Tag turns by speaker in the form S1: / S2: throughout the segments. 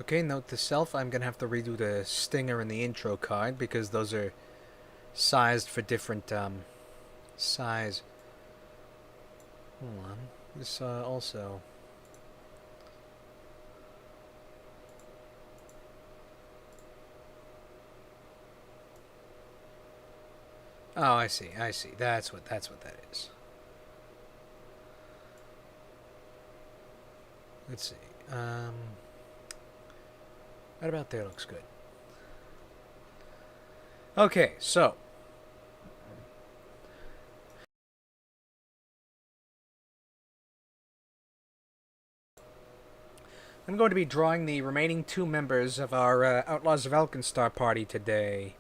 S1: Okay, note to self, I'm gonna have to redo the stinger and the intro card because those are sized for different, size. Hold on. This, also... Oh, I see, I see. That's what that is. Let's see. Right about there looks good. Okay, so I'm going to be drawing the remaining 2 members of our Outlaws of Alkenstar party today.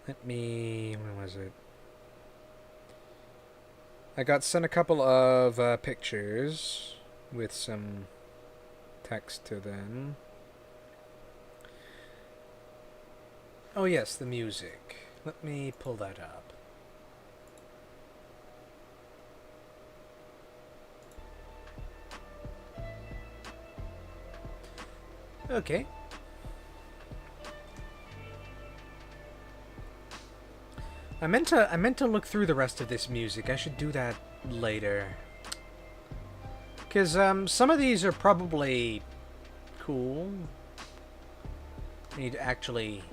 S1: Let me... when was it? I got sent a couple of pictures with some text to them. Oh yes, the music. Let me pull that up. Okay. I meant to look through the rest of this music. I should do that later. Cause some of these are probably cool. I need to actually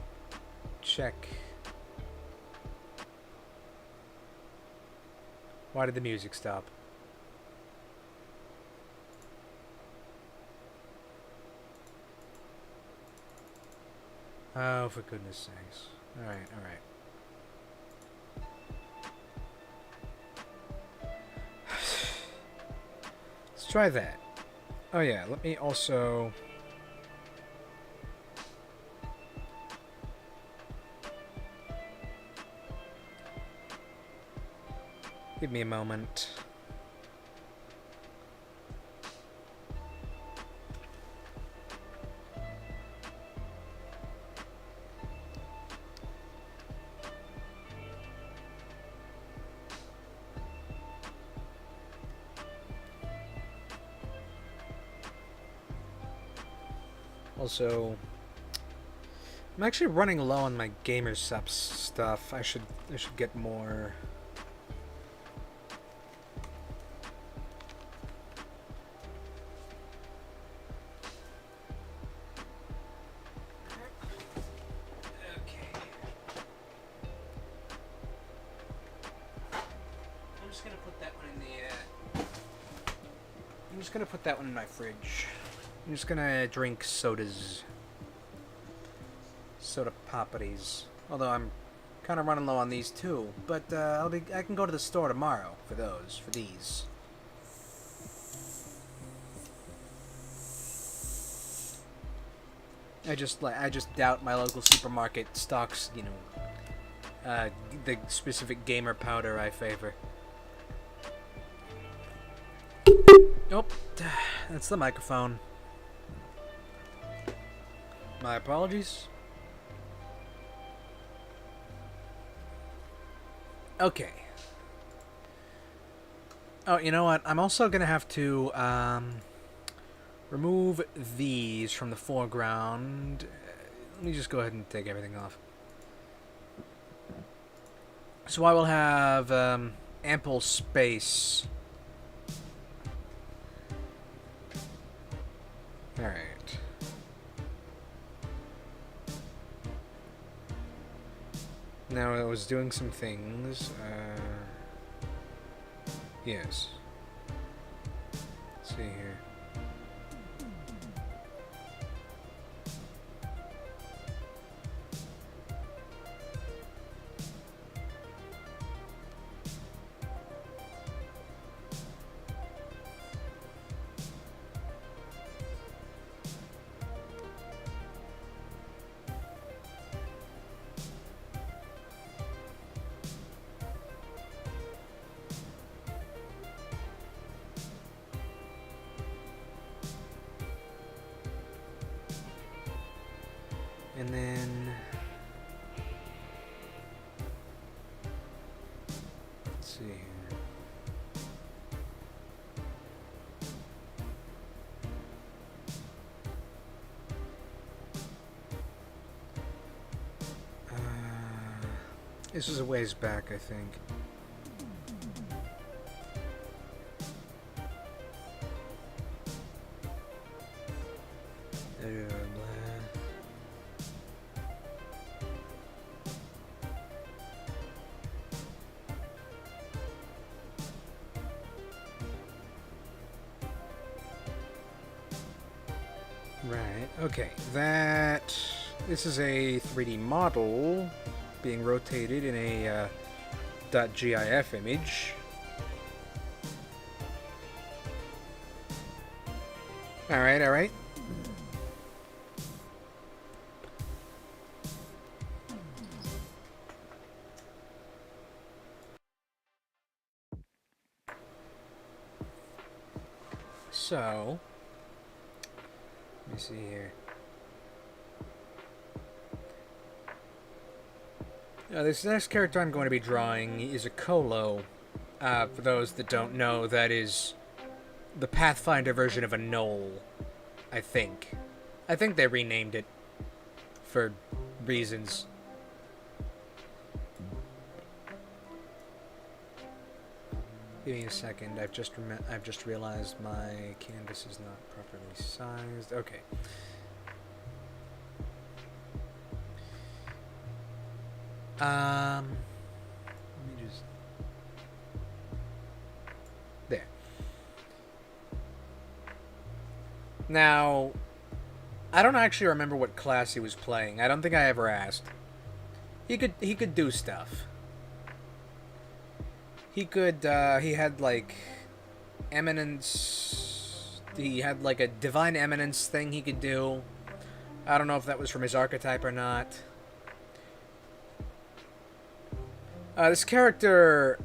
S1: check. Why did the music stop? Oh, for goodness sakes. Alright, alright. Let's try that. Oh yeah, let me also... Give me a moment. Also, I'm actually running low on my gamer subs stuff. I should get more. Okay. I'm just gonna put that one in the. I'm just gonna put that one in my fridge. I'm just gonna drink sodas. Soda poppities. Although I'm kind of running low on these too, but I can go to the store tomorrow for these. I just doubt my local supermarket stocks, you know, the specific gamer powder I favor. Nope, that's the microphone. My apologies. Okay. Oh, you know what? I'm also gonna have to remove these from the foreground. Let me just go ahead and take everything off. So I will have ample space. Alright. Now I was doing some things. Yes. Let's see here. And then let's see here. This is a ways back, I think. Right, okay, this is a 3D model being rotated in a .gif image. Alright, alright. So, let me see here. This next character I'm going to be drawing is a Colo. For those that don't know, that is the Pathfinder version of a Knoll, I think. I think they renamed it for reasons. Give me a second. I've just realized my canvas is not properly sized. Okay. Let me just... There. Now, I don't actually remember what class he was playing. I don't think I ever asked. He could do stuff. He had like eminence. He had like a divine eminence thing he could do. I don't know if that was from his archetype or not. This character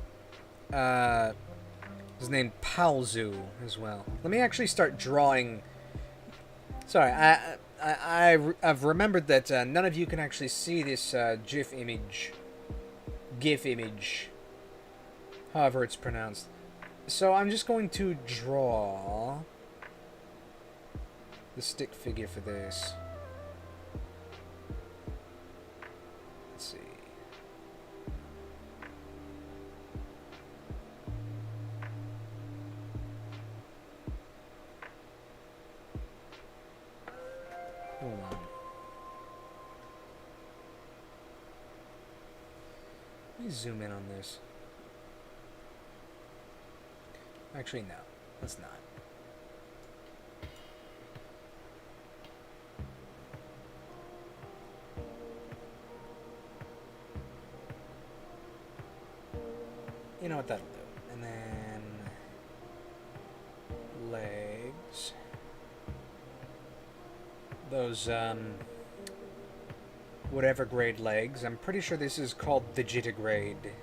S1: is named Palzu as well. Let me actually start drawing. Sorry, I've remembered that none of you can actually see this GIF image, however it's pronounced. So I'm just going to draw the stick figure for this. Let's see. Hold on. Let me zoom in on this. Actually, no. Let's not. You know what that'll do. And then... legs. Those, whatever grade legs. I'm pretty sure this is called digitigrade.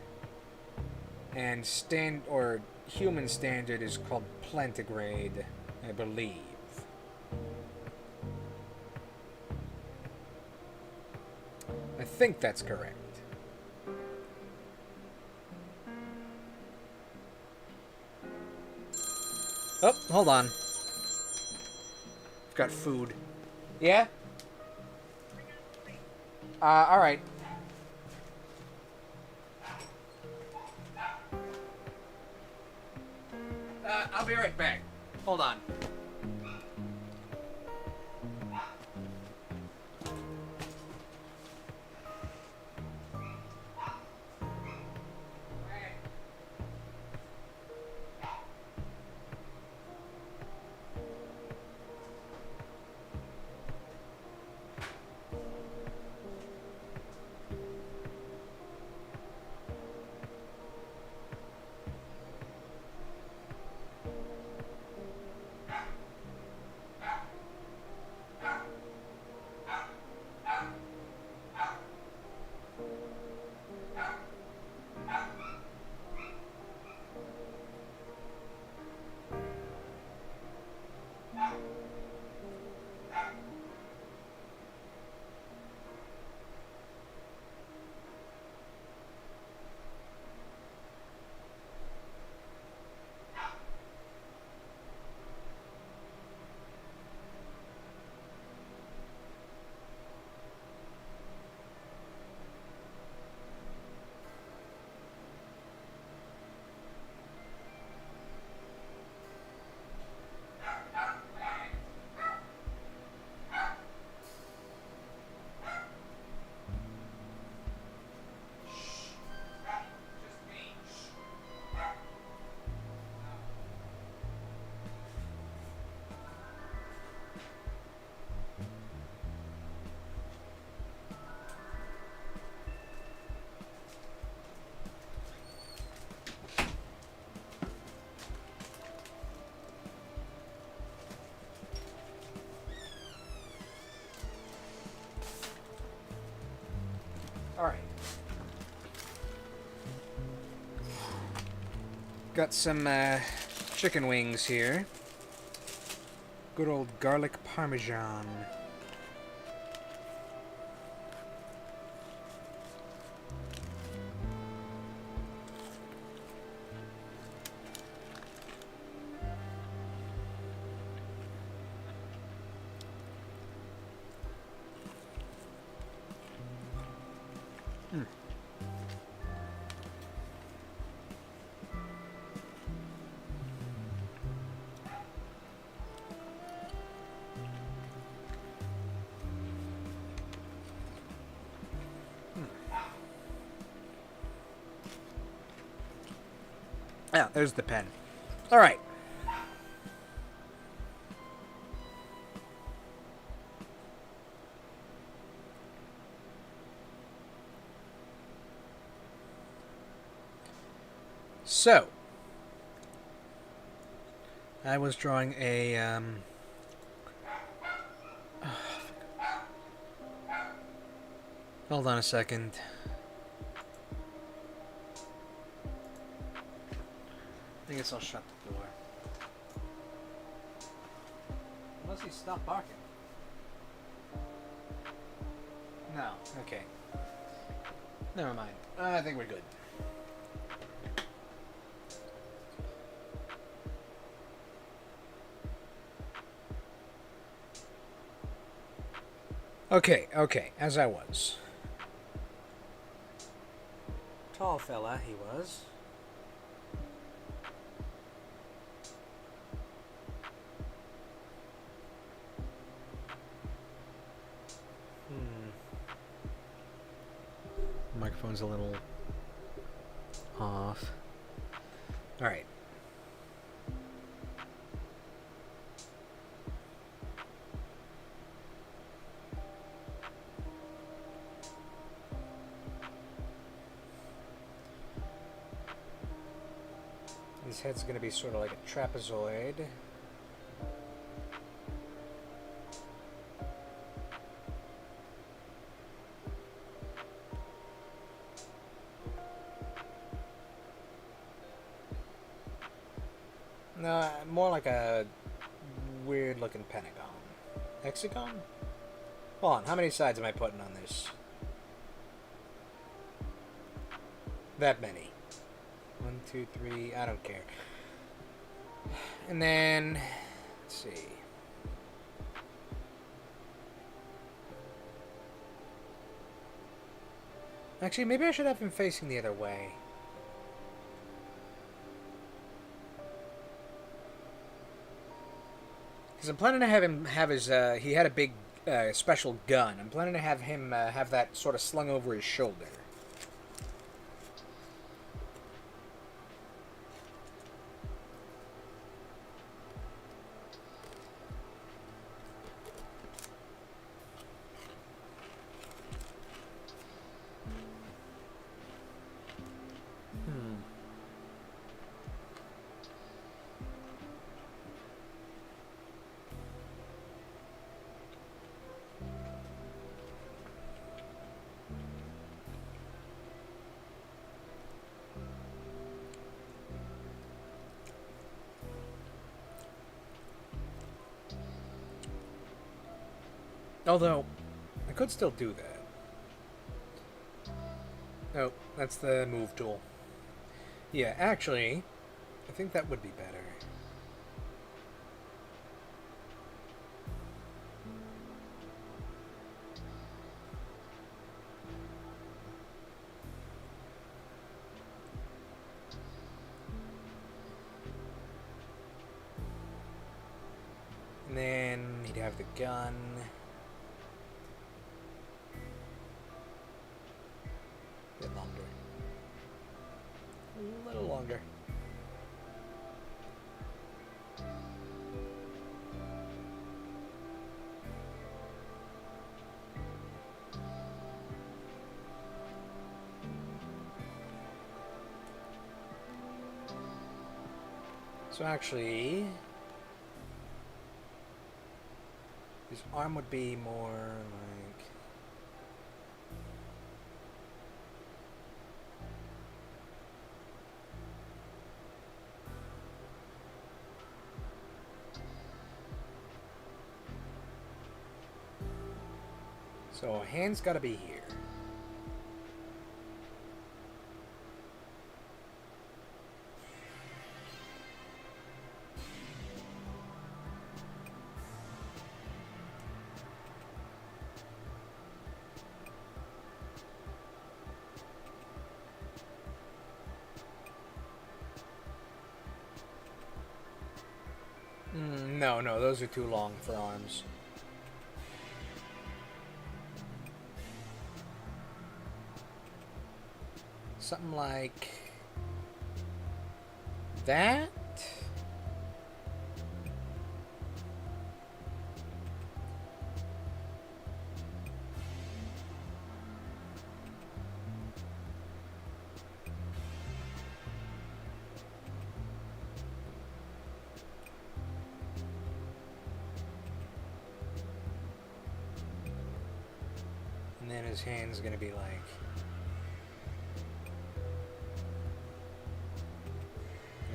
S1: And human standard is called plantigrade, I believe. I think that's correct. Oh, hold on. I've got food. Yeah? Alright. I'll be right back. Hold on. Got some chicken wings here. Good old garlic parmesan. Yeah, there's the pen. All right. So, I was drawing a, hold on a second. I guess I'll shut the door. Unless he stopped barking. No, okay. Never mind. I think we're good. Okay, as I was. Tall fella, he was. Microphone's a little off. All right. His head's going to be sort of like a trapezoid. No, more like a weird-looking pentagon. Hexagon? Hold on, how many sides am I putting on this? That many. 1, 2, 3, I don't care. And then, let's see. Actually, maybe I should have him facing the other way. Because I'm planning to have him have his, he had a big special gun. I'm planning to have him have that sort of slung over his shoulder. Although, I could still do that. Oh, that's the move tool. Yeah, actually, I think that would be better. And then he'd have the gun. A bit longer. A little longer. So actually, his arm would be more like... So hand's gotta be here. No, no, those are too long for arms. Something like that? And then his hand's gonna be like...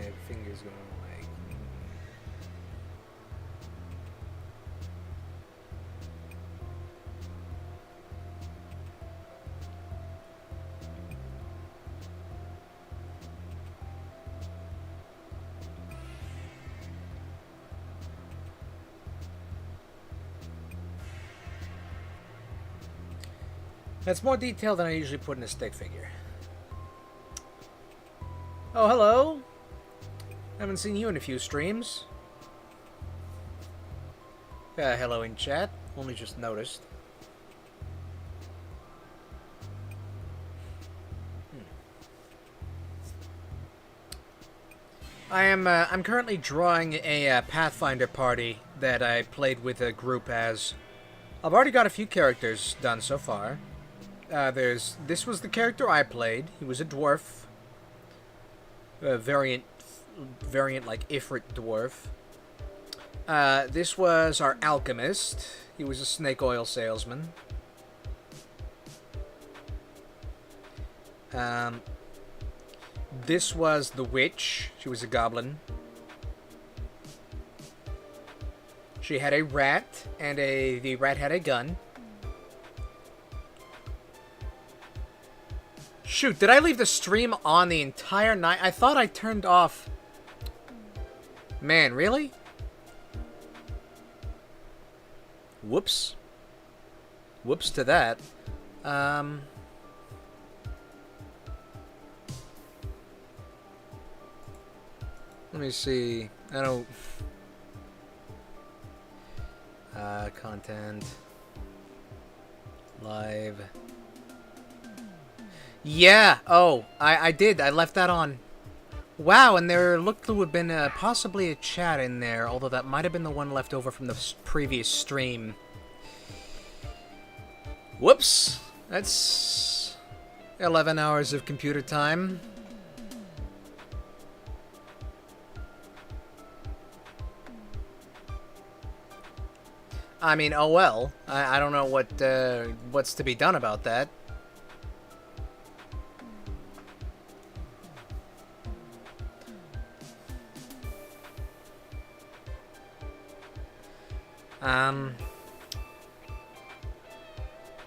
S1: and fingers going like... That's more detail than I usually put in a stick figure. Oh, hello! Haven't seen you in a few streams. Hello in chat. Only just noticed. I'm currently drawing a Pathfinder party that I played with a group as. I've already got a few characters done so far. This was the character I played. He was a dwarf. Variant like Ifrit dwarf. This was our alchemist. He was a snake oil salesman. This was the witch. She was a goblin. She had a rat, and the rat had a gun. Shoot, did I leave the stream on the entire night? I thought I turned off... Man, really? Whoops. Whoops to that. Let me see. I don't... Content. Live. Yeah! Oh, I did. I left that on. Wow, and there looked to have been possibly a chat in there, although that might have been the one left over from the previous stream. Whoops! That's 11 hours of computer time. I mean, oh well. I don't know what's to be done about that.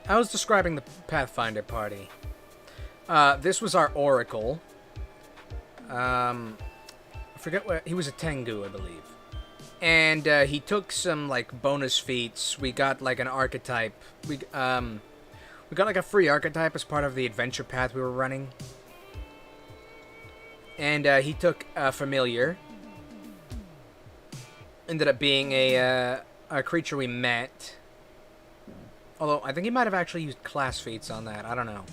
S1: I was describing the Pathfinder party. This was our Oracle. I forget what... He was a Tengu, I believe. And he took some, like, bonus feats. We got, like, an archetype. We got, like, a free archetype as part of the adventure path we were running. And he took a familiar. Ended up being a creature we met. Although, I think he might have actually used class feats on that. I don't know.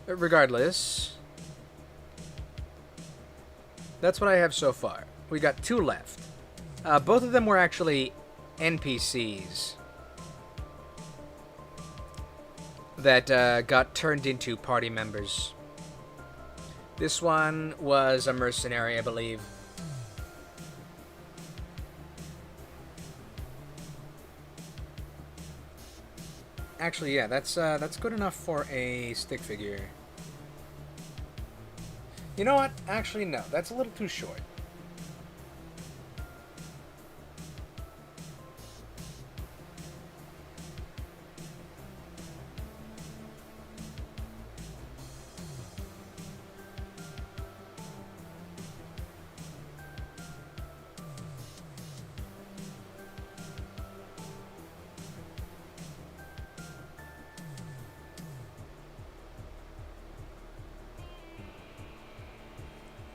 S1: But regardless, that's what I have so far. We got 2 left. Both of them were actually NPCs that got turned into party members. This one was a mercenary, I believe. Actually, yeah, that's good enough for a stick figure. You know what? Actually, no. That's a little too short.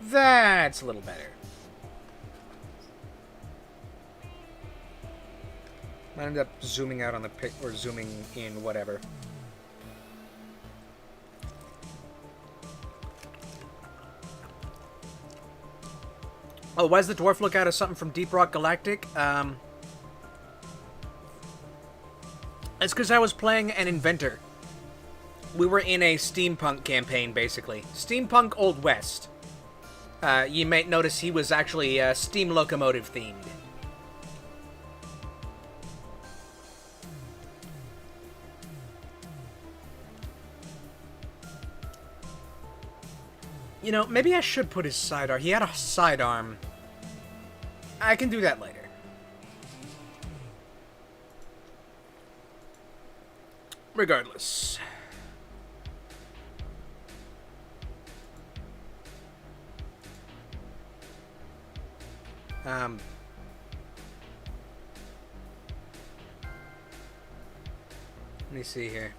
S1: That's a little better. I ended up zooming out on the pic, or zooming in, whatever. Oh, why does the dwarf look out of something from Deep Rock Galactic? It's because I was playing an inventor. We were in a steampunk campaign, basically. Steampunk Old West. You might notice he was actually steam locomotive themed. You know, maybe I should put his sidearm. He had a sidearm. I can do that later. Regardless. Let me see here.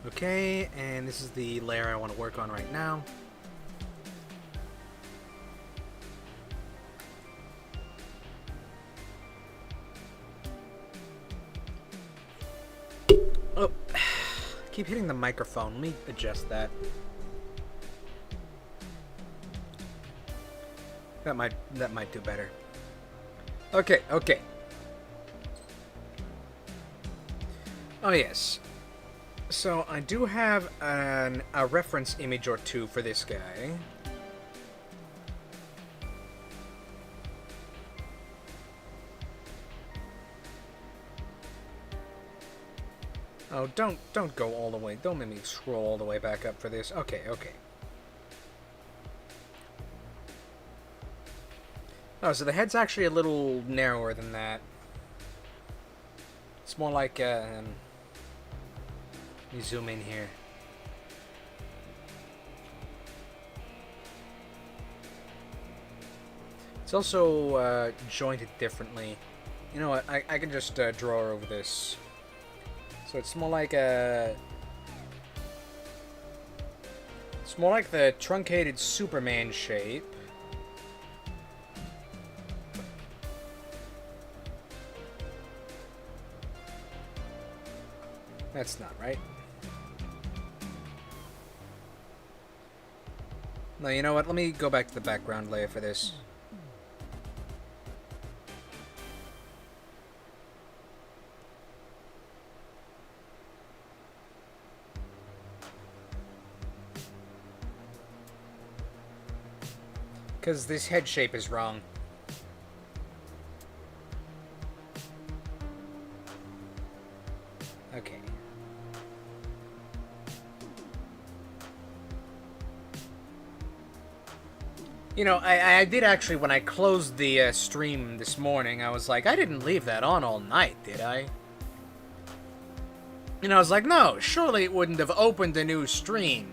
S1: Okay, and this is the layer I want to work on right now. Oh, keep hitting the microphone. Let me adjust that. That might do better. Okay, okay. Oh yes. So I do have a reference image or two for this guy. Oh, don't go all the way. Don't make me scroll all the way back up for this. Okay, okay. Oh, so the head's actually a little narrower than that. It's more like, let me zoom in here. It's also jointed differently. You know what? I can just draw over this. So it's more like a... It's more like the truncated Superman shape. That's not right. No, you know what? Let me go back to the background layer for this. Because this head shape is wrong. Okay. You know, I did actually, when I closed the stream this morning, I was like, I didn't leave that on all night, did I? And I was like, no, surely it wouldn't have opened a new stream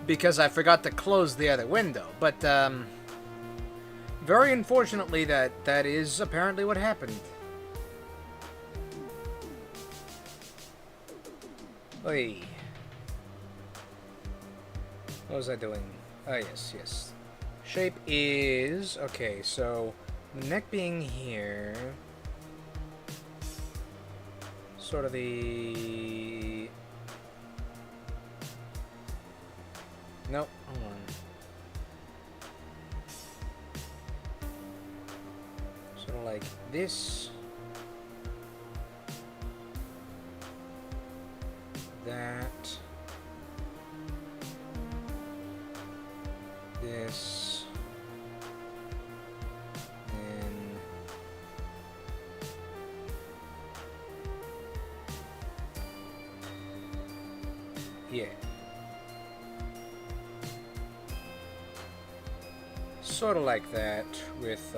S1: because I forgot to close the other window. But, very unfortunately, that is apparently what happened. Oy. What was I doing? Oh, yes, yes. Shape is... Okay, so... The neck being here... Sort of the... Nope, hold on. Sort of like this. That. This. And... Yeah. Sort of like that with,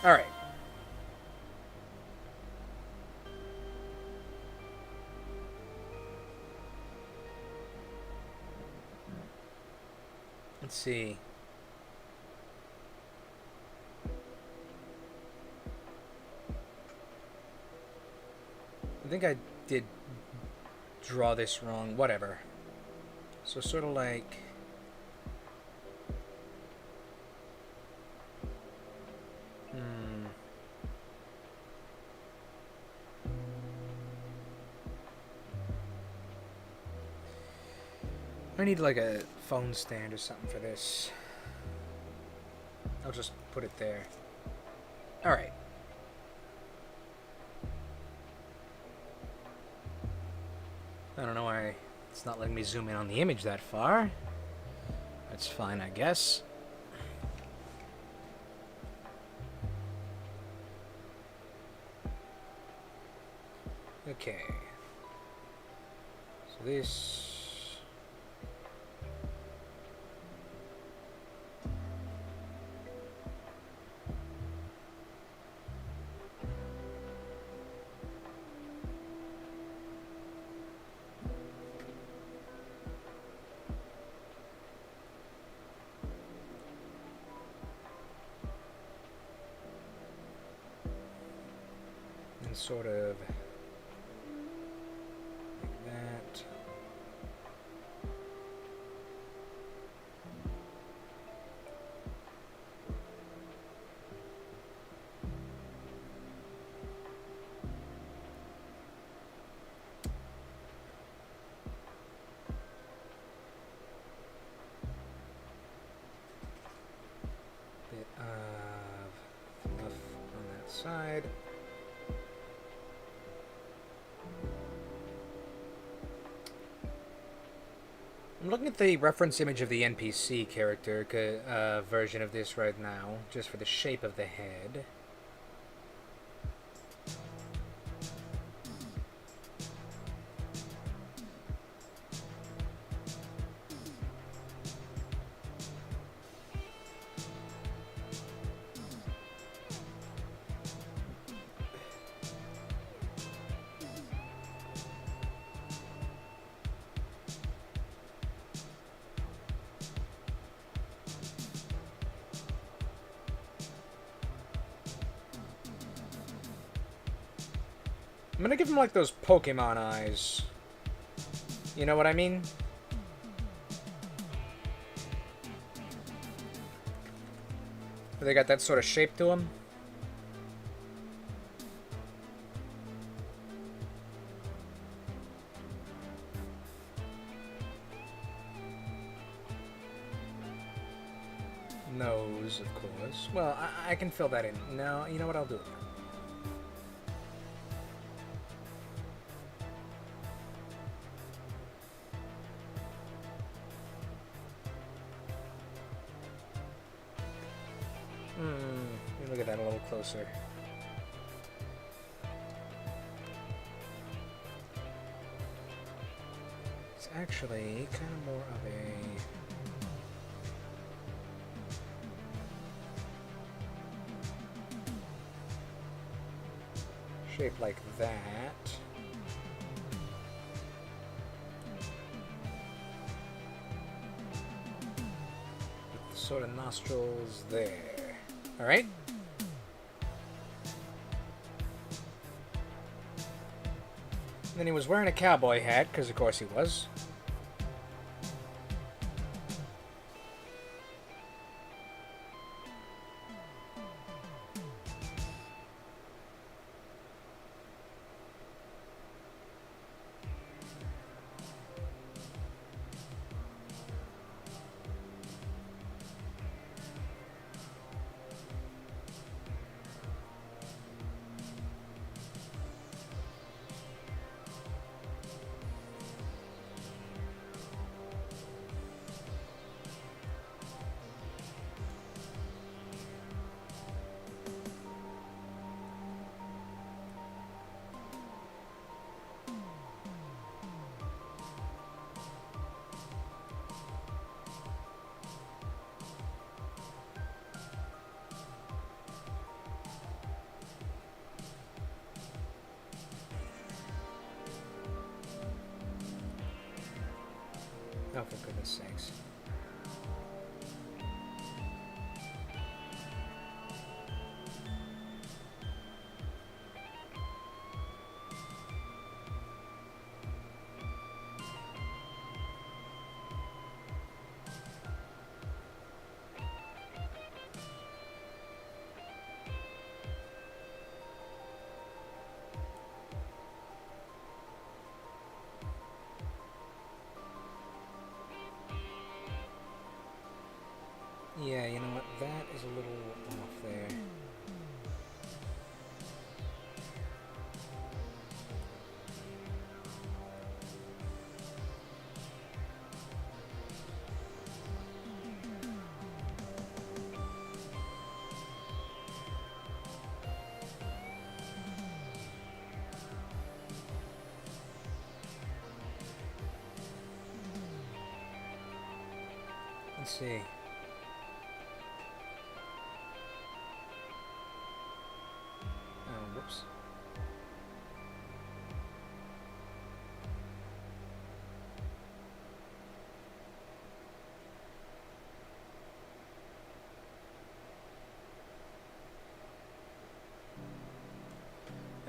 S1: Alright. Let's see. think I did draw this wrong. Whatever. So sort of like... I need like a phone stand or something for this. I'll just put it there. Alright. I don't know why it's not letting me zoom in on the image that far. That's fine, I guess. Okay. So this... sort of like that. Bit of fluff on that side. I'm looking at the reference image of the NPC character version of this right now, just for the shape of the head. I'm gonna give him like those Pokemon eyes. You know what I mean? They got that sort of shape to them. Nose, of course. Well, I can fill that in. No, you know what? I'll do it. Look at that a little closer. It's actually kind of more of a... shape like that. With the sort of nostrils there. Alright? And then he was wearing a cowboy hat, because of course he was. Oh, for goodness sakes. Let's see. Oh, whoops.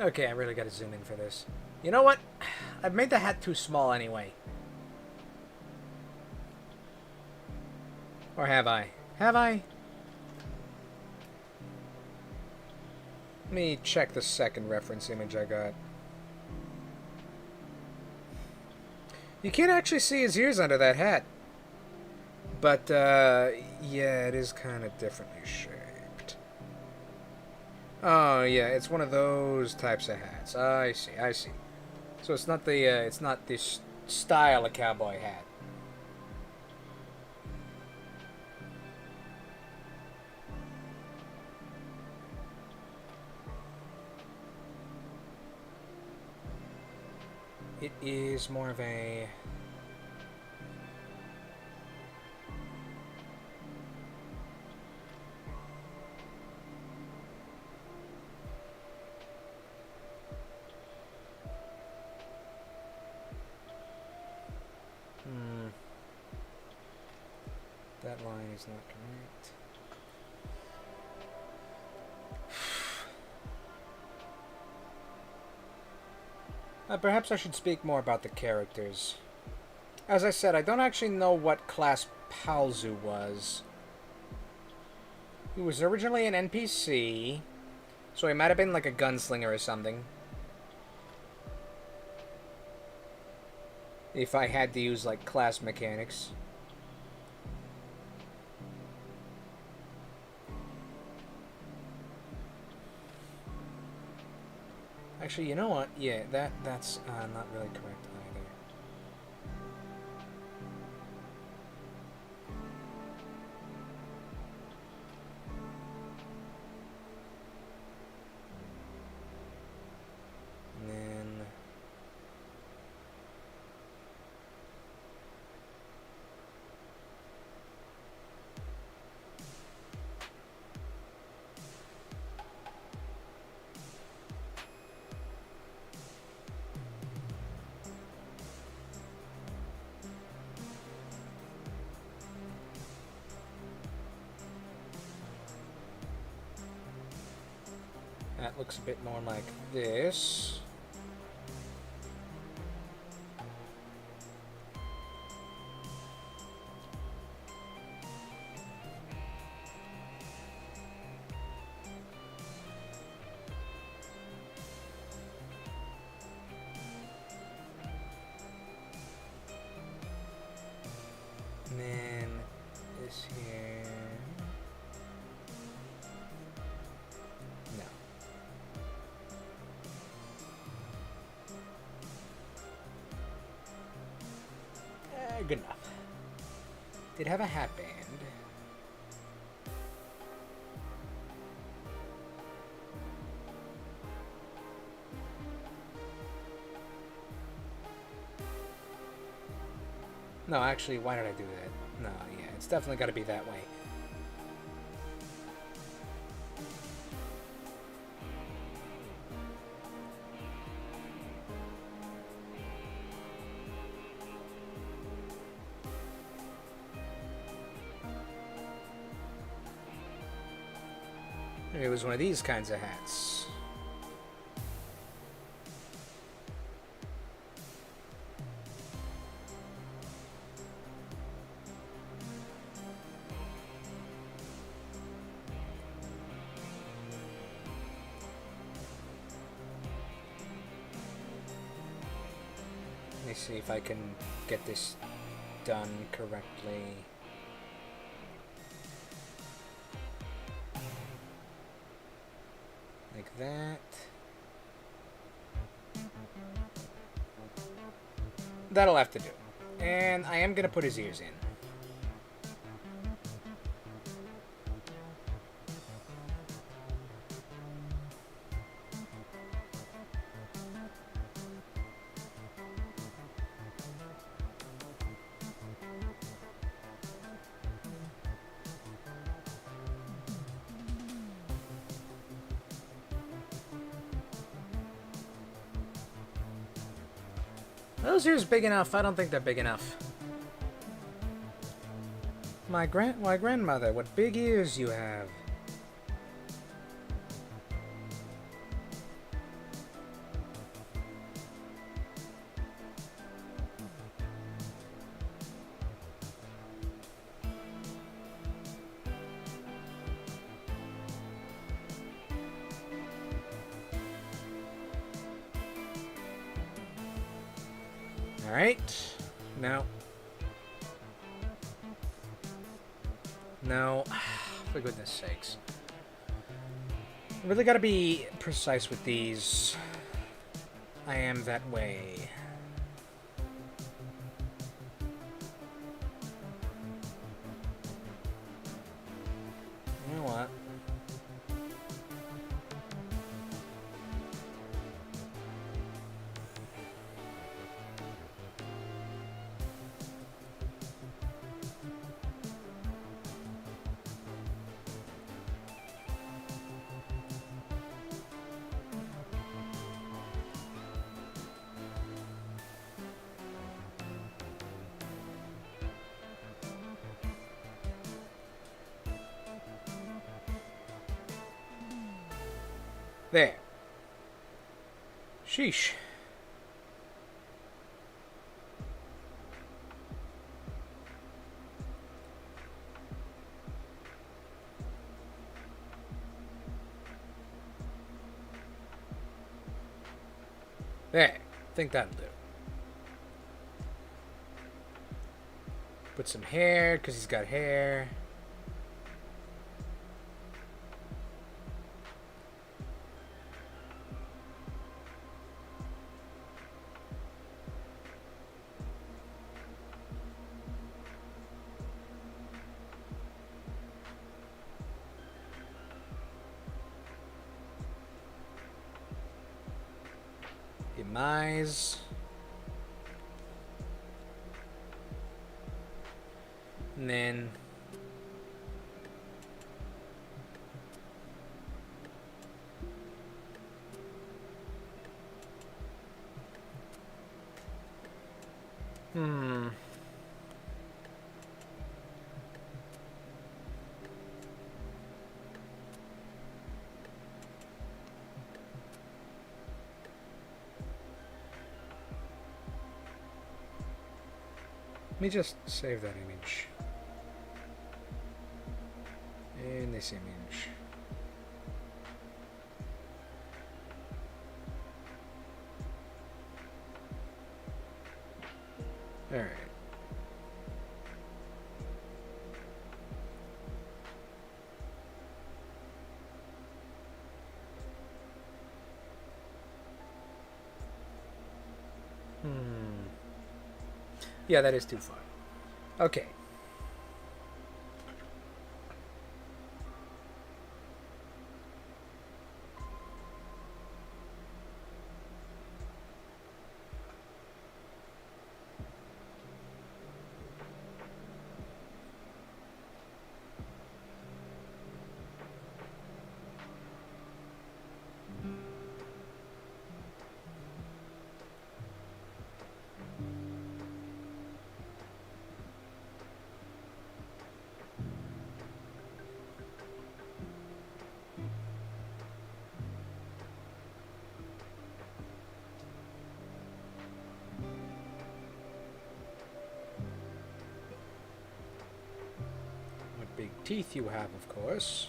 S1: Okay, I really gotta zoom in for this. You know what? I've made the hat too small anyway. Or have I? Have I? Let me check the second reference image I got. You can't actually see his ears under that hat. But, yeah, it is kind of differently shaped. Oh, yeah, it's one of those types of hats. I see, I see. So it's not this style of cowboy hat. It is more of a... That line is not correct. Perhaps I should speak more about the characters. As I said, I don't actually know what class Palzu was. He was originally an NPC, so he might have been like a gunslinger or something. If I had to use like class mechanics. Actually, you know what? Yeah, that's not really correct either. And then... That looks a bit more like this. And then this here. No. Good enough. Did have a hat band. No, actually, why did I do that? No, yeah, it's definitely got to be that way. It was one of these kinds of hats. Let me see if I can get this done correctly. Like that. That'll have to do. And I am going to put his ears in. Those ears big enough? I don't think they're big enough. My grandmother, what big ears you have. Alright. No. No. For goodness sakes. Really gotta be precise with these. I am that way. You know what? There. Sheesh. There. Think that'll do. Put some hair, because he's got hair. Demise. And then let me just save that image. In this image. All right. Yeah, that is too far. Okay. Big teeth you have, of course.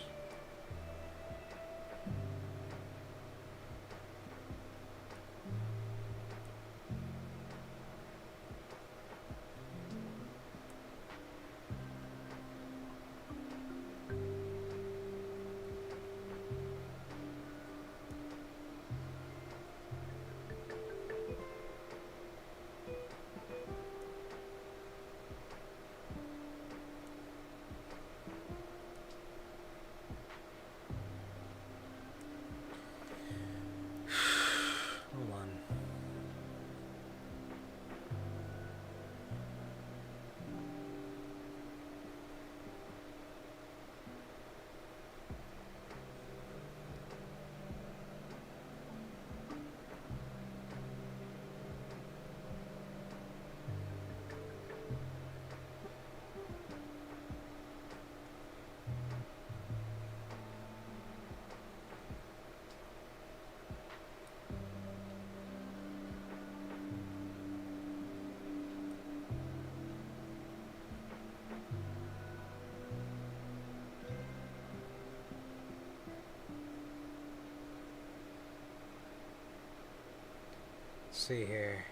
S1: Let's see here.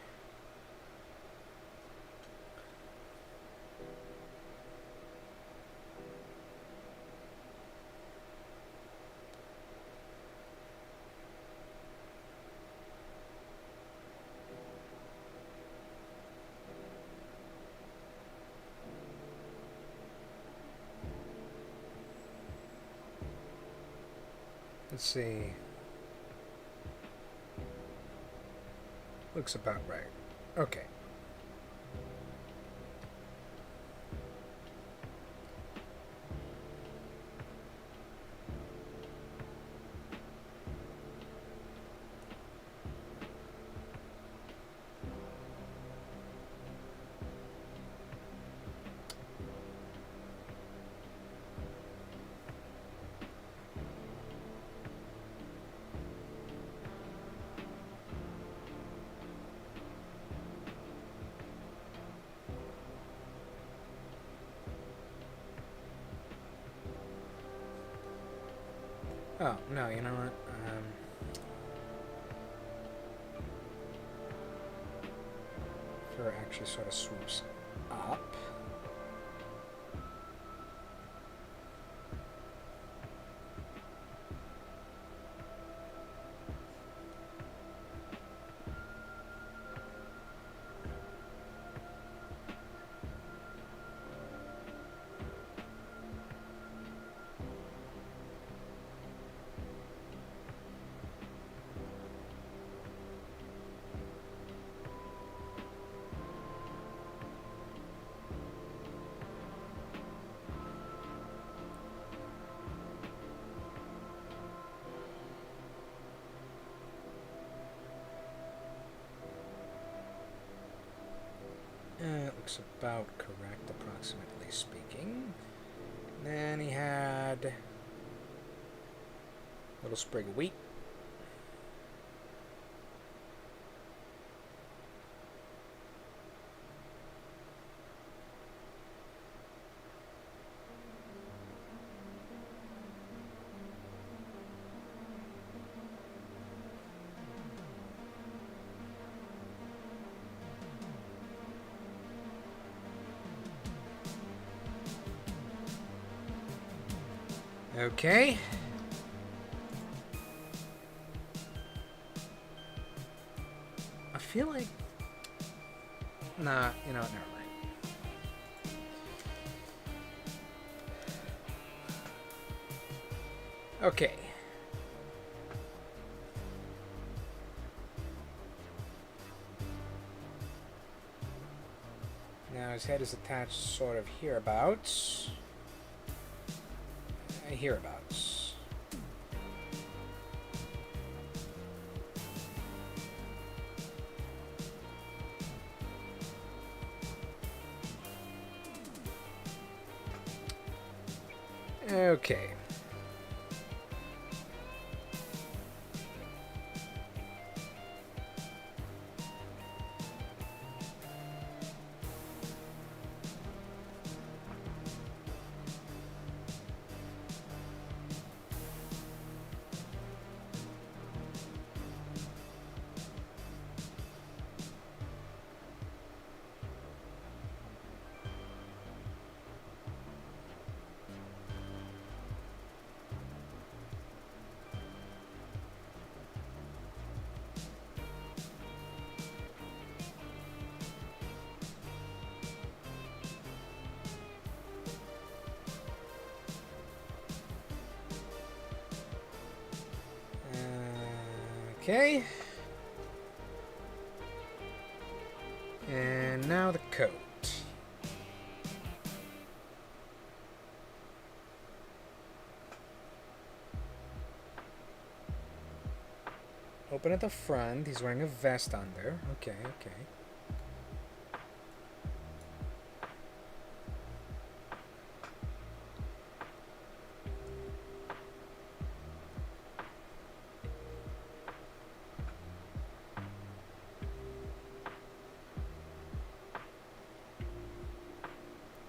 S1: Let's see. Looks about right. Okay. Oh, no, you know what? Fur actually sort of swoops up. It looks about correct, approximately speaking. Then he had a little sprig of wheat. Okay. I feel like... Nah, you know what, never mind. Okay. Now his head is attached sort of hereabouts. Hereabouts. Okay. Okay. And now the coat. Open at the front. He's wearing a vest under. Okay, okay.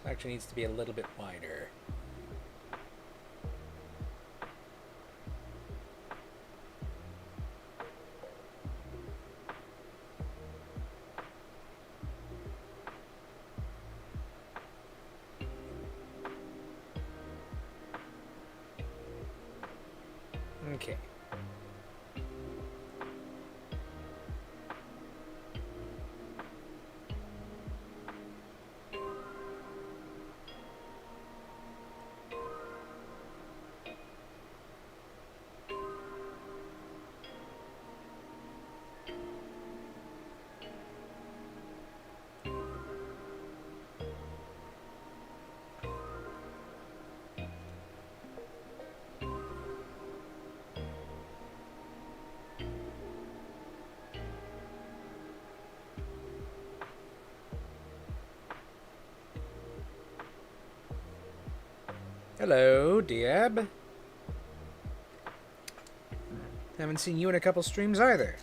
S1: Actually needs to be a little bit wider. Hello, Diab. Haven't seen you in a couple streams either.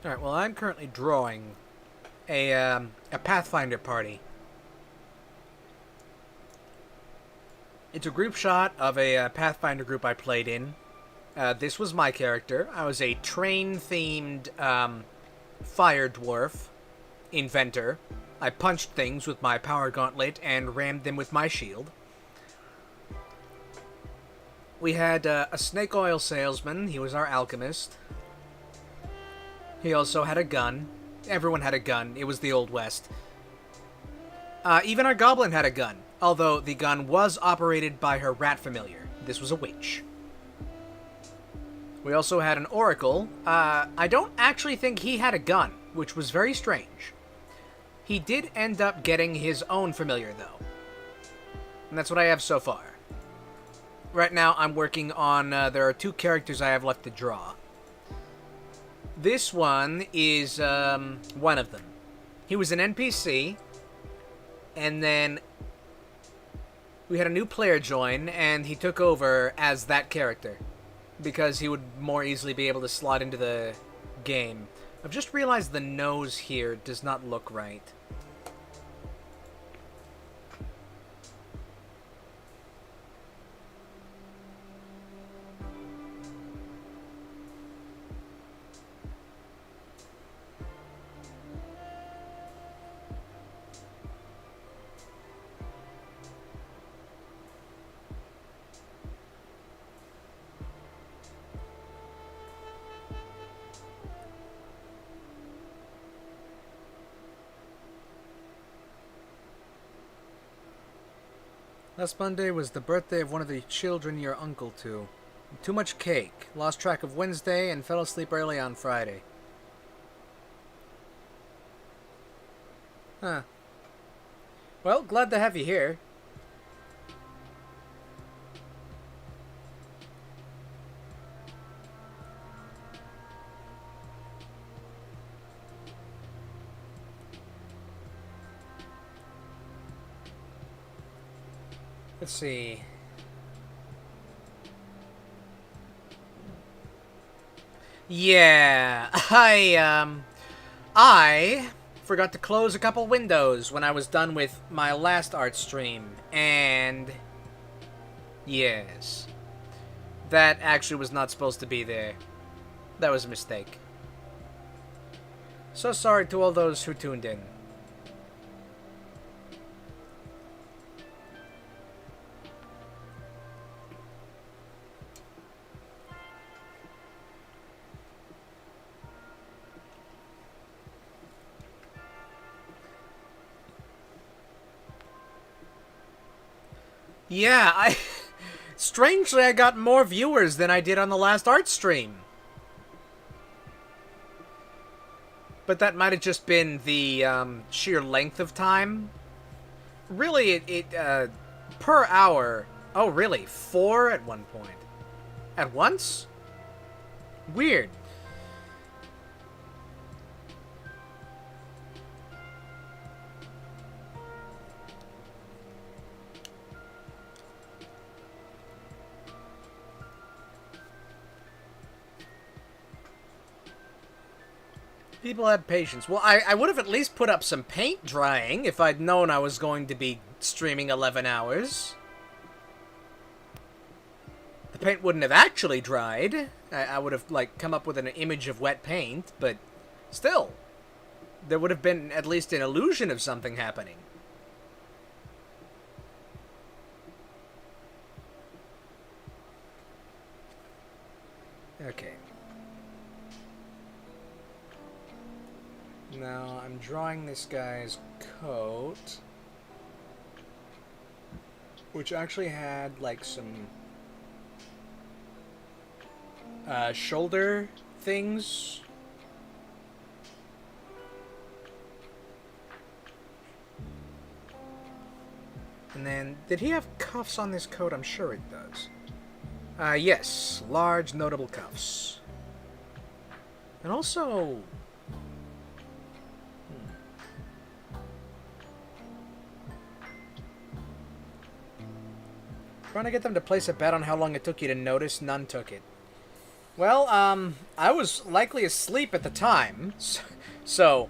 S1: Alright, well, I'm currently drawing a Pathfinder party. It's a group shot of a Pathfinder group I played in. This was my character. I was a train-themed fire dwarf inventor. I punched things with my power gauntlet and rammed them with my shield. We had a snake oil salesman. He was our alchemist. He also had a gun. Everyone had a gun. It was the Old West. Even our goblin had a gun, although the gun was operated by her rat familiar. This was a witch. We also had an oracle. I don't actually think he had a gun, which was very strange. He did end up getting his own familiar, though. And that's what I have so far. Right now, I'm working on... there are 2 characters I have left to draw. This one is one of them. He was an NPC, and then we had a new player join, and he took over as that character because he would more easily be able to slot into the game. I've just realized the nose here does not look right. Last Monday was the birthday of one of the children you're uncle to. Too much cake. Lost track of Wednesday and fell asleep early on Friday. Huh. Well, glad to have you here. Let's see. Yeah, I forgot to close a couple windows when I was done with my last art stream, and yes, that actually was not supposed to be there. That was a mistake. So sorry to all those who tuned in. Yeah, strangely, I got more viewers than I did on the last art stream. But that might have just been the sheer length of time. Really, per hour... Oh, really? 4 at one point? At once? Weird. People have patience. Well, I would have at least put up some paint drying if I'd known I was going to be streaming 11 hours. The paint wouldn't have actually dried. I would have, like, come up with an image of wet paint, but still, there would have been at least an illusion of something happening. Okay. Now, I'm drawing this guy's coat, which actually had, like, some shoulder things. And then, did he have cuffs on this coat? I'm sure it does. Yes, large notable cuffs. And also... Trying to get them to place a bet on how long it took you to notice, none took it. Well, I was likely asleep at the time, so...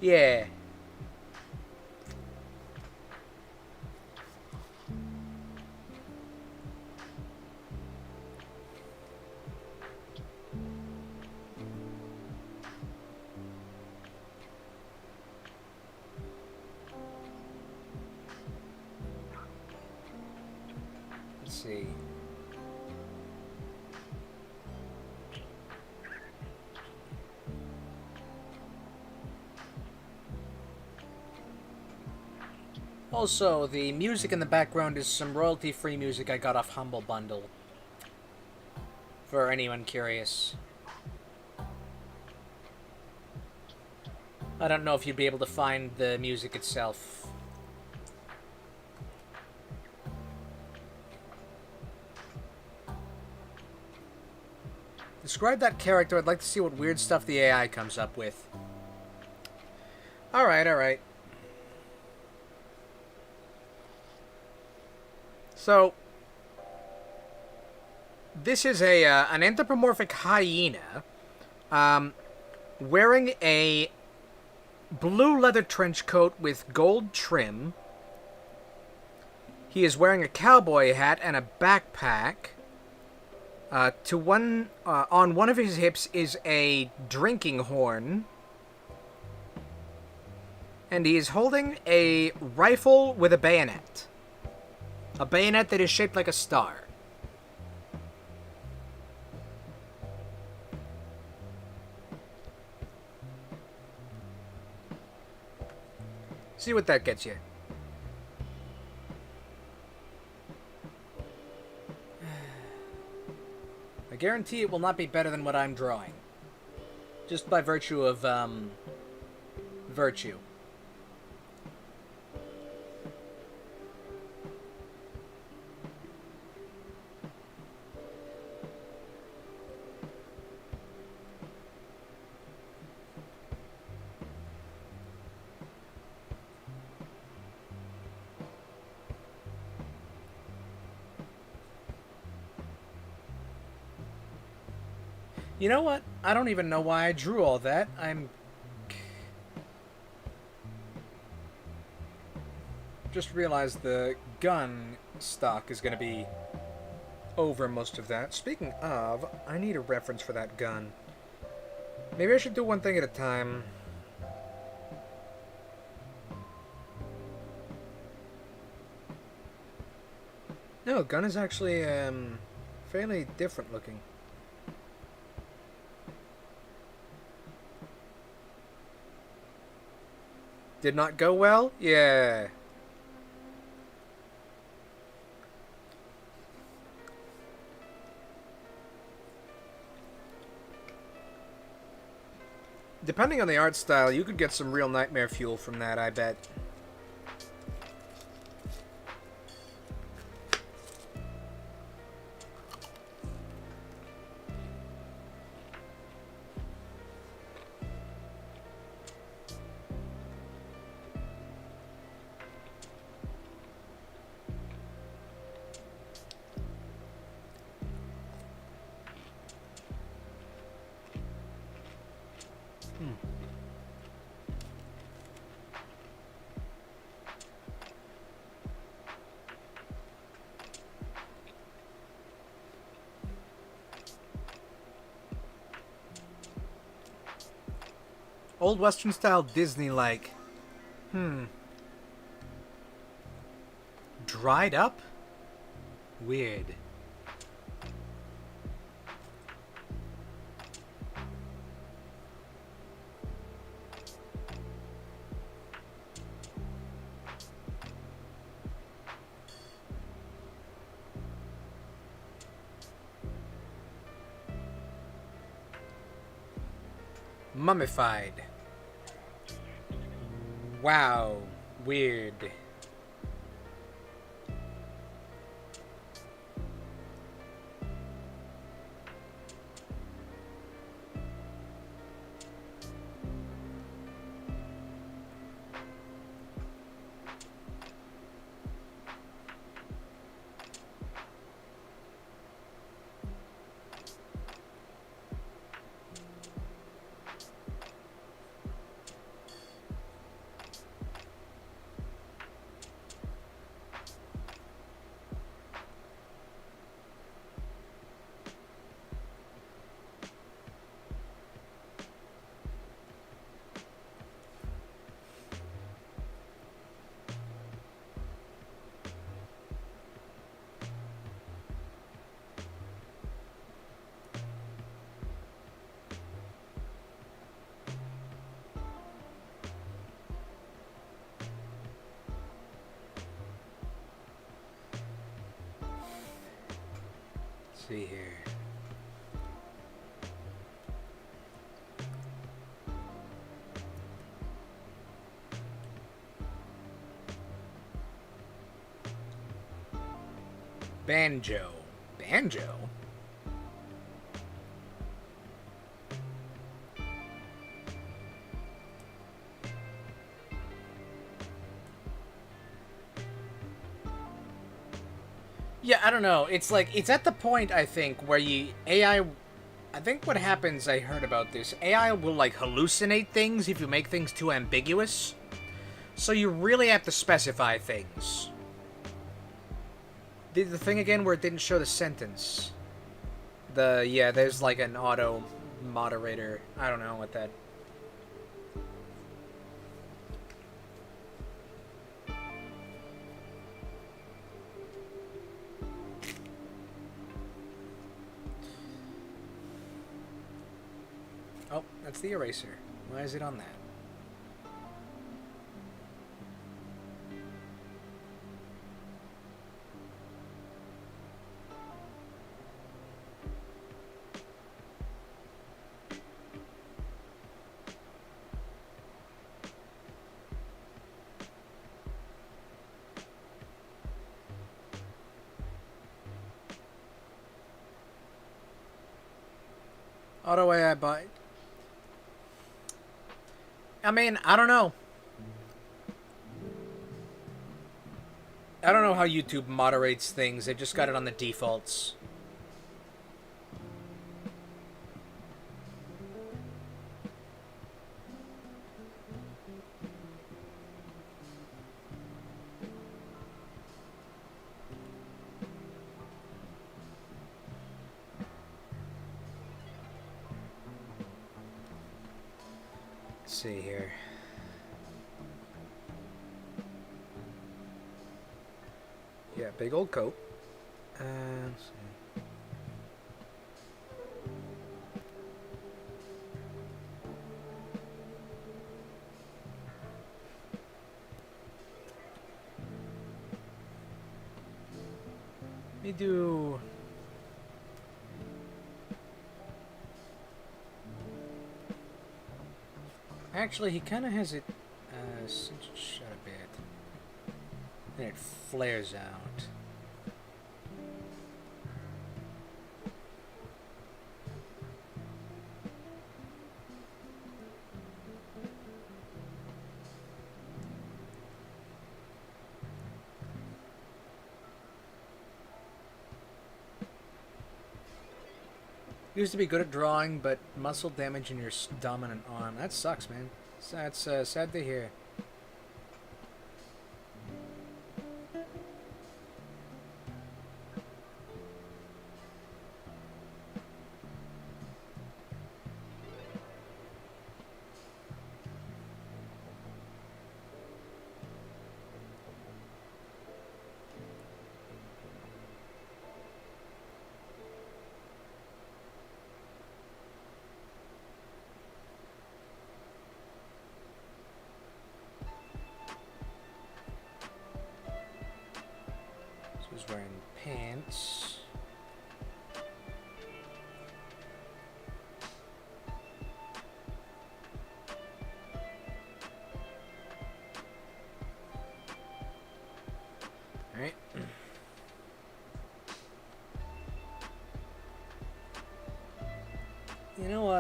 S1: Yeah. Let's see. Also, the music in the background is some royalty-free music I got off Humble Bundle. For anyone curious. I don't know if you'd be able to find the music itself. Describe that character. I'd like to see what weird stuff the AI comes up with. Alright, alright. So, this is an anthropomorphic hyena wearing a blue leather trench coat with gold trim. He is wearing a cowboy hat and a backpack. On one of his hips is a drinking horn. And he is holding a rifle with a bayonet. A bayonet that is shaped like a star. See what that gets you. I guarantee it will not be better than what I'm drawing. Just by virtue of, virtue. You know what? I don't even know why I drew all that. Just realized the gun stock is going to be over most of that. Speaking of, I need a reference for that gun. Maybe I should do one thing at a time. No, gun is actually fairly different looking. Did not go well? Yeah. Depending on the art style, you could get some real nightmare fuel from that, I bet. Old Western style Disney-like. Dried up? Weird. Mummified. Wow. Weird. Let's see here. Banjo. Banjo? Yeah, I don't know. It's like, it's at the point, I think, where AI... I think what happens, I heard about this, AI will, like, hallucinate things if you make things too ambiguous. So you really have to specify things. The thing again where it didn't show the sentence. Yeah, there's like an auto moderator. I don't know what that... Oh, that's the eraser. Why is it on that? Auto AI buy. I mean, I don't know. I don't know how YouTube moderates things. They've just got it on the defaults. Let's see here. Yeah, big old coat. Let's see. Let me do... Actually, he kind of has it shut a bit. Then it flares out. Used to be good at drawing, but muscle damage in your dominant arm. That sucks, man. That's sad to hear.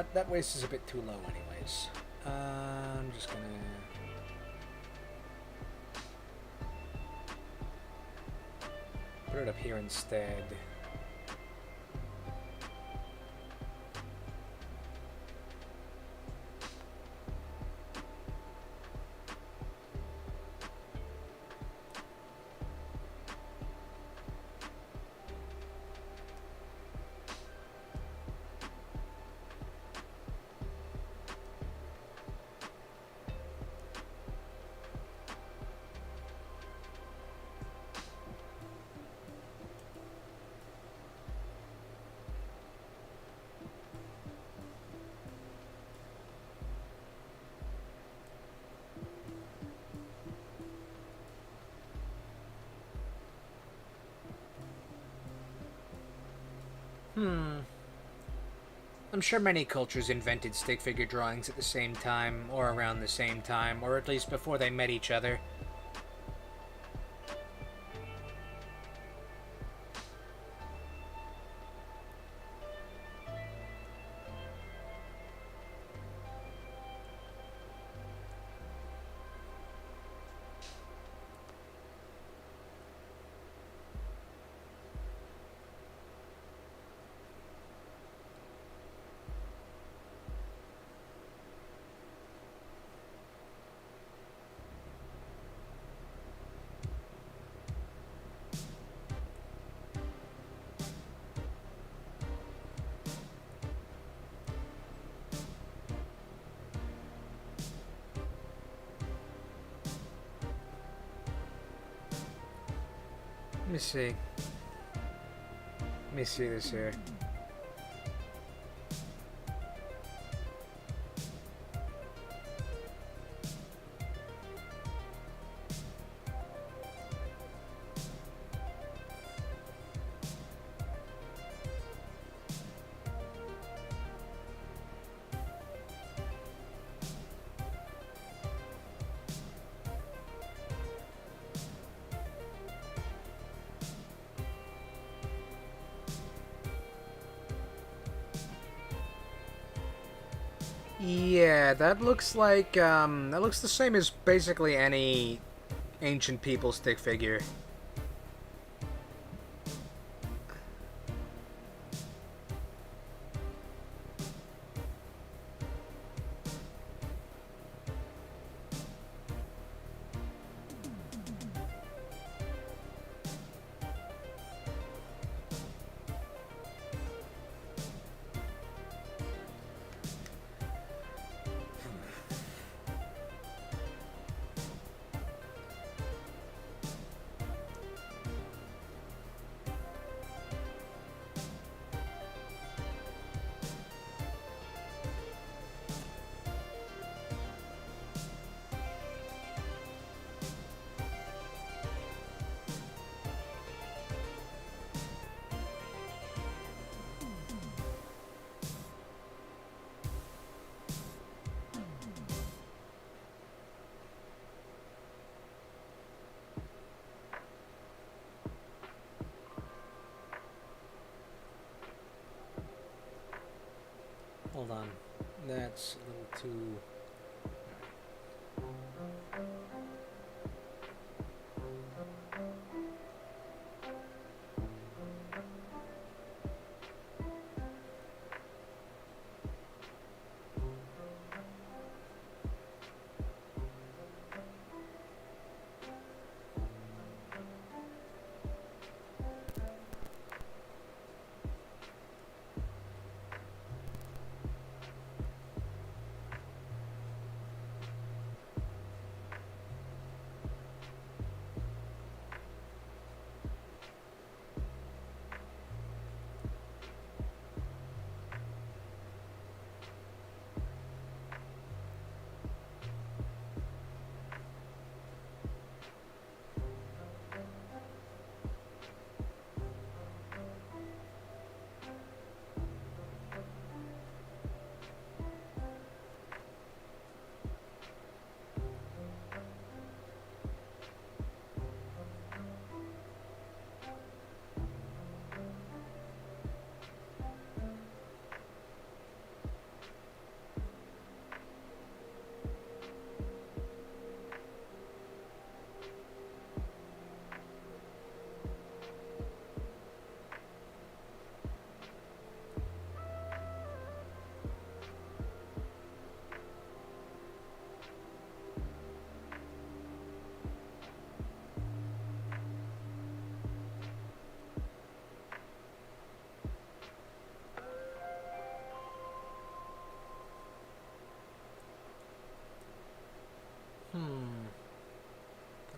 S1: but that waist is a bit too low anyways. I'm just gonna... put it up here instead. I'm sure many cultures invented stick figure drawings at the same time, or around the same time, or at least before they met each other. Let me see. Let me see this here. Yeah, that looks like, that looks the same as basically any ancient people stick figure. Hold on. That's a little too...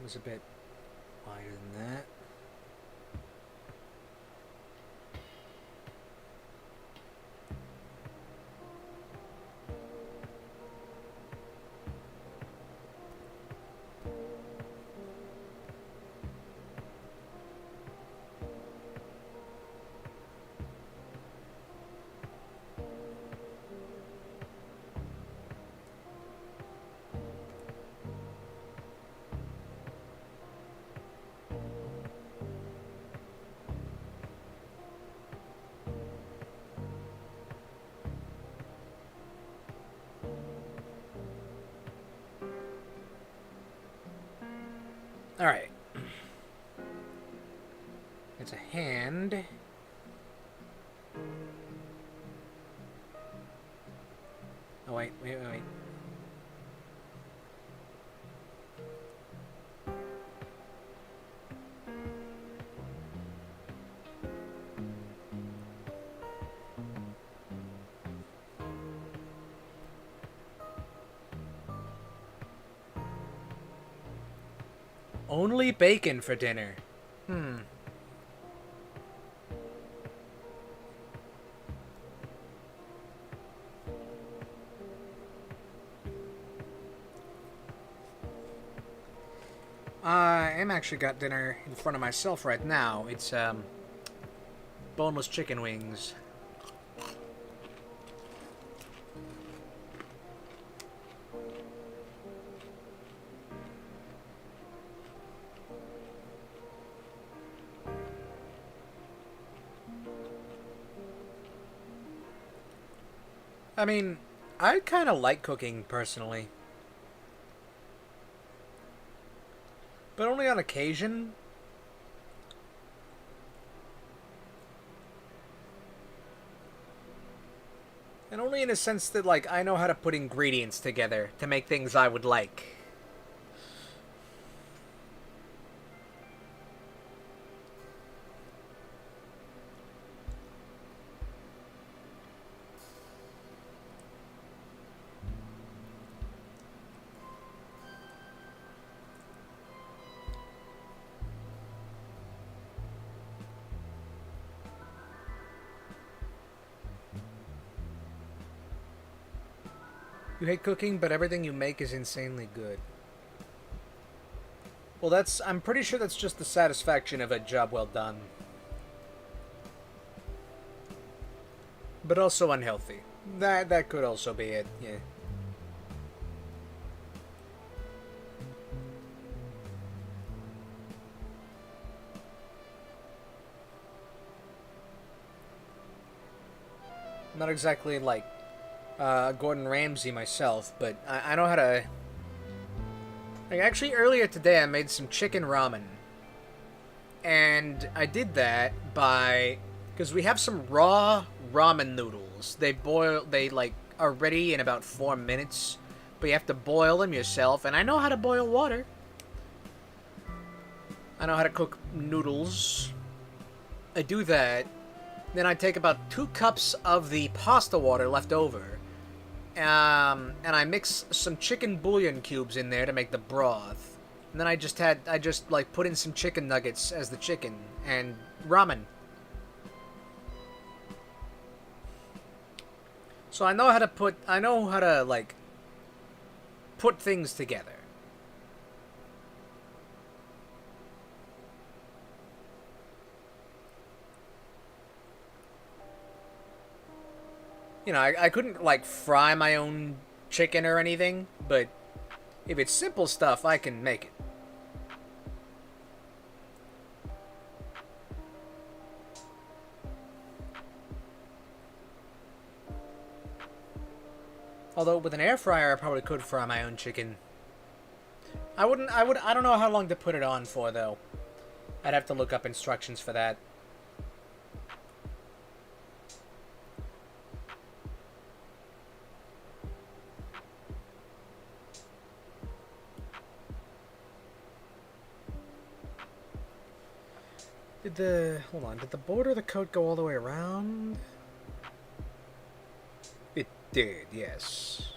S1: was a bit wider than that. Alright. It's a hand. Oh, wait. Only bacon for dinner. I am actually got dinner in front of myself right now. It's, boneless chicken wings. I mean, I kind of like cooking, personally. But only on occasion. And only in a sense that, like, I know how to put ingredients together to make things I would like. You hate cooking, but everything you make is insanely good. Well, I'm pretty sure that's just the satisfaction of a job well done. But also unhealthy. That could also be it, yeah. Not exactly like Gordon Ramsay myself, but I know how to... Like, actually, earlier today I made some chicken ramen. And I did that by... Because we have some raw ramen noodles. They, like, are ready in about 4 minutes. But you have to boil them yourself, and I know how to boil water. I know how to cook noodles. I do that. Then I take about 2 cups of the pasta water left over. And I mix some chicken bouillon cubes in there to make the broth. And then I just like put in some chicken nuggets as the chicken and ramen. So I know how to like put things together. You know, I couldn't, like, fry my own chicken or anything, but if it's simple stuff, I can make it. Although, with an air fryer, I probably could fry my own chicken. I don't know how long to put it on for, though. I'd have to look up instructions for that. Did the border of the coat go all the way around? It did, yes.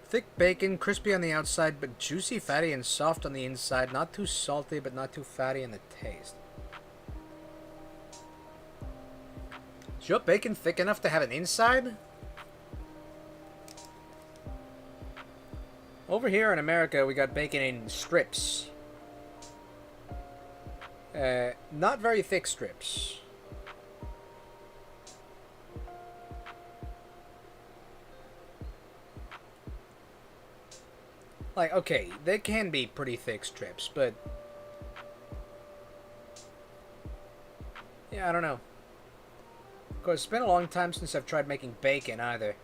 S1: Thick bacon, crispy on the outside, but juicy, fatty, and soft on the inside. Not too salty, but not too fatty in the taste. Is your bacon thick enough to have an inside? Over here in America, we got bacon in strips. Not very thick strips. Like, okay, they can be pretty thick strips, but... yeah, I don't know. Of course, it's been a long time since I've tried making bacon, either.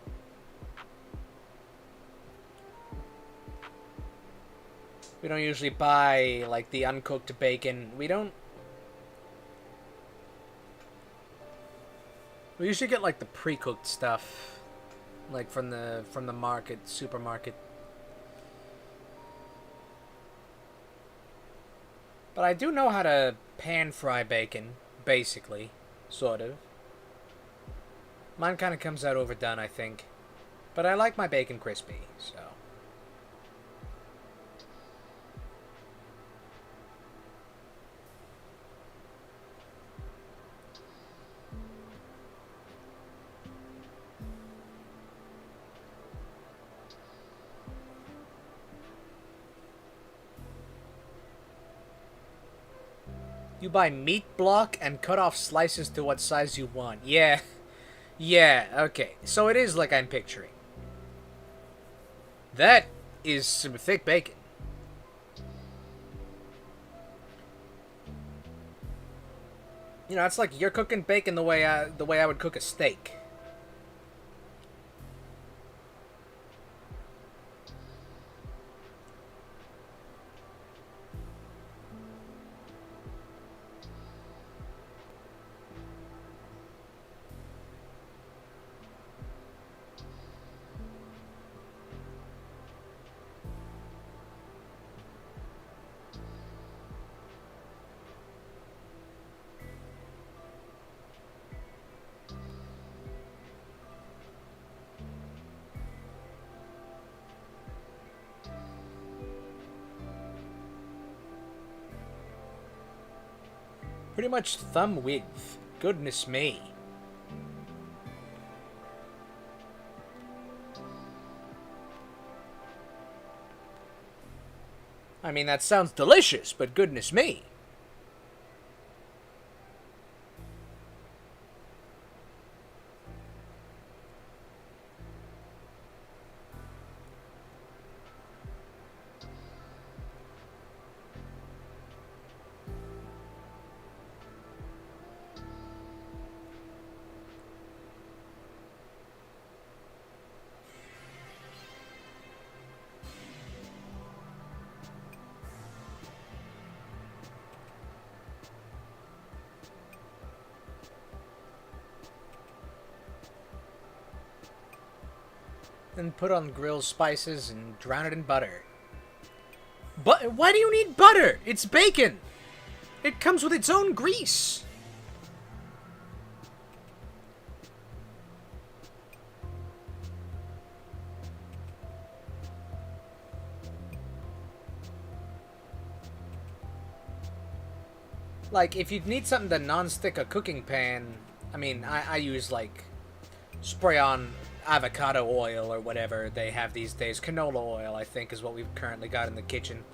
S1: We don't usually buy, like, the uncooked bacon. We don't... we usually get, like, the pre-cooked stuff. Like, from the market, supermarket. But I do know how to pan-fry bacon, basically. Sort of. Mine kind of comes out overdone, I think. But I like my bacon crispy, so... You buy meat block and cut off slices to what size you want. Yeah. Yeah, okay. So it is like I'm picturing. That is some thick bacon. You know, it's like you're cooking bacon the way I would cook a steak. Pretty much thumb width. Goodness me. I mean, that sounds delicious, but goodness me. Then put on grill spices and drown it in butter. But why do you need butter? It's bacon. It comes with its own grease. Like, if you need something to non-stick a cooking pan, I mean, I use, like, spray-on avocado oil or whatever they have these days. Canola oil, I think, is what we've currently got in the kitchen.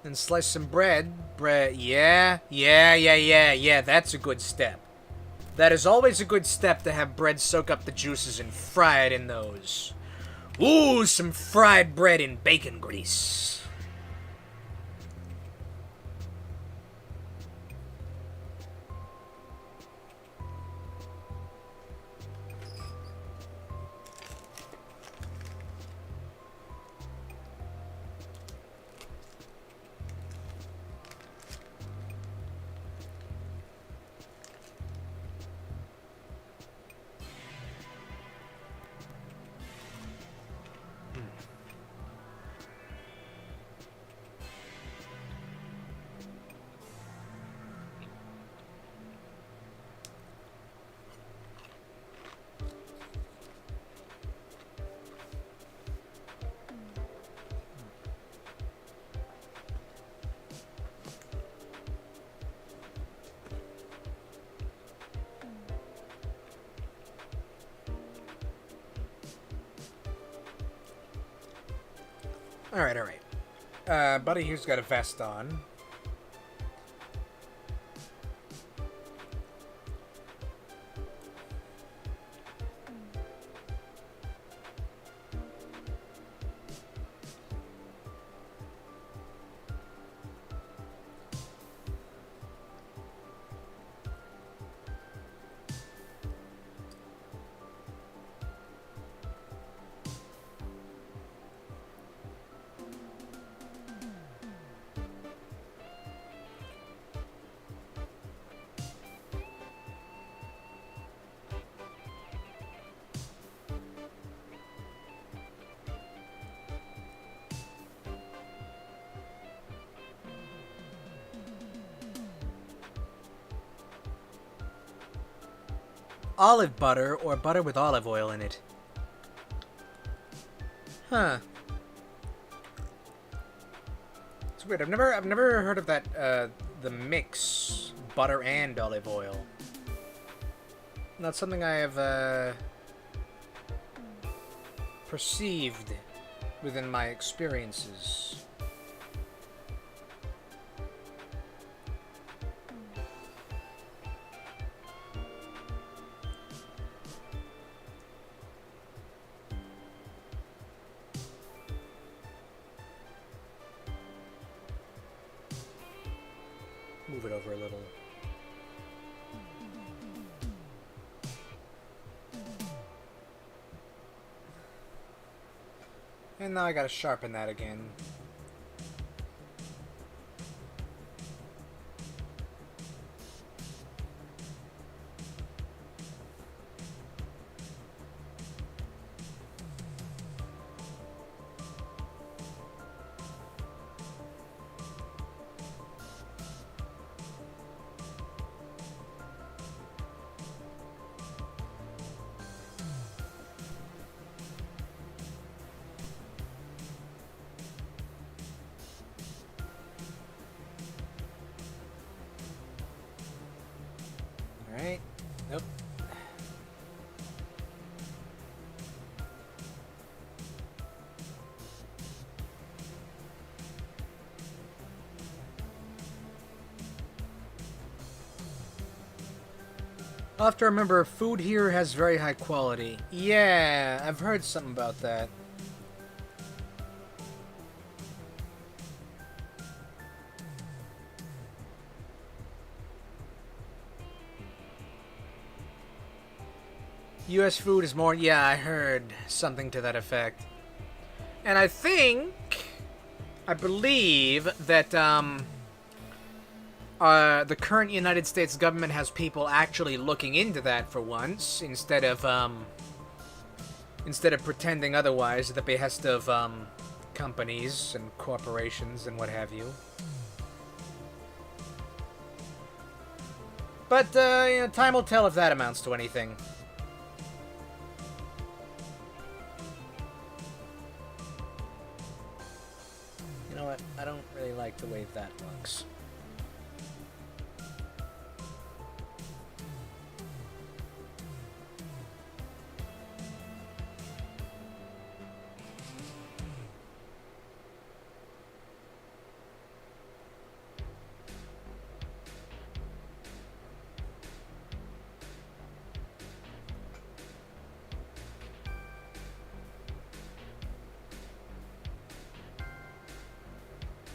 S1: And slice some bread. Yeah, that's a good step. That is always a good step, to have bread soak up the juices and fry it in those. Ooh, some fried bread in bacon grease. Alright, alright. Buddy here's got a vest on. Olive butter or butter with olive oil in it. Huh. It's weird. I've never heard of that. The mix butter and olive oil. Not something I have perceived within my experiences. Move it over a little. And now I gotta sharpen that again. Alright. Nope. I'll have to remember, food here has very high quality. Yeah, I've heard something about that. US food is more... Yeah, I heard something to that effect. And I believe that, the current United States government has people actually looking into that for once, instead of pretending otherwise at the behest of, companies and corporations and what have you. But, you know, time will tell if that amounts to anything. You know what? I don't really like the way that looks.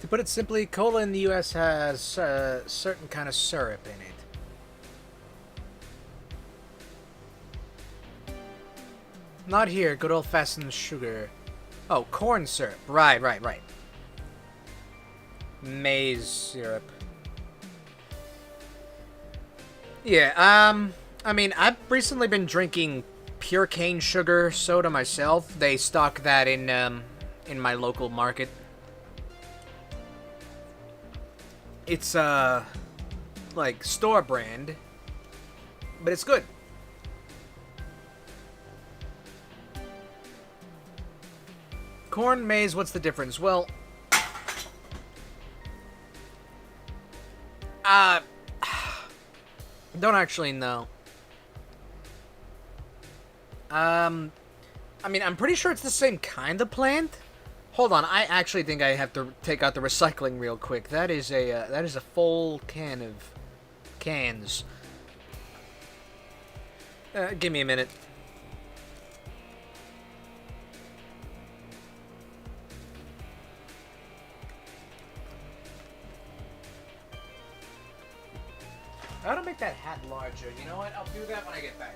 S1: To put it simply, cola in the US has a certain kind of syrup in it. Not here, good old-fashioned sugar. Oh, corn syrup. Right. Maize syrup. Yeah, I mean, I've recently been drinking pure cane sugar soda myself. They stock that in my local market. It's, like, store brand, but it's good. Corn, maize, what's the difference? Well, don't actually know. I mean, I'm pretty sure it's the same kind of plant. Hold on, I actually think I have to take out the recycling real quick. That is a full can of cans. Give me a minute. How to make that hat larger? You know what? I'll do that when I get back.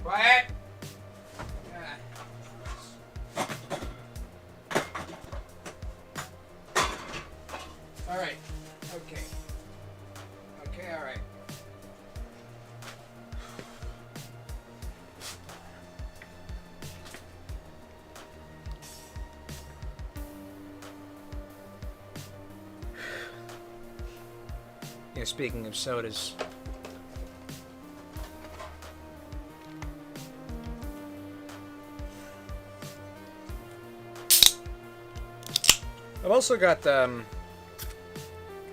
S1: Quiet! Alright. Okay. Okay, alright. Yeah, speaking of sodas. I've also got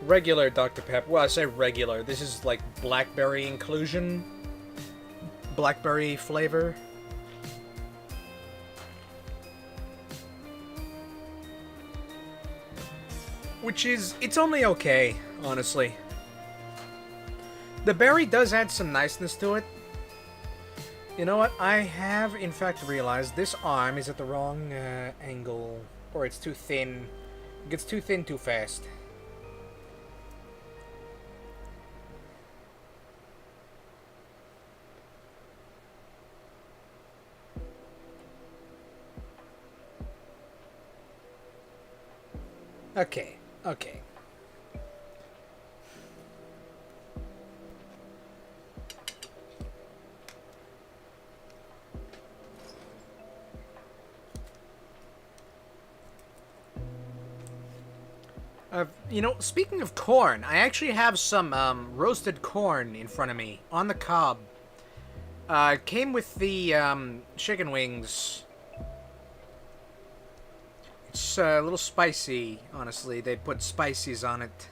S1: regular Dr. Pepper. Well, I say regular. This is like blackberry inclusion. Blackberry flavor. Which is, it's only okay, honestly. The berry does add some niceness to it. You know what? I have, in fact, realized this arm is at the wrong angle. Or it's too thin. It gets too thin too fast. Okay, okay. You know, speaking of corn, I actually have some roasted corn in front of me on the cob. It came with the chicken wings. It's a little spicy, honestly. They put spices on it.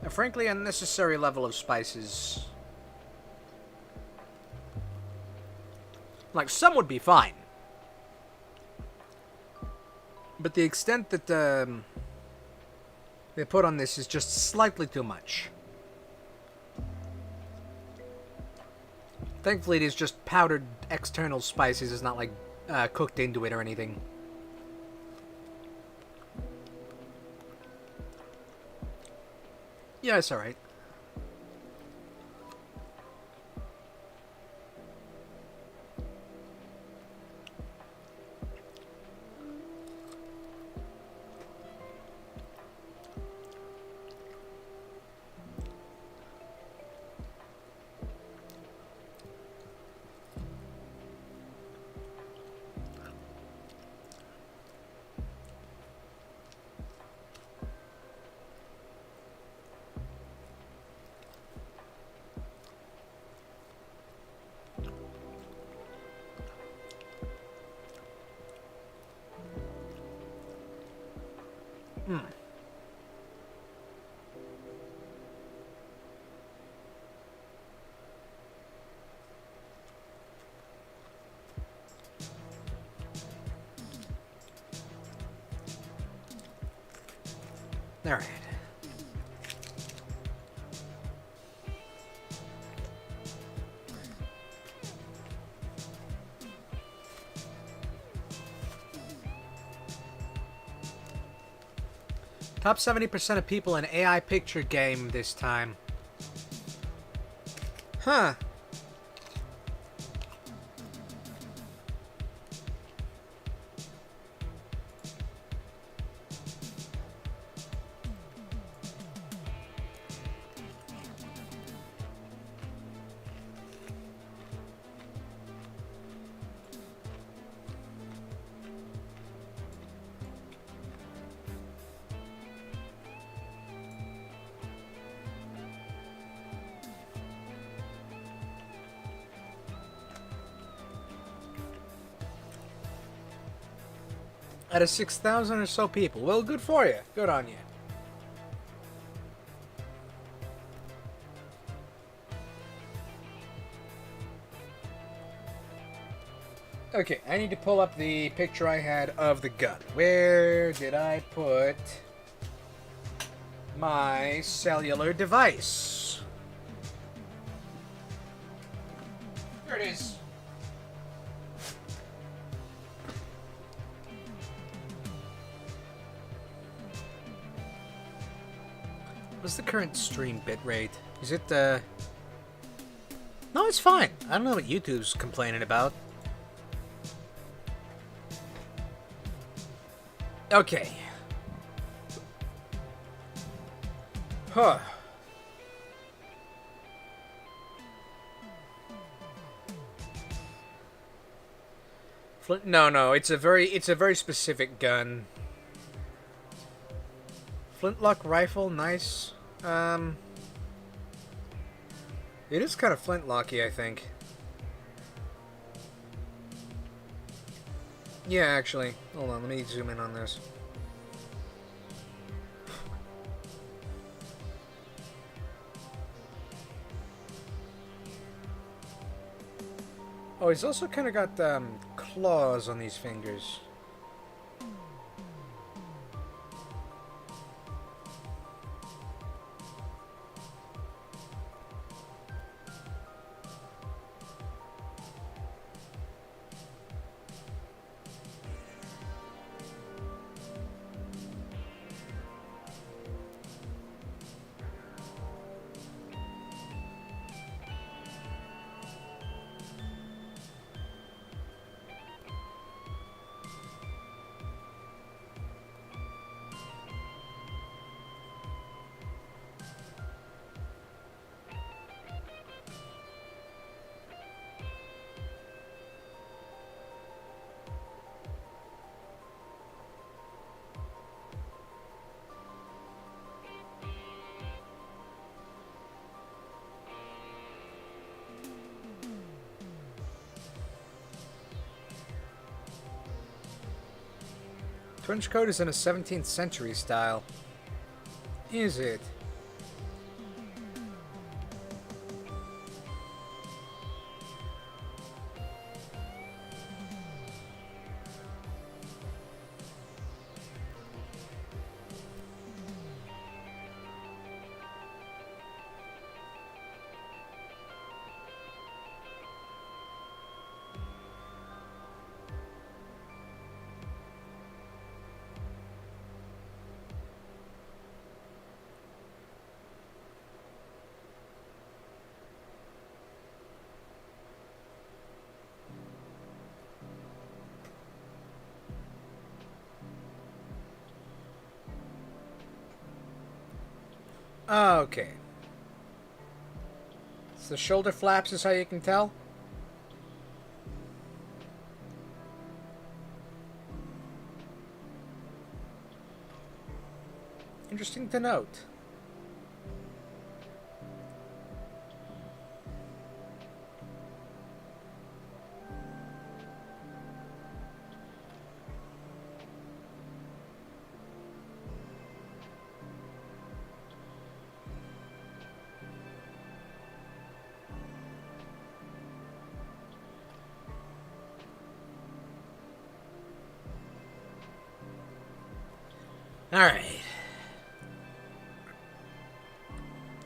S1: A frankly unnecessary level of spices. Like, some would be fine. But the extent that they put on this is just slightly too much. Thankfully, it is just powdered external spices. It's not like cooked into it or anything. Yeah, it's alright. Alright. Top 70% of people in AI picture game this time. Huh. Out of 6,000 or so people. Well, good for you. Good on you. Okay, I need to pull up the picture I had of the gun. Where did I put my cellular device? There it is. What's the current stream bitrate? Is it, No, it's fine. I don't know what YouTube's complaining about. Okay. Huh. No, it's a very specific gun. Flintlock rifle, nice. It is kind of flintlocky, I think. Yeah, actually. Hold on, let me zoom in on this. Oh, he's also kind of got claws on these fingers. Trench coat is in a 17th century style. Is it? Okay. So the shoulder flaps is how you can tell? Interesting to note. Alright.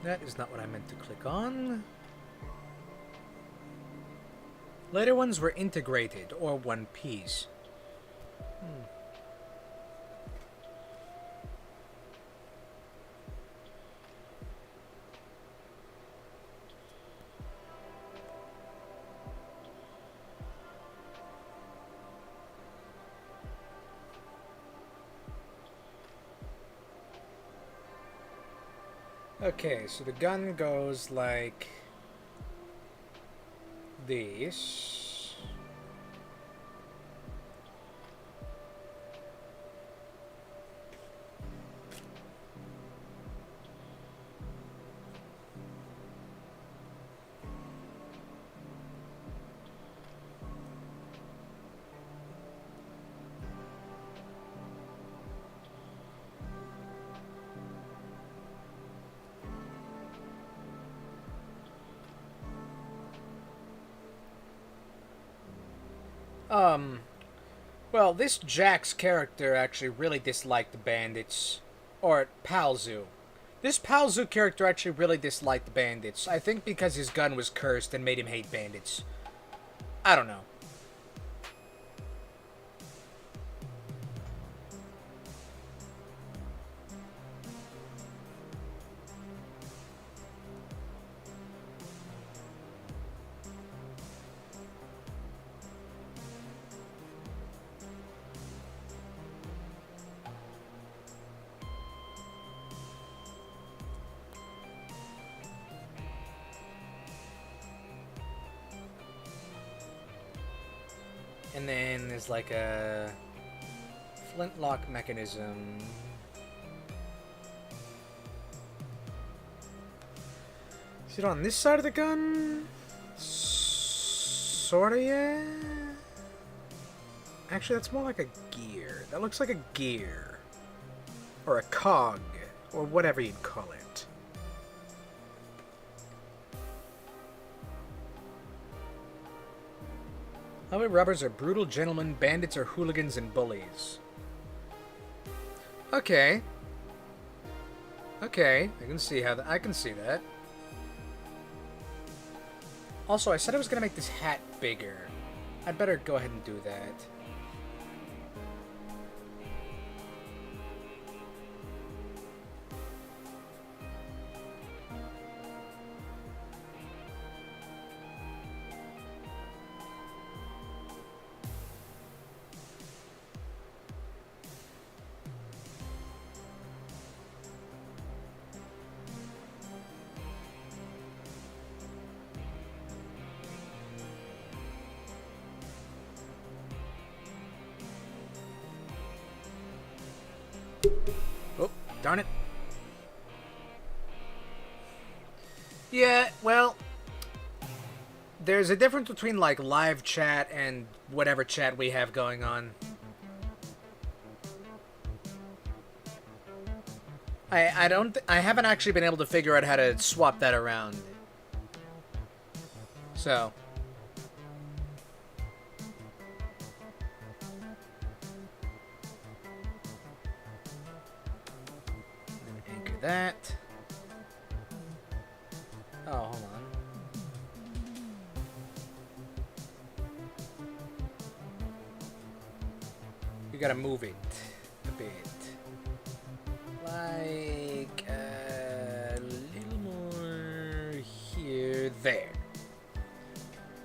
S1: That is not what I meant to click on. Later ones were integrated, or one piece. Okay, so the gun goes like this. Well, this Jack's character actually really disliked the bandits. Or Palzu. This Palzu character actually really disliked the bandits. I think because his gun was cursed and made him hate bandits. I don't know. And then there's like a flintlock mechanism. Is it on this side of the gun? Sorta, yeah. Actually, that's more like a gear. That looks like a gear. Or a cog. Or whatever you'd call it. Highway robbers are brutal gentlemen, bandits are hooligans and bullies. Okay. Okay, I can see how I can see that. Also, I said I was gonna make this hat bigger. I'd better go ahead and do that. Oh, darn it. Yeah, well, there's a difference between, like, live chat and whatever chat we have going on. I haven't actually been able to figure out how to swap that around. So. Anchor that. Oh, hold on. You gotta move it a bit. Like a little more here, there.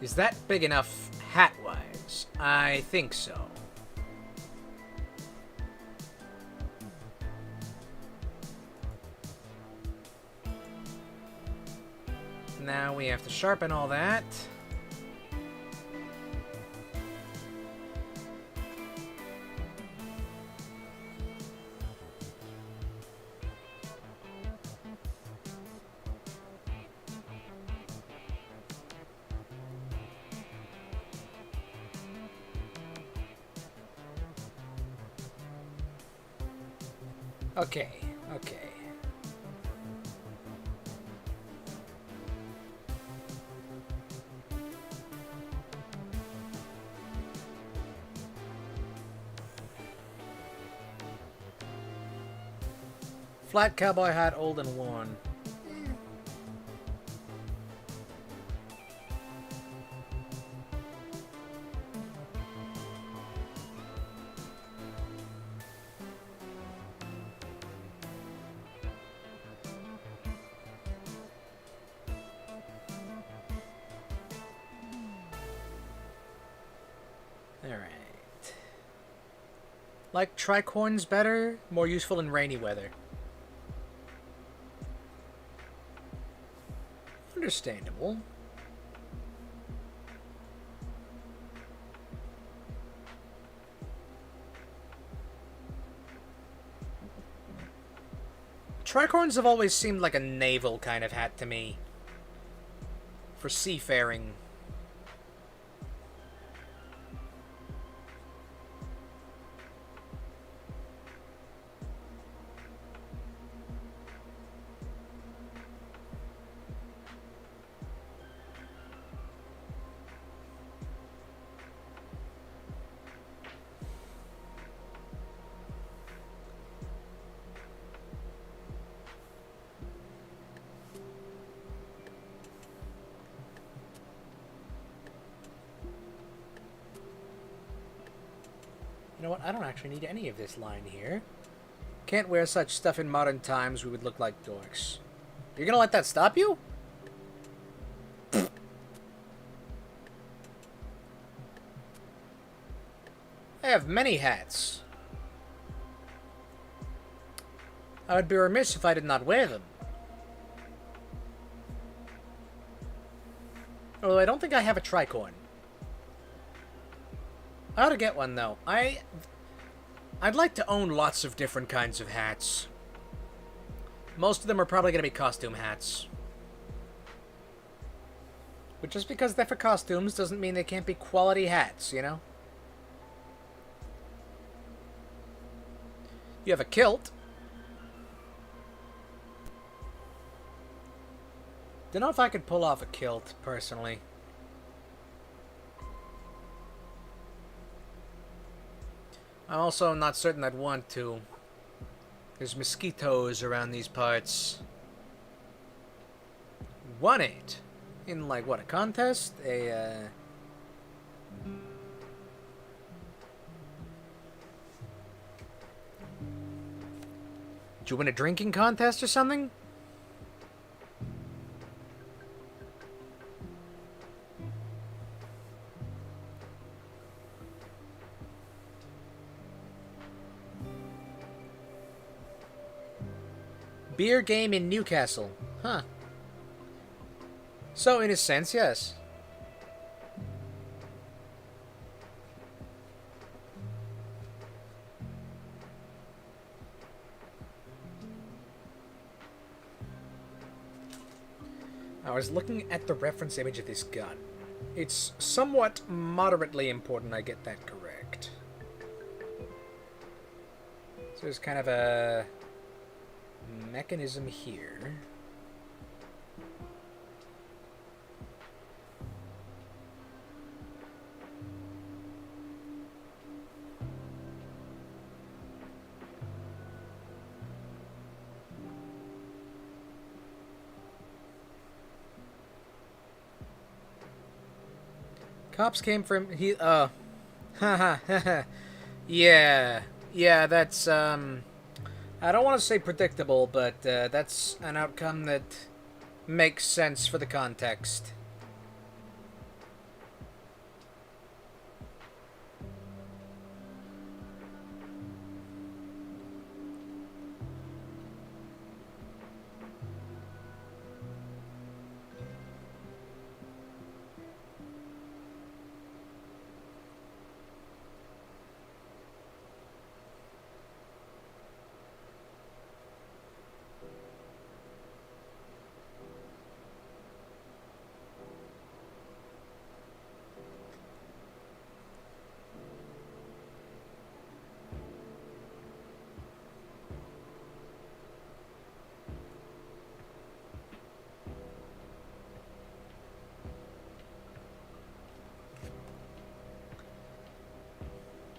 S1: Is that big enough hat-wise? I think so. Now we have to sharpen all that. Okay, okay. Flat cowboy hat, old and worn. Alright. Like tricorns better, more useful in rainy weather. Understandable. Tricorns have always seemed like a naval kind of hat to me. For seafaring. You know what? I don't actually need any of this line here. Can't wear such stuff in modern times. We would look like dorks. You're gonna let that stop you? I have many hats. I would be remiss if I did not wear them. Although I don't think I have a tricorn. I ought to get one, though. I'd like to own lots of different kinds of hats. Most of them are probably going to be costume hats. But just because they're for costumes doesn't mean they can't be quality hats, you know? You have a kilt. Don't know if I could pull off a kilt, personally. I'm also not certain I'd want to. There's mosquitoes around these parts. Won it! In, like, what, a contest? Did you win a drinking contest or something? Beer game in Newcastle. Huh. So, in a sense, yes. I was looking at the reference image of this gun. It's somewhat moderately important I get that correct. So there's kind of a mechanism here. Cops came from yeah, that's I don't want to say predictable, but that's an outcome that makes sense for the context.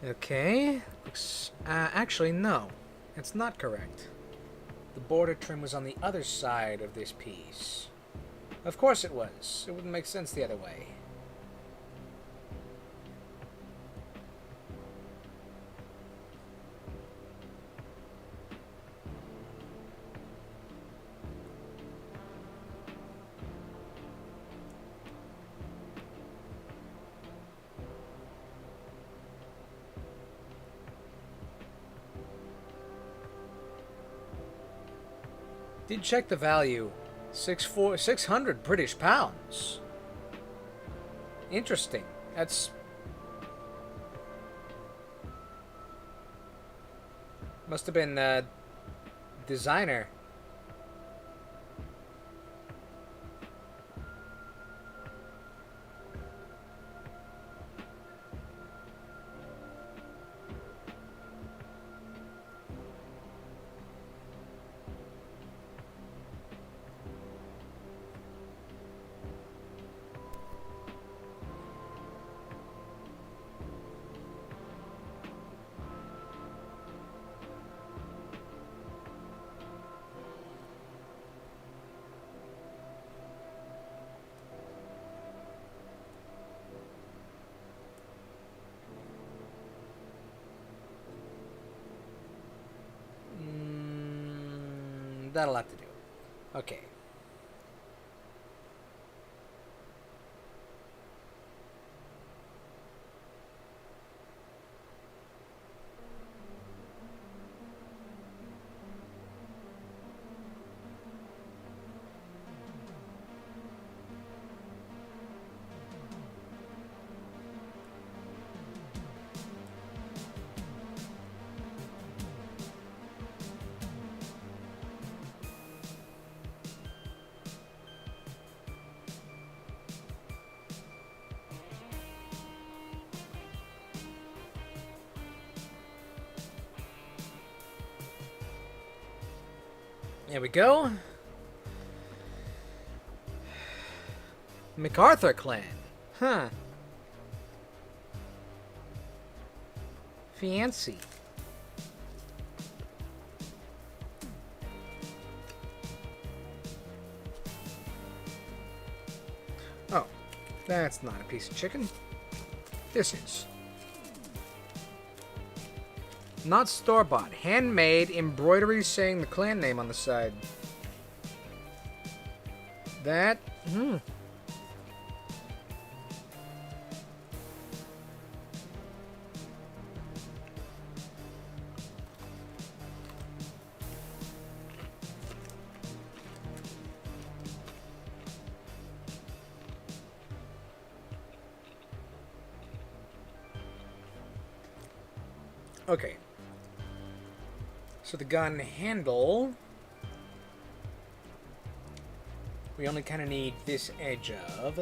S1: Okay. Actually, no. That's not correct. The border trim was on the other side of this piece. Of course it was. It wouldn't make sense the other way. Did check the value. 600 British pounds. Interesting. That's... Must have been, designer. That'll have to do. Okay. There we go. MacArthur clan. Huh. Fancy. Oh, that's not a piece of chicken. This is. Not store-bought. Handmade embroidery saying the clan name on the side. That... Okay. So the gun handle, we only kind of need this edge of.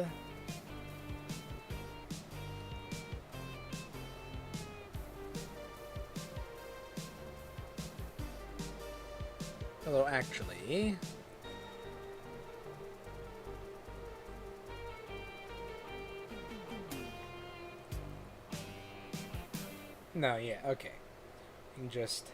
S1: Although actually, no, yeah, okay. You can just...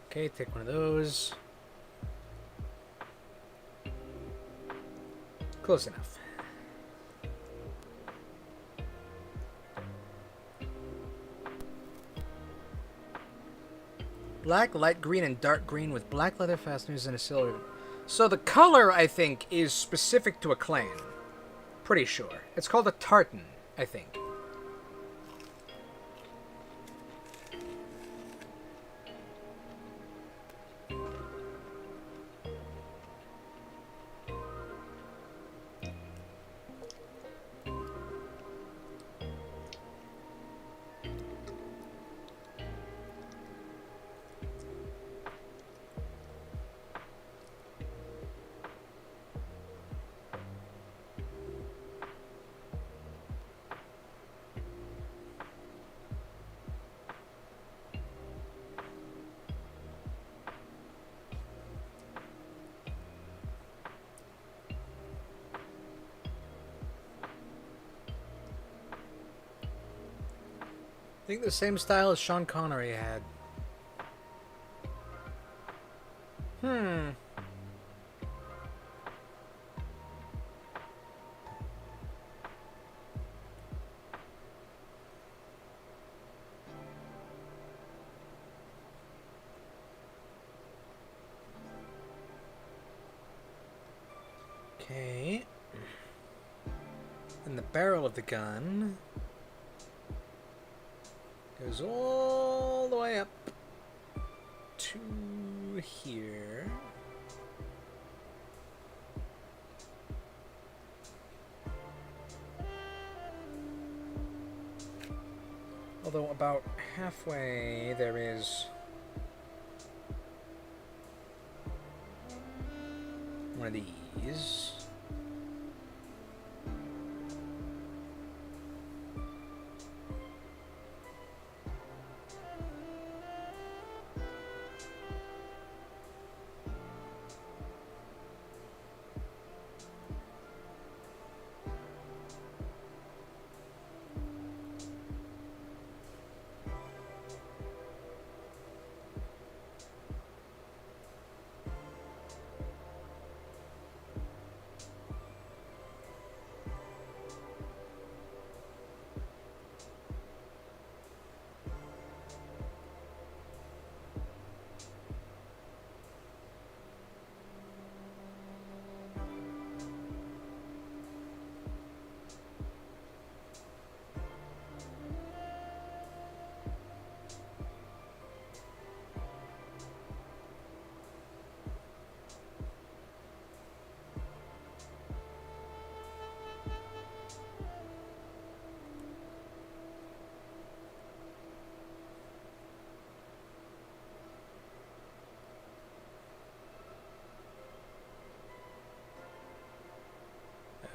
S1: Okay, take one of those. Close enough. Black, light green, and dark green with black leather fasteners and a silver. So the color, I think, is specific to a clan. Pretty sure. It's called a tartan, I think. I think the same style as Sean Connery had. Hmm. Okay. And the barrel of the gun goes all the way up to here. Although about halfway there is one of these.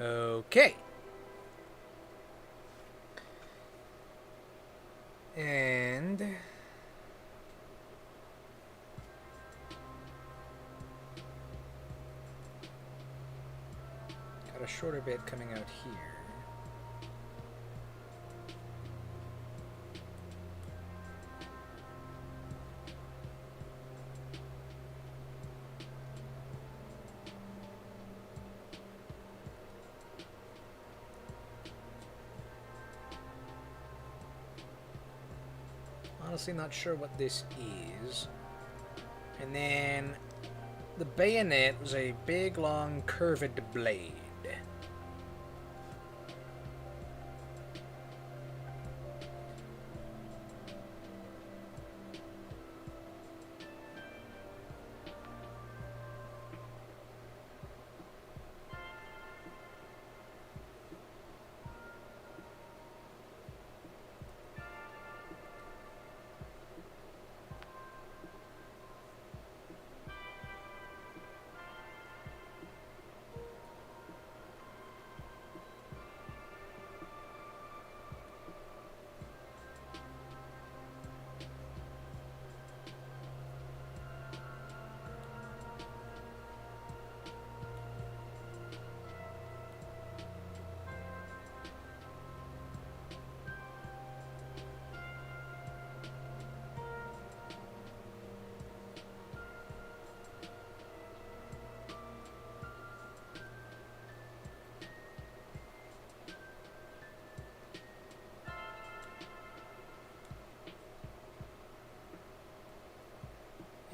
S1: Okay. And got a shorter bit coming out here. Honestly not sure what this is. And then the bayonet was a big long curved blade.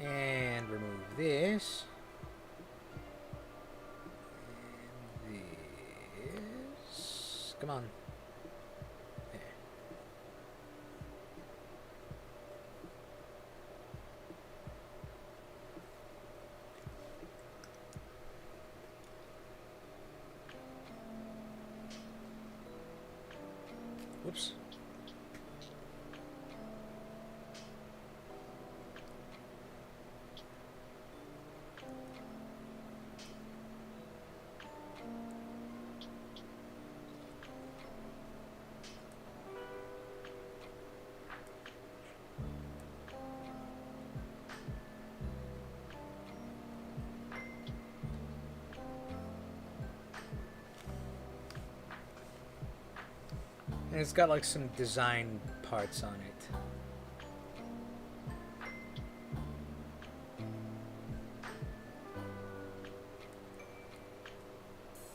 S1: And remove this. And this. Come on. There. Whoops. And it's got like some design parts on it.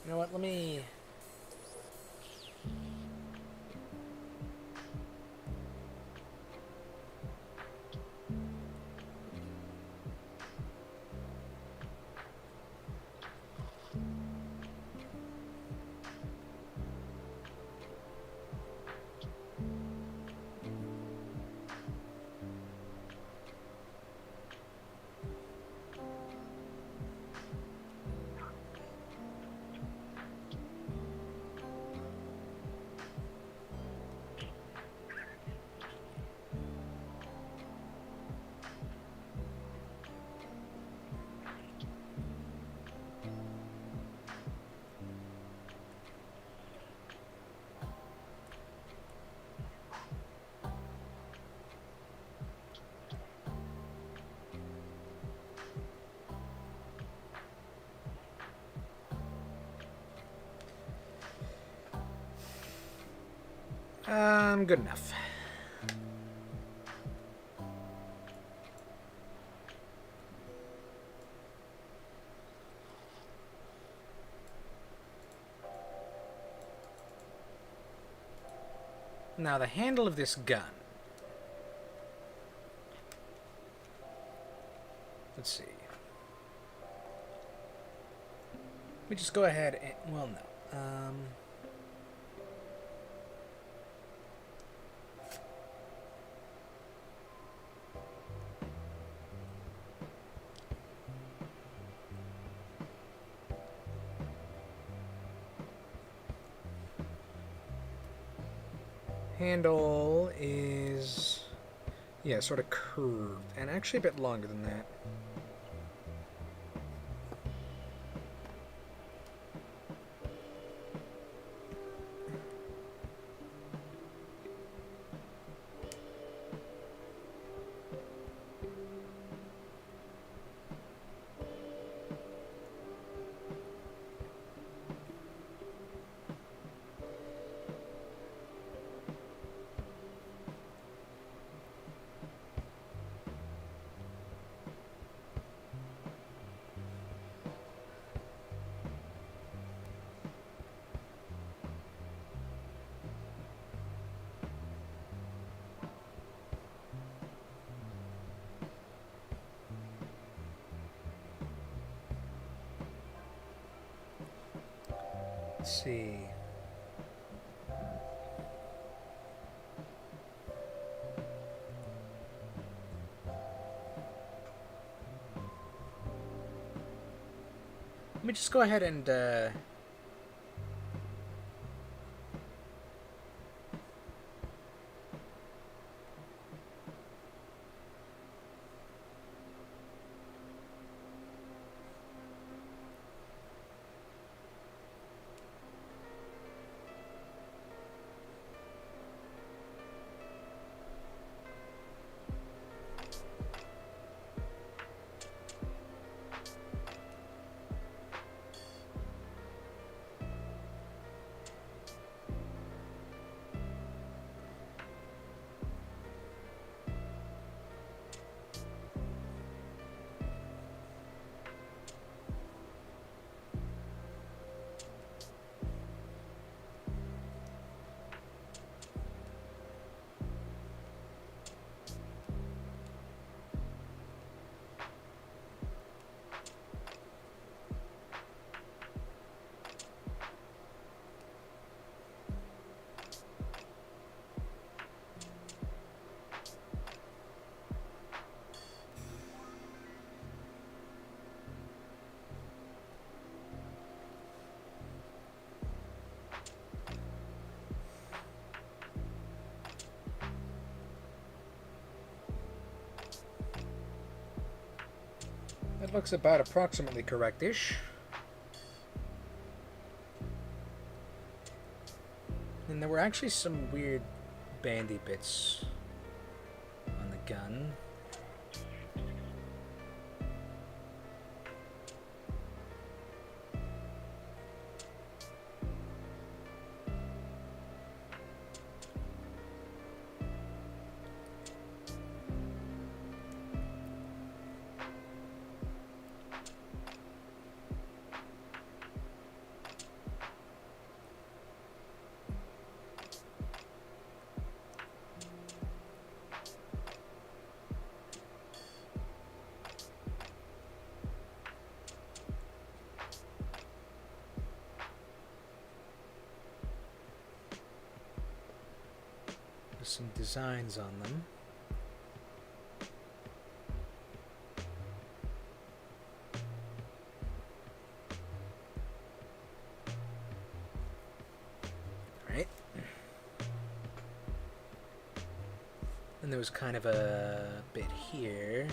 S1: You know what, let me... Good enough. Now the handle of this gun. Let's see. Let me just go ahead and... well, no. Handle is, yeah, sort of curved, and actually a bit longer than that. Let's see. Let me just go ahead and that looks about approximately correct-ish. And there were actually some weird bandy bits on the gun. some designs on them. Right. And there was kind of a bit here.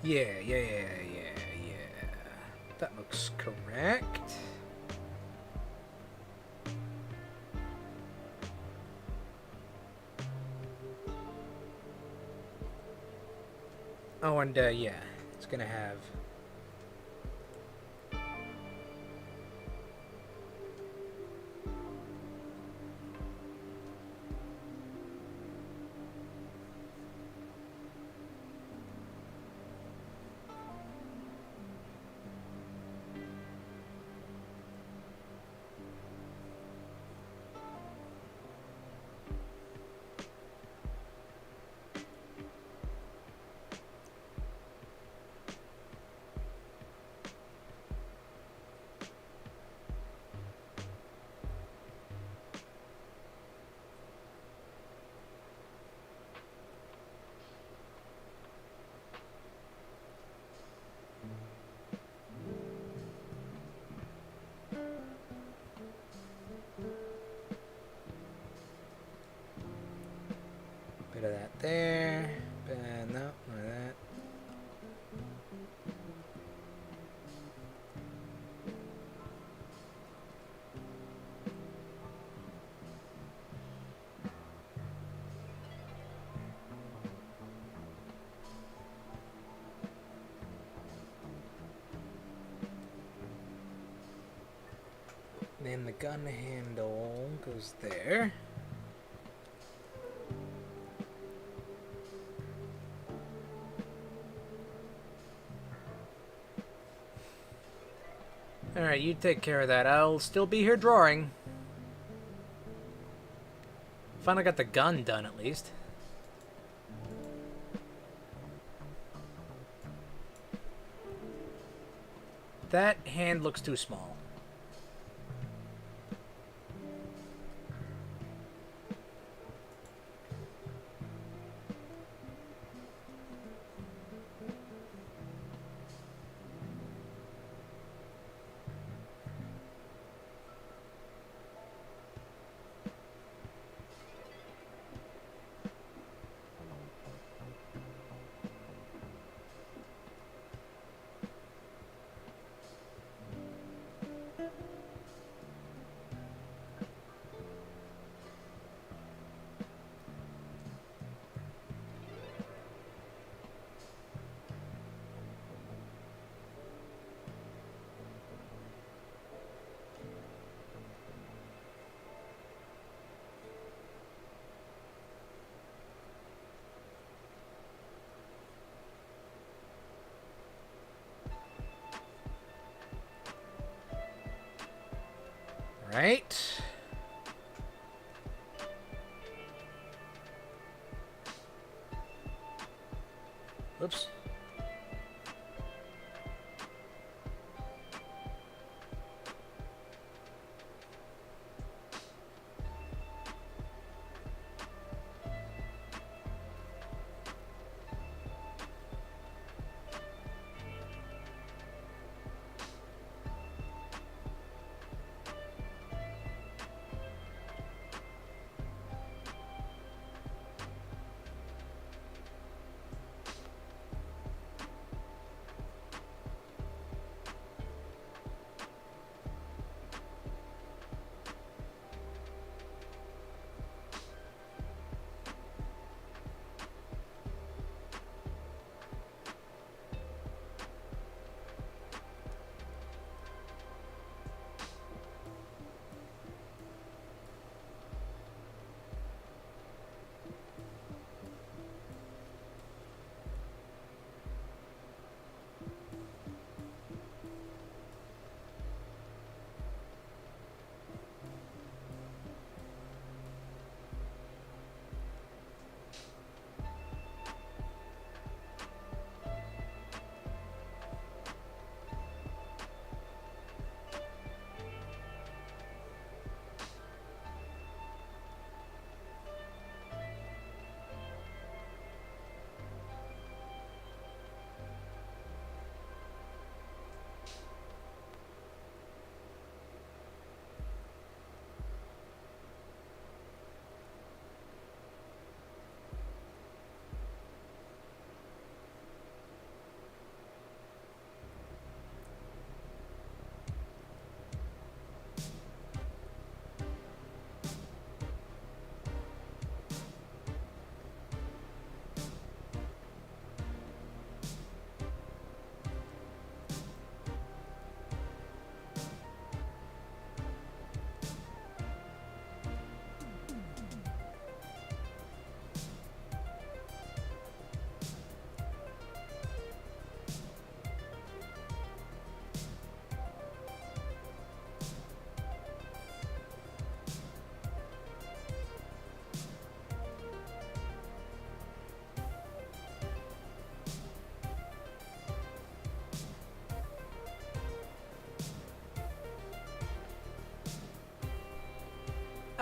S1: Yeah. That looks correct. Oh, and yeah, it's gonna have... Bit of that there. No, none of that. Then the gun handle goes there. Alright, you take care of that. I'll still be here drawing. Finally got the gun done, at least. That hand looks too small. Right. Oops.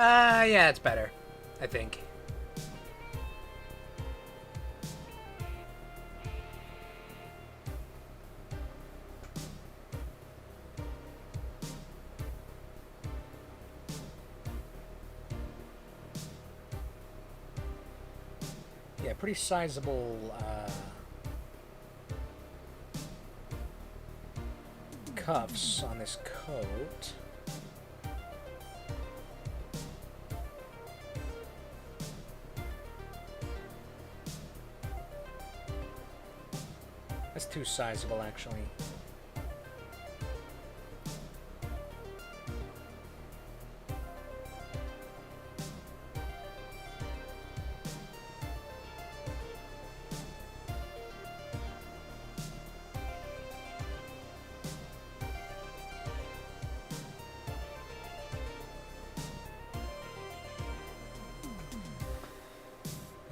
S1: Yeah, it's better, I think. Yeah, pretty sizable cuffs on this coat. That's too sizable, actually.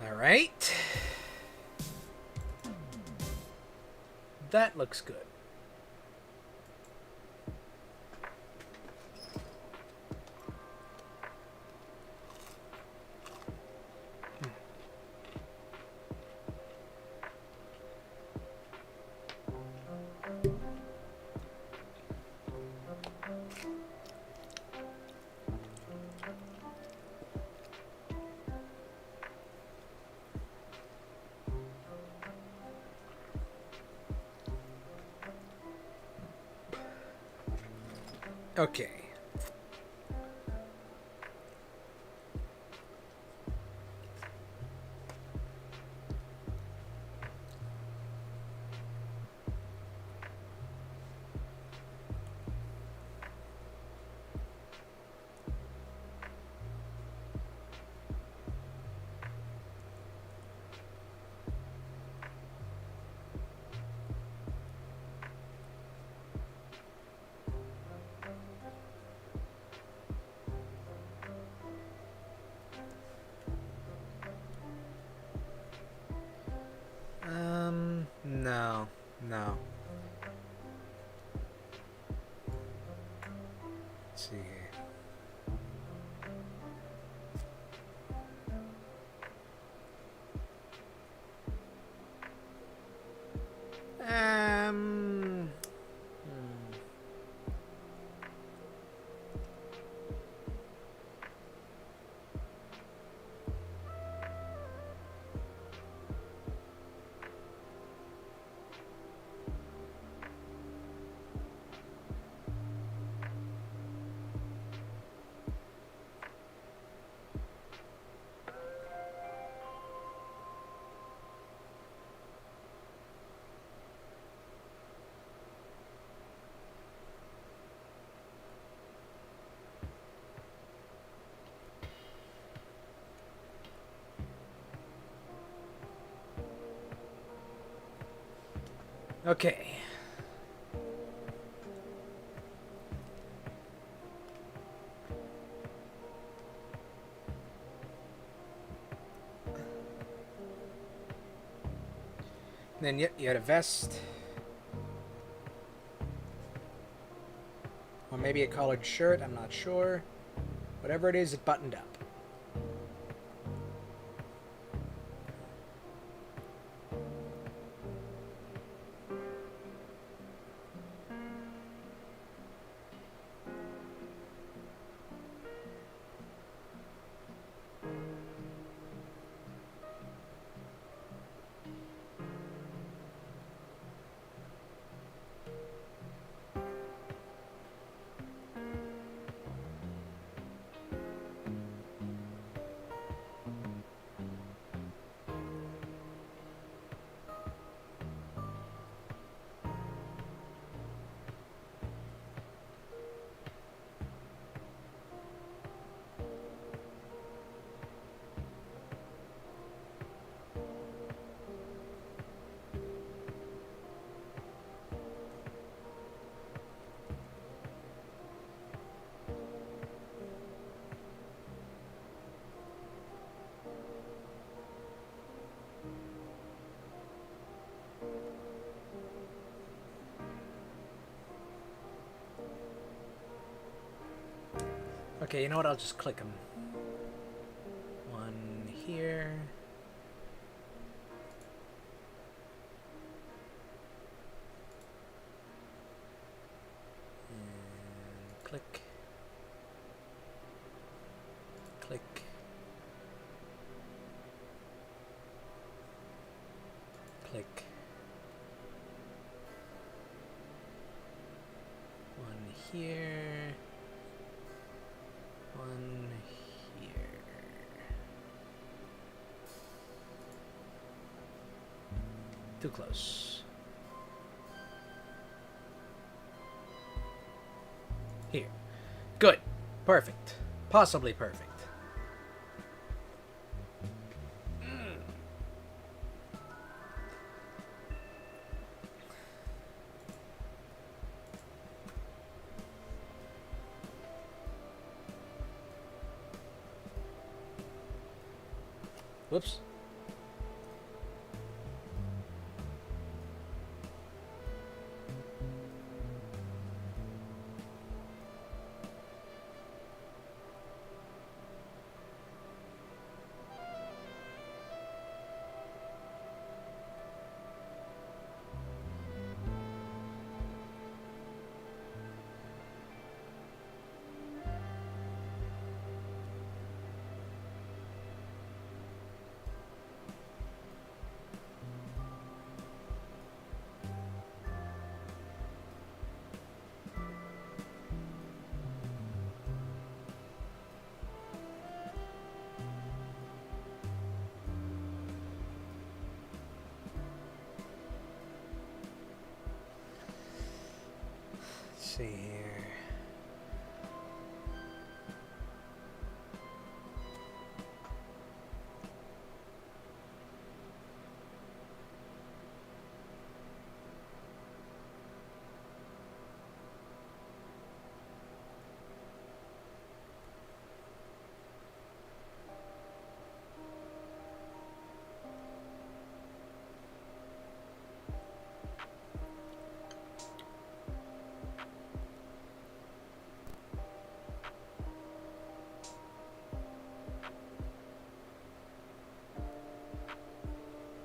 S1: All right. That looks good. Okay. No. No. Let's see here. Um... Okay. Then, yep, you had a vest. Or maybe a collared shirt, I'm not sure. Whatever it is, it buttoned up. Okay, you know what? I'll just click them. Click. One here. One here. Too close. Here. Good. Perfect. Possibly perfect. Whoops. See here.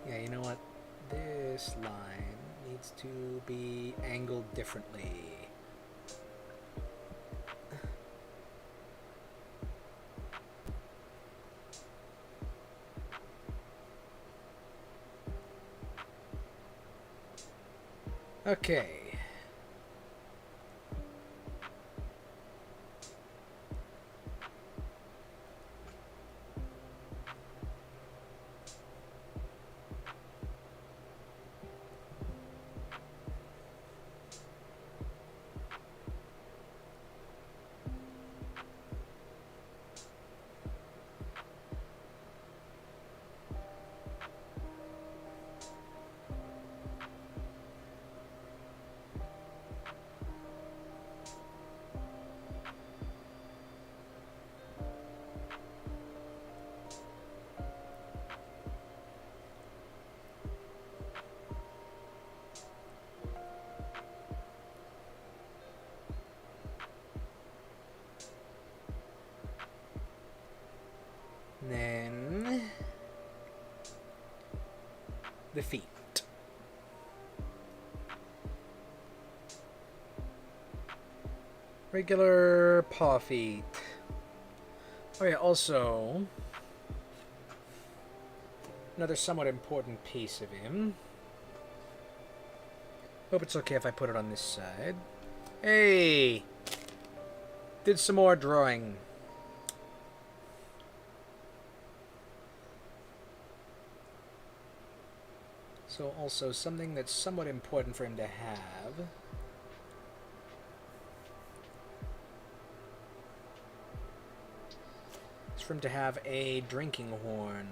S1: Yeah, you know what? This line needs to be angled differently. Okay. Then the feet. Regular paw feet. Oh yeah, also another somewhat important piece of him. Hope it's okay if I put it on this side. Hey! Did some more drawing. So also something that's somewhat important for him to have. Is for him to have a drinking horn.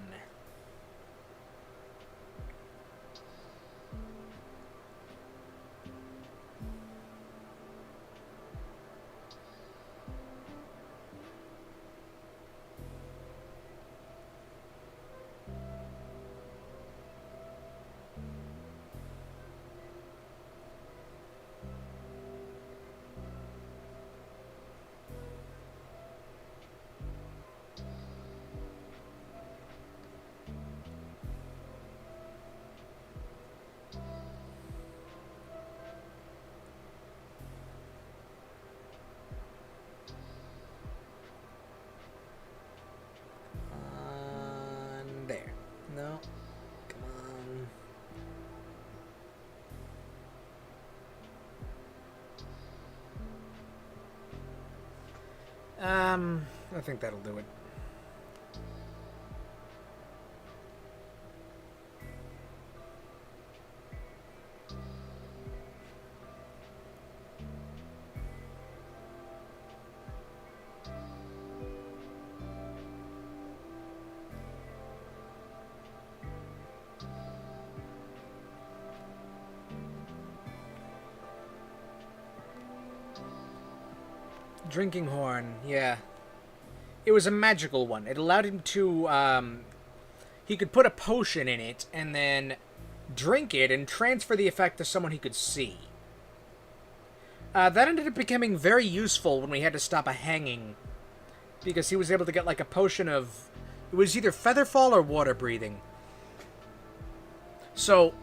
S1: I think that'll do it. Drinking horn, yeah. It was a magical one. It allowed him to, he could put a potion in it and then drink it and transfer the effect to someone he could see. That ended up becoming very useful when we had to stop a hanging, because he was able to get like a potion of, it was either featherfall or water breathing. So,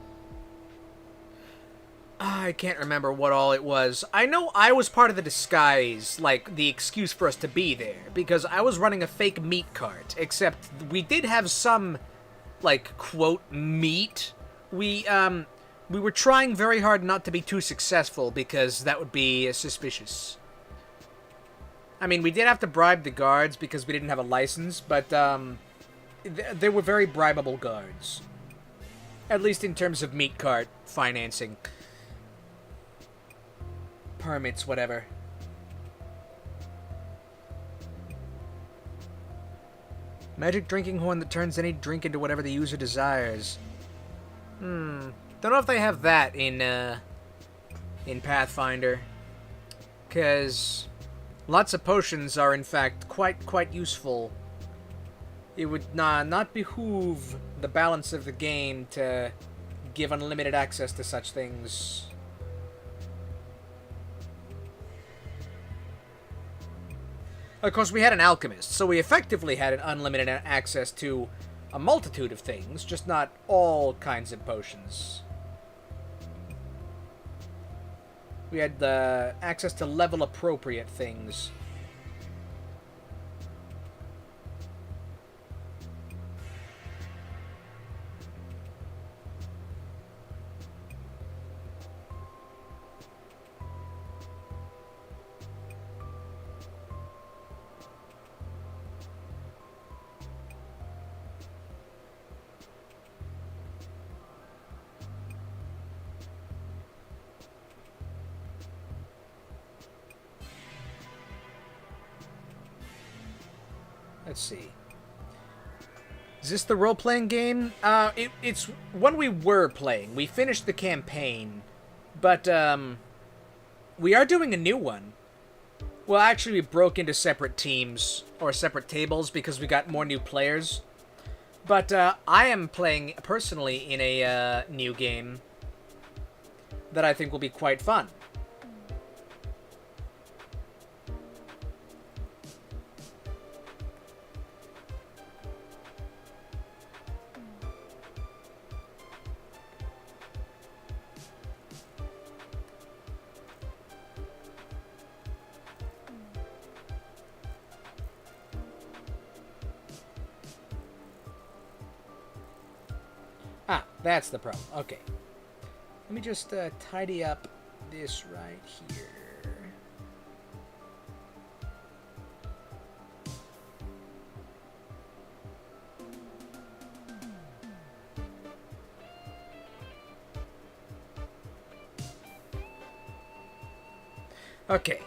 S1: I can't remember what all it was. I know I was part of the disguise, like, the excuse for us to be there, because I was running a fake meat cart, except we did have some, like, quote, meat. We were trying very hard not to be too successful, because that would be suspicious. I mean, we did have to bribe the guards, because we didn't have a license, but, they were very bribable guards. At least in terms of meat cart financing. Permits, whatever. Magic drinking horn that turns any drink into whatever the user desires. Don't know if they have that in Pathfinder. Because lots of potions are, in fact, quite useful. It would not behoove the balance of the game to give unlimited access to such things. Of course, we had an alchemist, so we effectively had an unlimited access to a multitude of things, just not all kinds of potions. We had the access to level-appropriate things. Let's see. Is this the role-playing game? It's one we were playing. We finished the campaign, but, we are doing a new one. Well, actually, we broke into separate teams, or separate tables, because we got more new players. But, I am playing, personally, in a, new game that I think will be quite fun. Ah, that's the problem. Okay. Let me just tidy up this right here. Okay.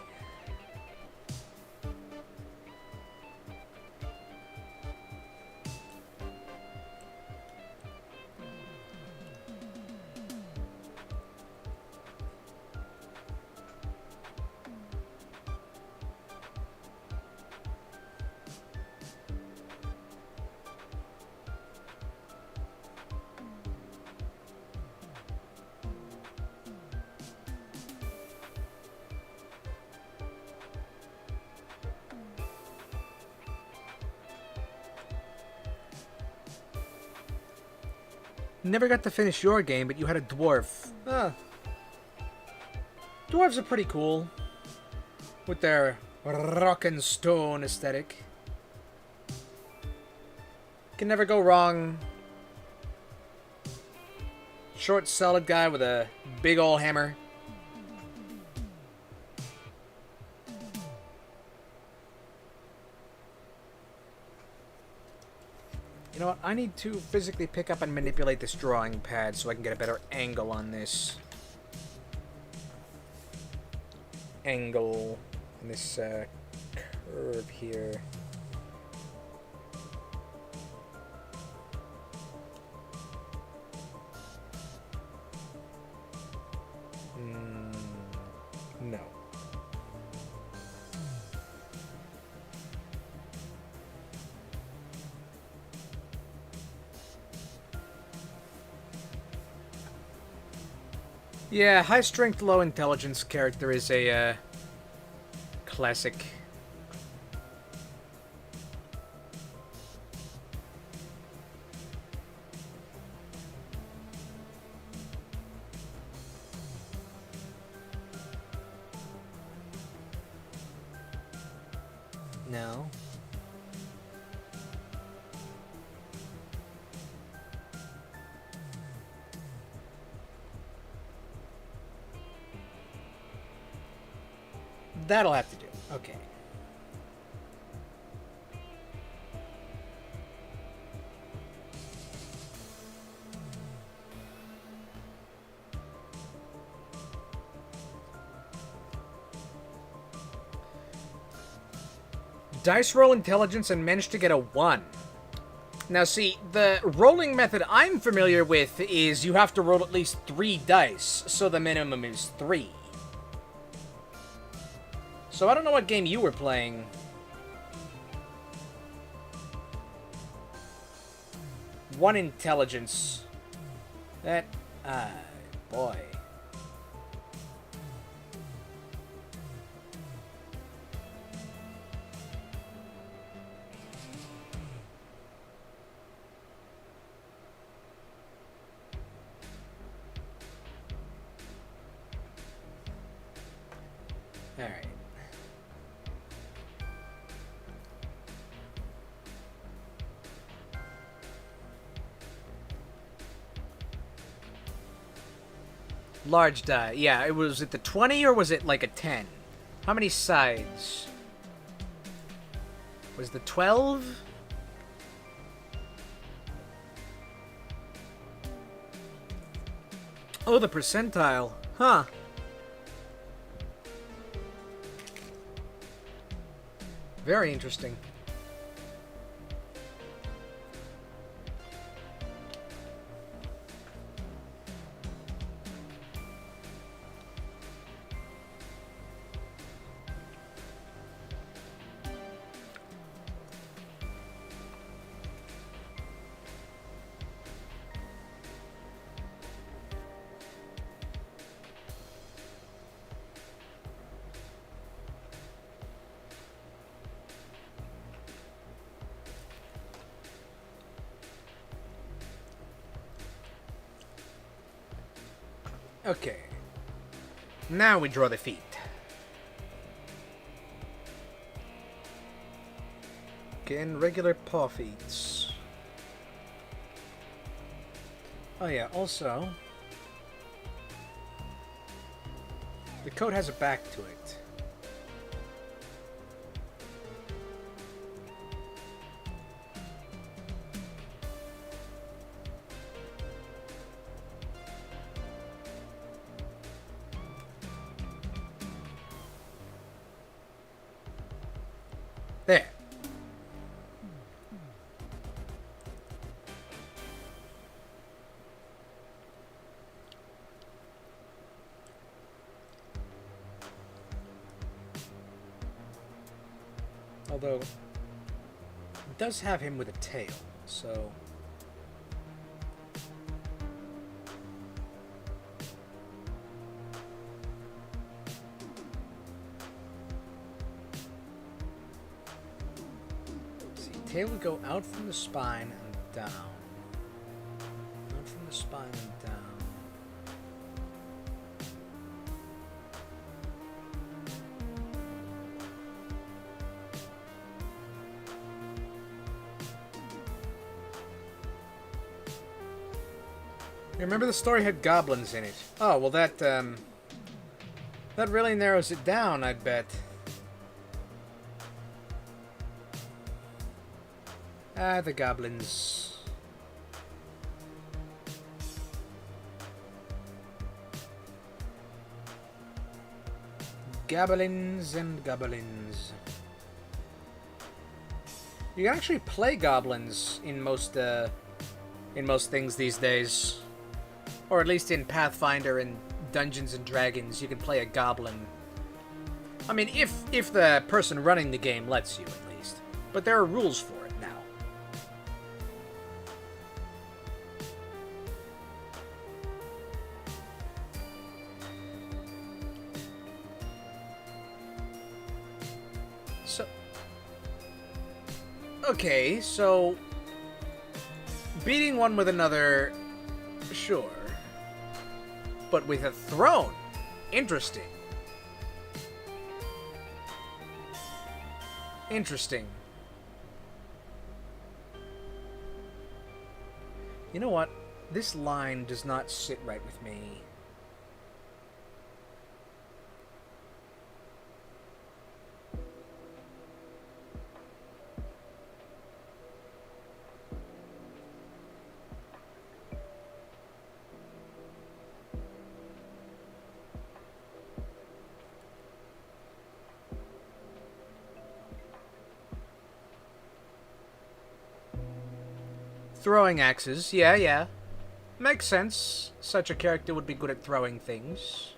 S1: Never got to finish your game, but you had a dwarf. Dwarves are pretty cool. With their rock and stone aesthetic. Can never go wrong. Short, solid guy with a big ol' hammer. I need to physically pick up and manipulate this drawing pad so I can get a better angle on this. Angle on this curve here. No. Yeah, high strength, low intelligence character is a classic. No. That'll have to do. Okay. Dice roll intelligence and manage to get a 1. Now see, the rolling method I'm familiar with is you have to roll at least 3 dice, so the minimum is 3. So I don't know what game you were playing. One intelligence. That... boy. Alright. Large die. Yeah, it was it the 20 or was it like a 10? How many sides? Was the 12? Oh, the percentile. Huh. Very interesting. Okay. Now we draw the feet. Again, regular paw feet. Oh yeah, also... the coat has a back to it. There. Although, it does have him with a tail, so... tail would go out from the spine and down. Out from the spine and down. You remember the story had goblins in it? Oh, well that really narrows it down, I bet. Ah, the goblins. Goblins and goblins. You can actually play goblins in most things these days. Or at least in Pathfinder and Dungeons and Dragons, you can play a goblin. I mean, if the person running the game lets you, at least. But there are rules for it now. So... Okay, so... beating one with another... Sure. But with a throne. Interesting. Interesting. You know what? This line does not sit right with me. Throwing axes, yeah. Makes sense. Such a character would be good at throwing things.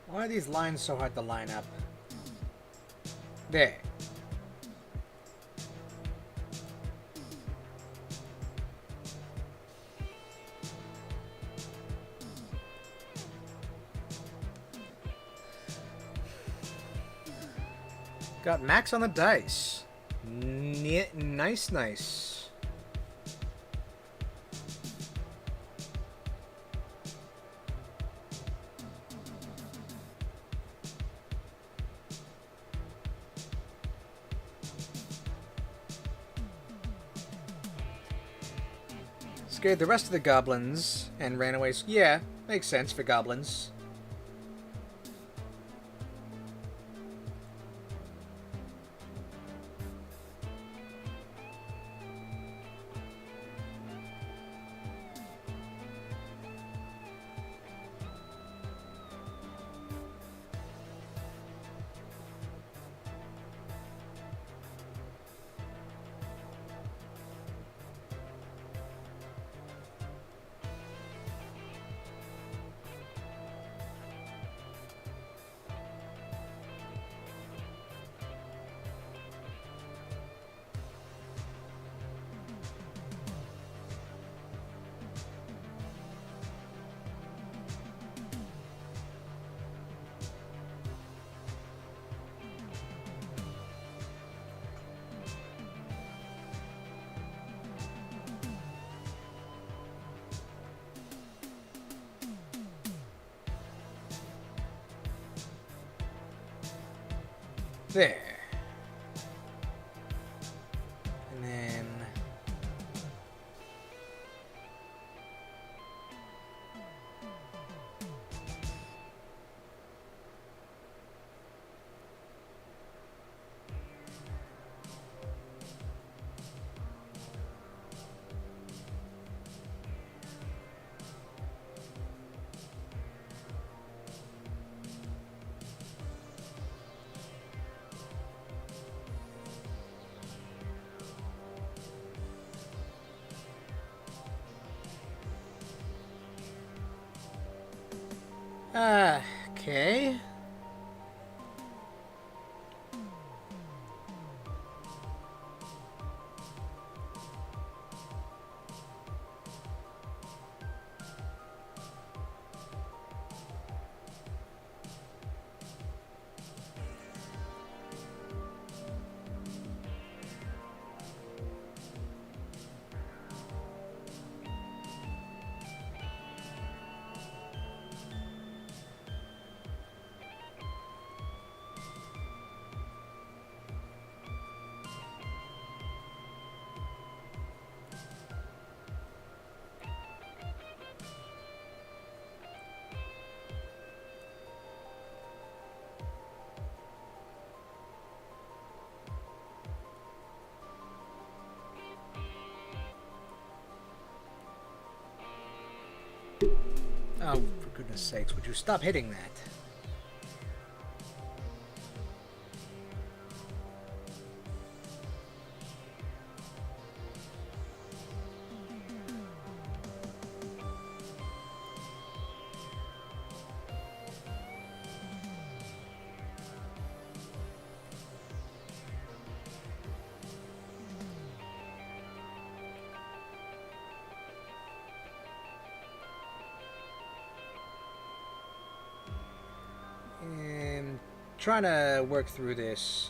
S1: Why are these lines so hard to line up? There. Got max on the dice. Nice. Scared the rest of the goblins and ran away. Yeah, makes sense for goblins. There. And then... Okay. Oh, for goodness sakes, would you stop hitting that? Trying to work through this.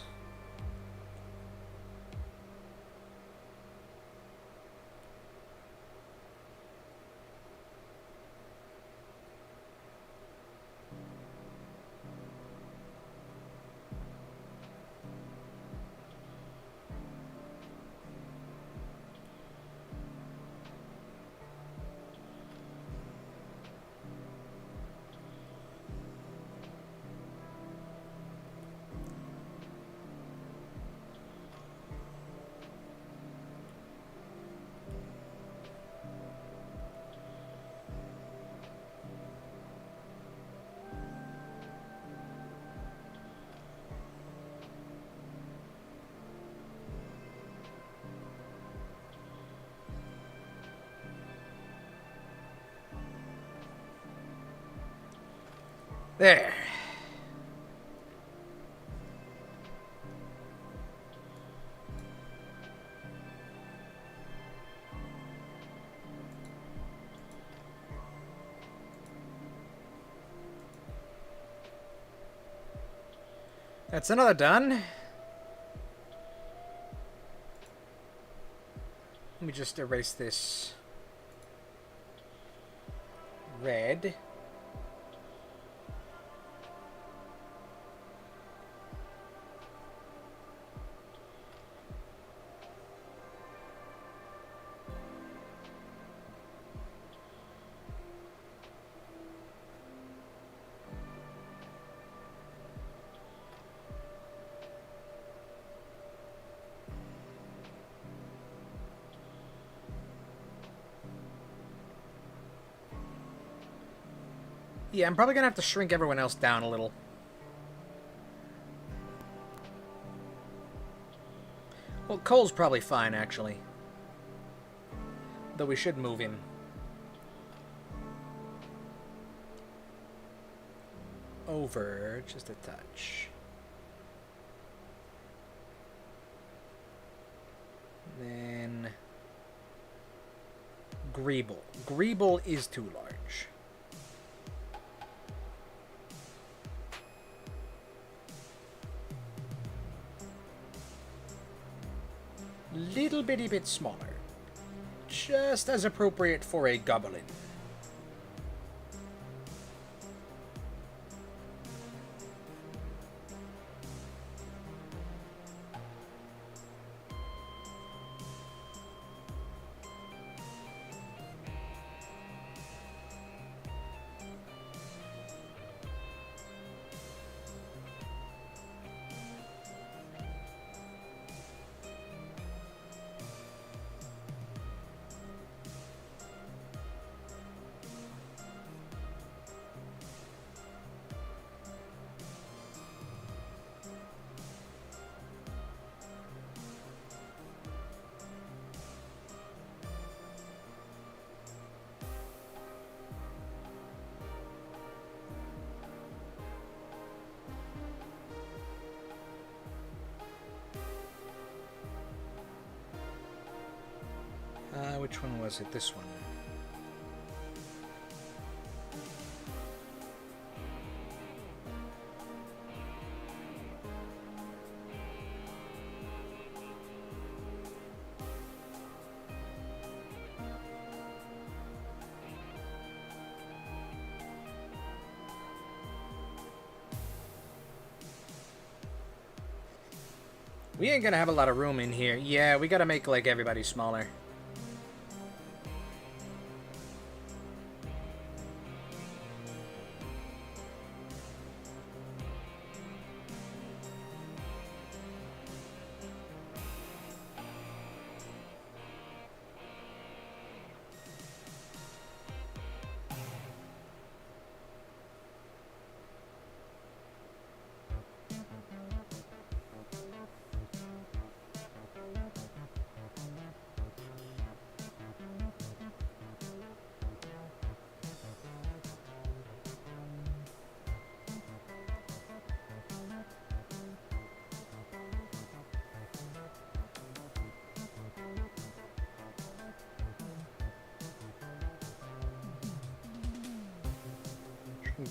S1: There. That's another done. Let me just erase this red. Yeah, I'm probably gonna have to shrink everyone else down a little. Well, Cole's probably fine, actually. Though we should move him. Over just a touch. Then... Greeble. Greeble is too large. Little bitty bit smaller. Just as appropriate for a goblin. Which one was it? This one. We ain't gonna have a lot of room in here. Yeah, we gotta make, like, everybody smaller.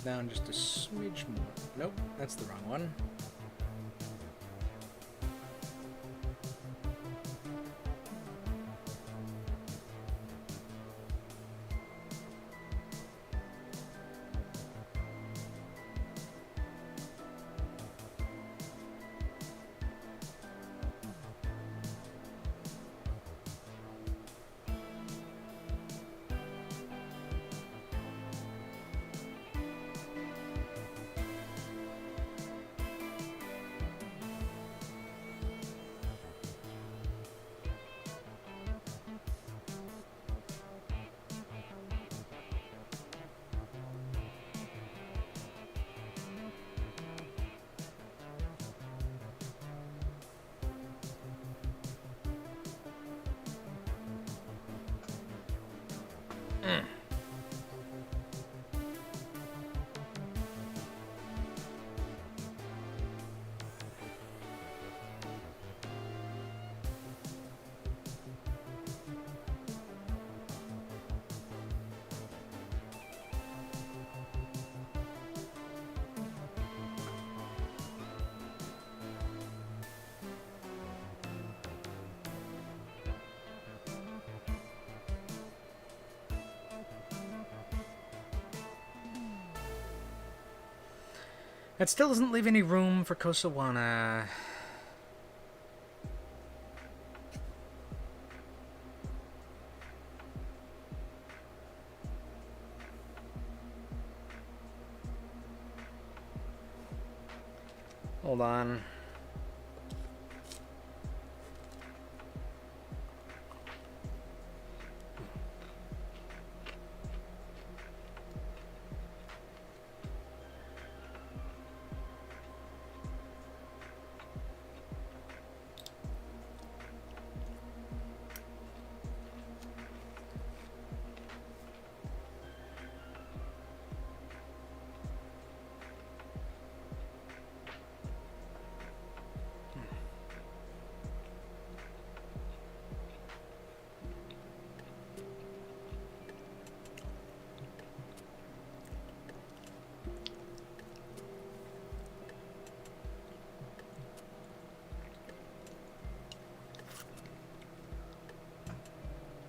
S1: Down just a smidge more. Nope, that's the wrong one. That still doesn't leave any room for Kosawana. Hold on.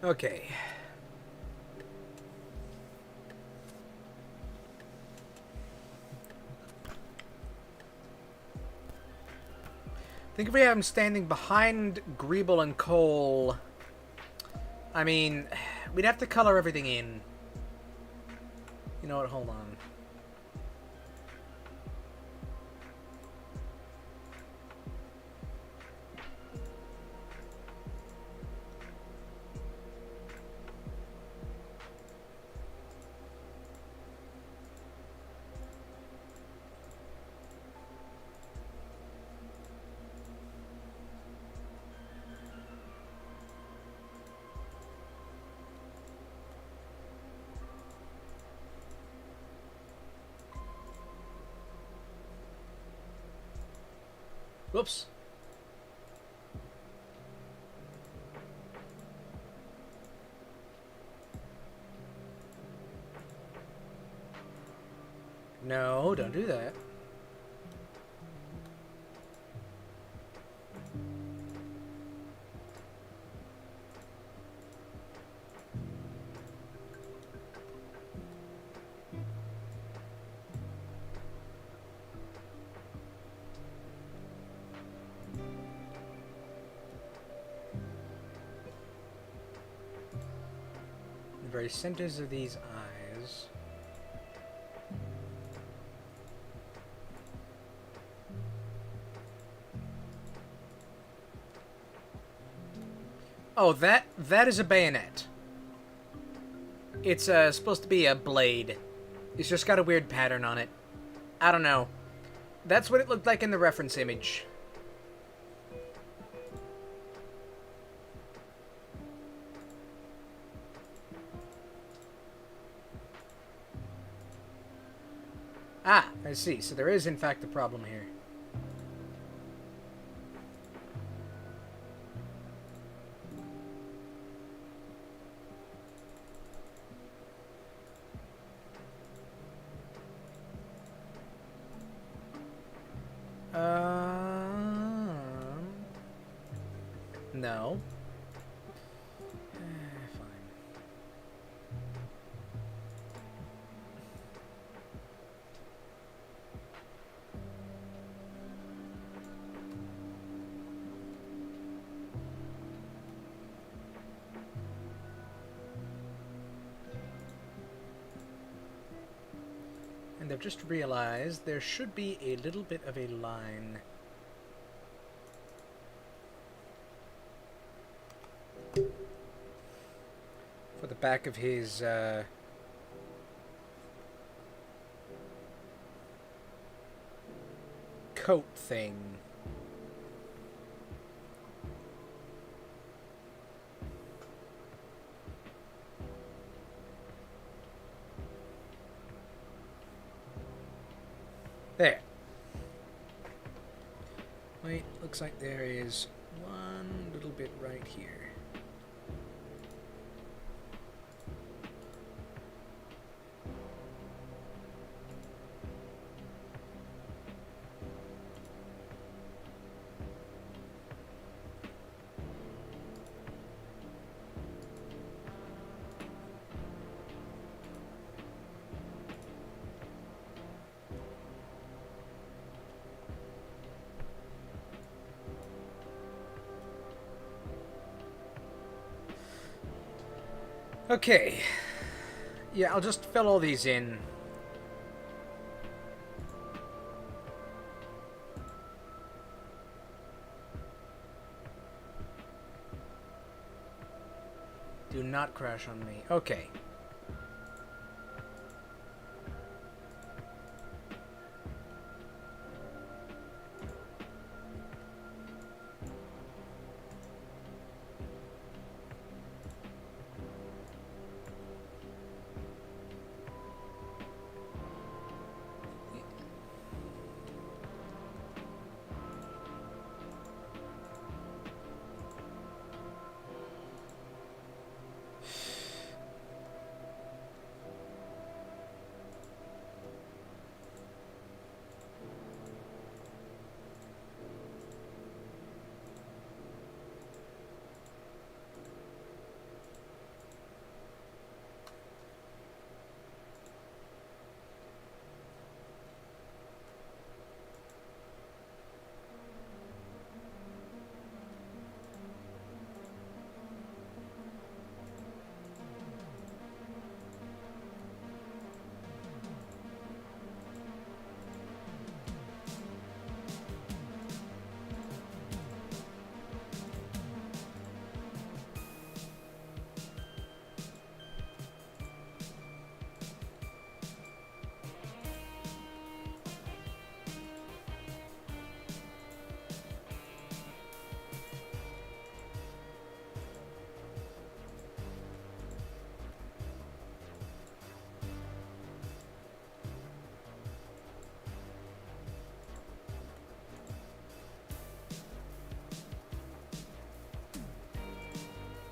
S1: Okay. I think if we have him standing behind Greeble and Cole, I mean, we'd have to color everything in. You know what? Hold on. Whoops. No, don't do that. The very centers of these eyes. Oh, that is a bayonet. It's supposed to be a blade. It's just got a weird pattern on it. I don't know. That's what it looked like in the reference image. Ah, I see. So there is, in fact, a problem here. No. Fine. And I've just realized there should be a little bit of a line. For the back of his, coat thing. There. Wait, looks like there is one little bit right here. Okay. Yeah, I'll just fill all these in. Do not crash on me. Okay.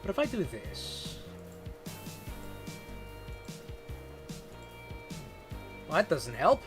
S1: But if I do this... Well, that doesn't help.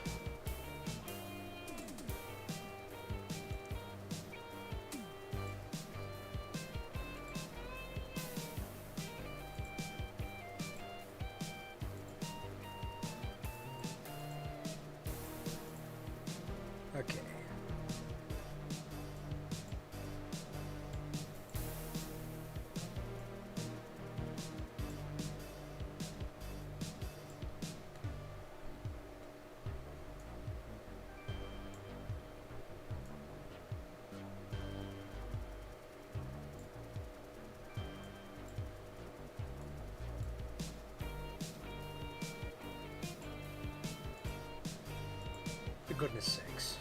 S1: goodness sakes.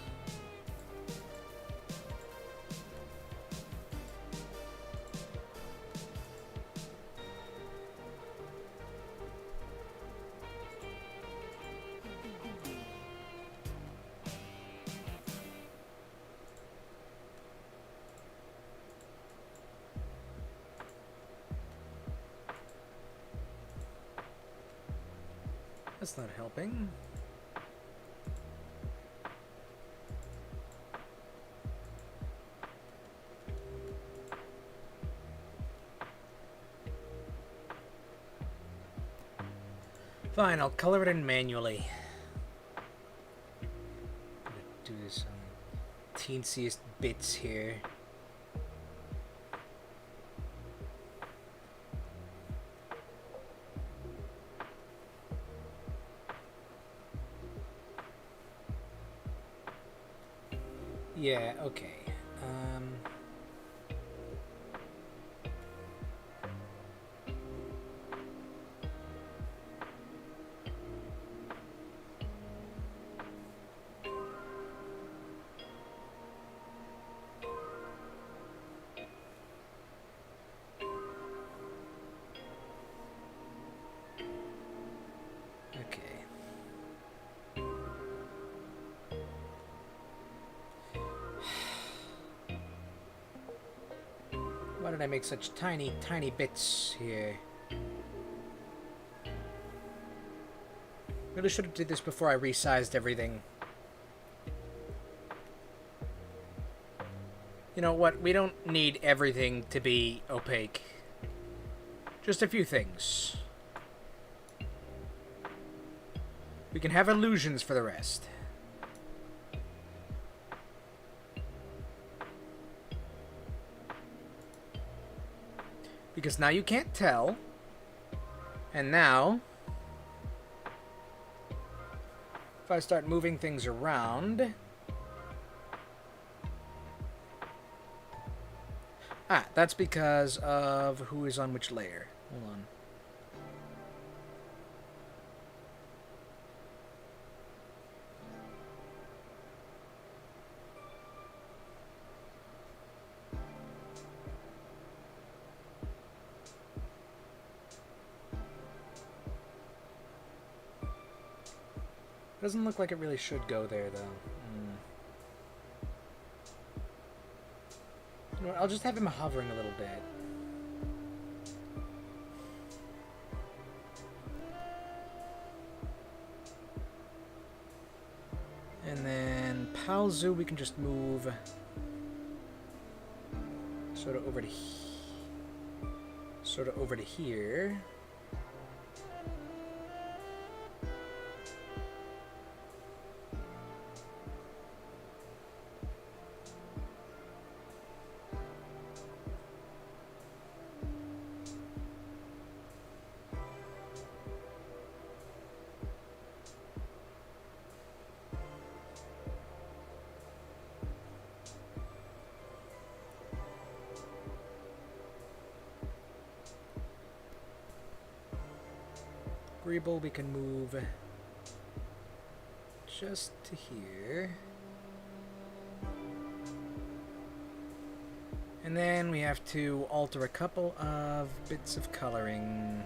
S1: That's not helping. Fine, I'll color it in manually. I'm gonna do this on teensiest bits here. Yeah, okay. Why did I make such tiny, tiny bits here? Really should have did this before I resized everything. You know what? We don't need everything to be opaque. Just a few things. We can have illusions for the rest. Because now you can't tell. And now, if I start moving things around... Ah, that's because of who is on which layer. Hold on. Doesn't look like it really should go there, though. You know what, I'll just have him hovering a little bit. And then Palzu we can just move sort of over to here. We can move just to here. And then we have to alter a couple of bits of coloring.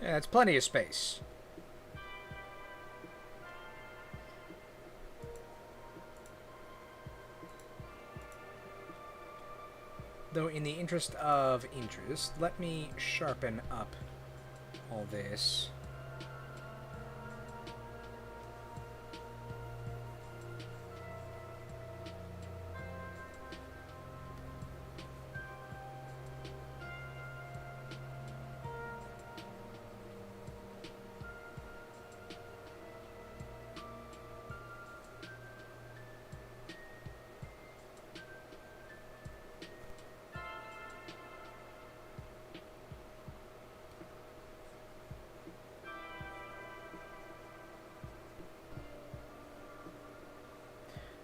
S1: Yeah, that's plenty of space. Though in the interest of interest, let me sharpen up all this.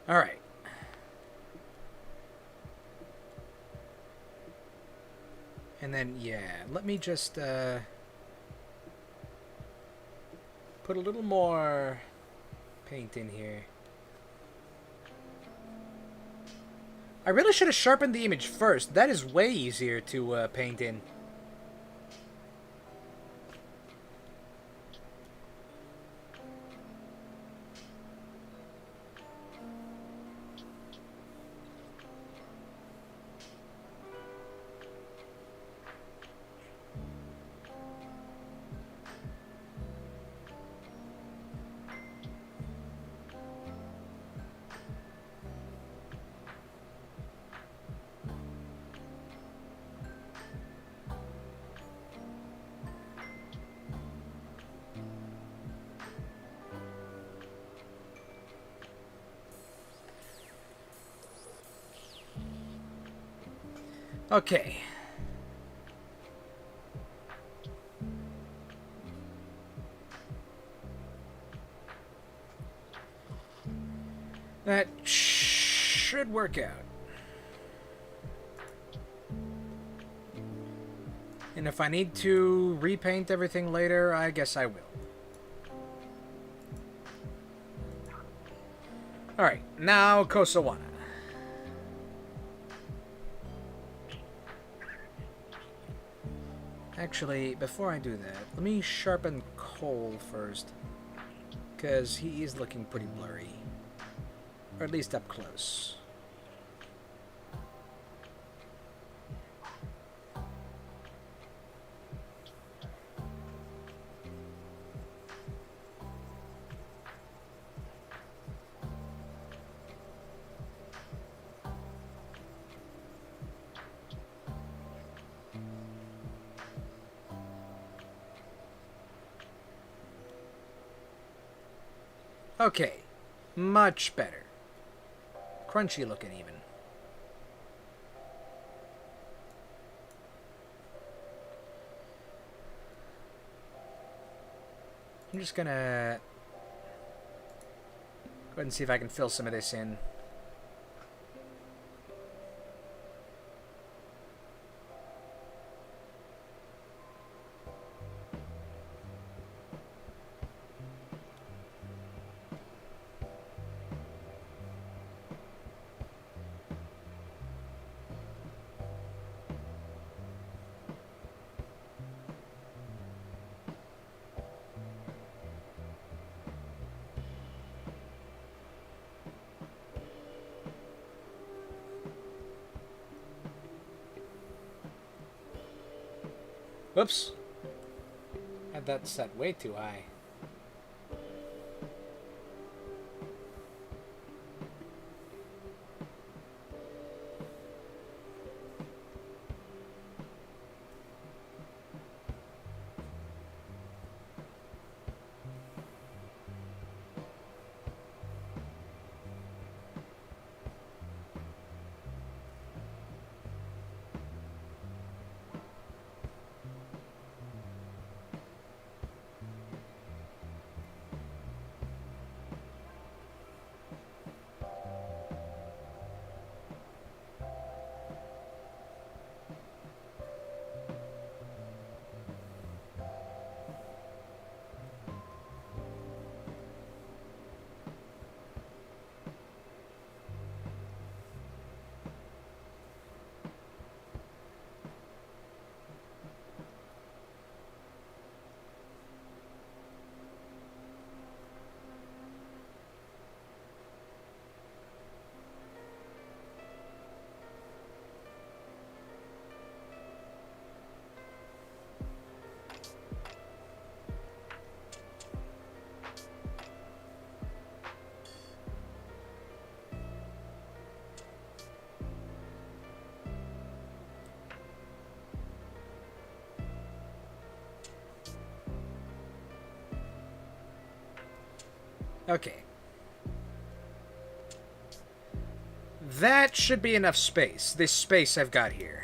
S1: All right. And then, yeah, let me just put a little more paint in here. I really should have sharpened the image first. That is way easier to paint in. Okay. That should work out. And if I need to repaint everything later, I guess I will. Alright, now Kosawana. Actually, before I do that, let me sharpen Cole first. Because he is looking pretty blurry. Or at least up close. Okay, much better. Crunchy looking even. I'm just gonna go ahead and see if I can fill some of this in. Whoops. Had that set way too high. Okay. That should be enough space. This space I've got here.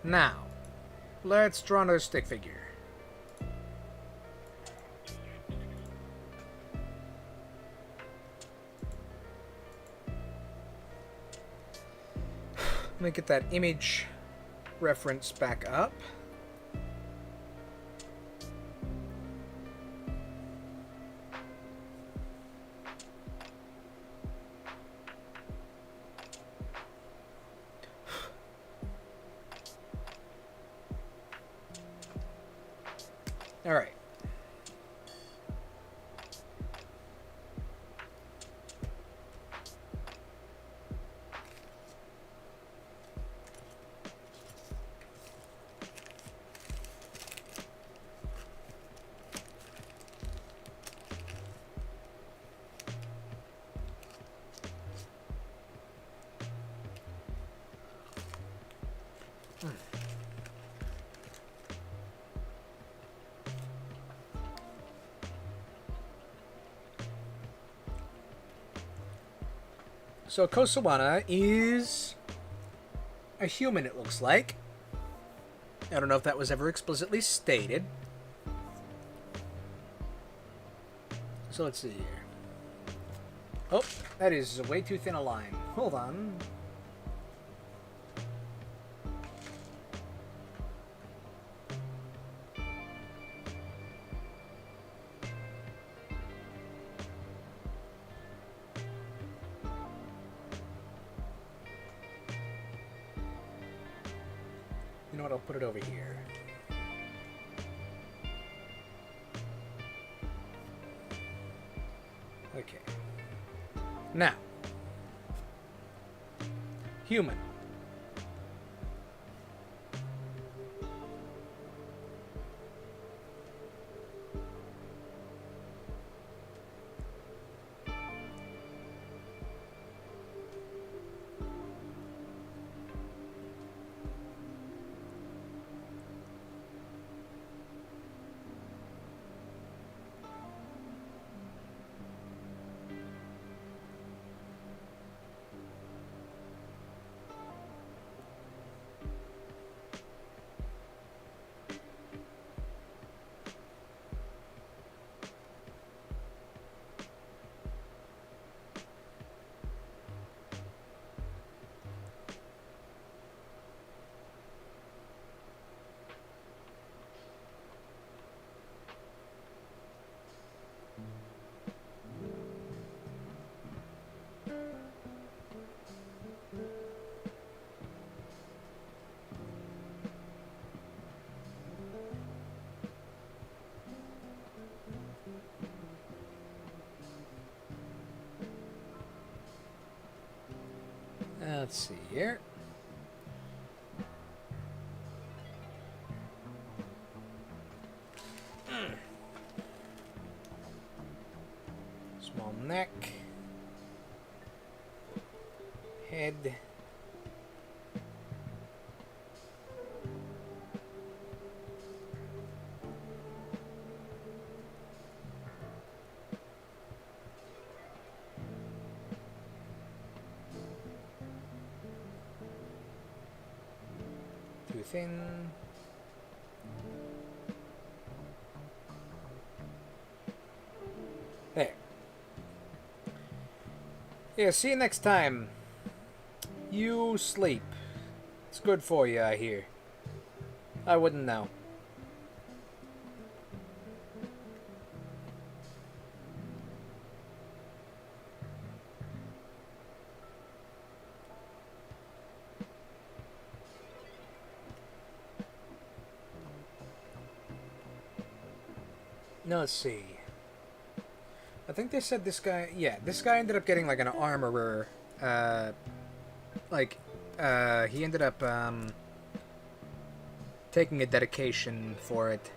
S1: Now, let's draw another stick figure. Let me get that image reference back up. All right. So Kosawana is a human, it looks like. I don't know if that was ever explicitly stated. So let's see here. Oh, that is way too thin a line. Hold on. You know what, I'll put it over here. Okay. Now. Human. Let's see here. Small neck. Head. Too thin. There. Yeah, see you next time. You sleep. It's good for you, I hear. I wouldn't know. Now let's see. I think they said this guy... Yeah, this guy ended up getting, like, an armorer. He ended up, taking a dedication for it.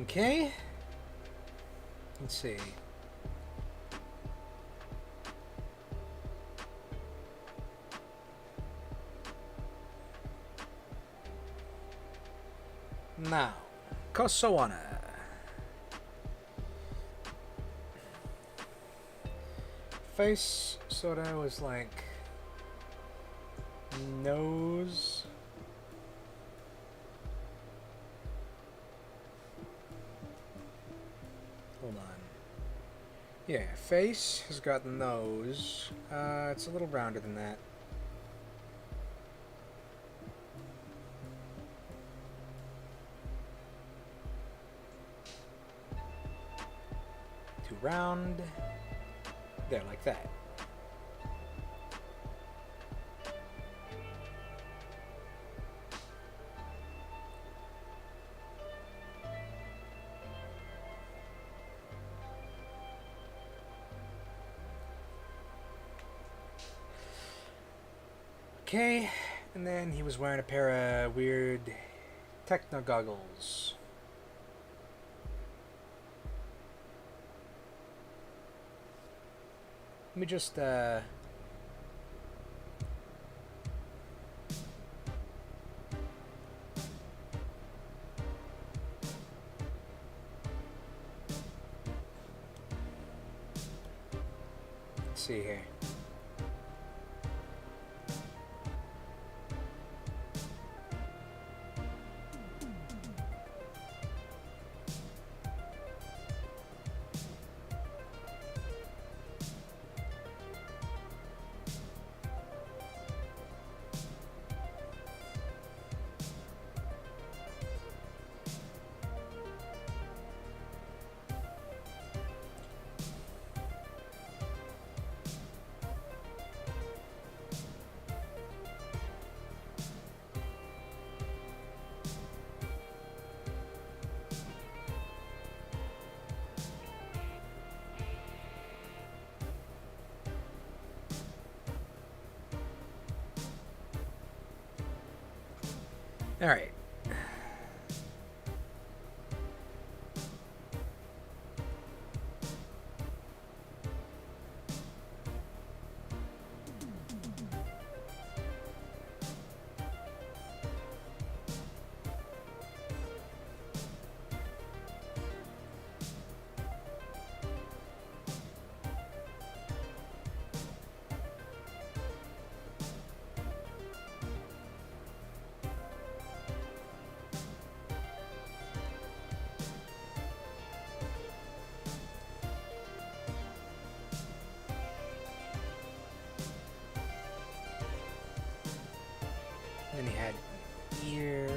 S1: Okay. Let's see. Now, Kosowana. Face sort of was like nose. Hold on. Yeah, face has got nose. It's a little rounder than that. Too round. There, like that. Okay, and then he was wearing a pair of weird techno goggles. Let me just, let's see here. All right. Then he had ear.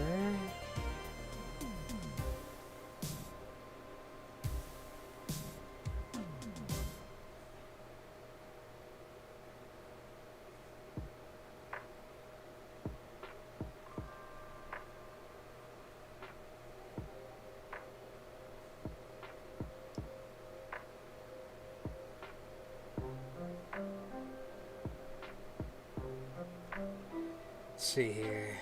S1: Let's see here.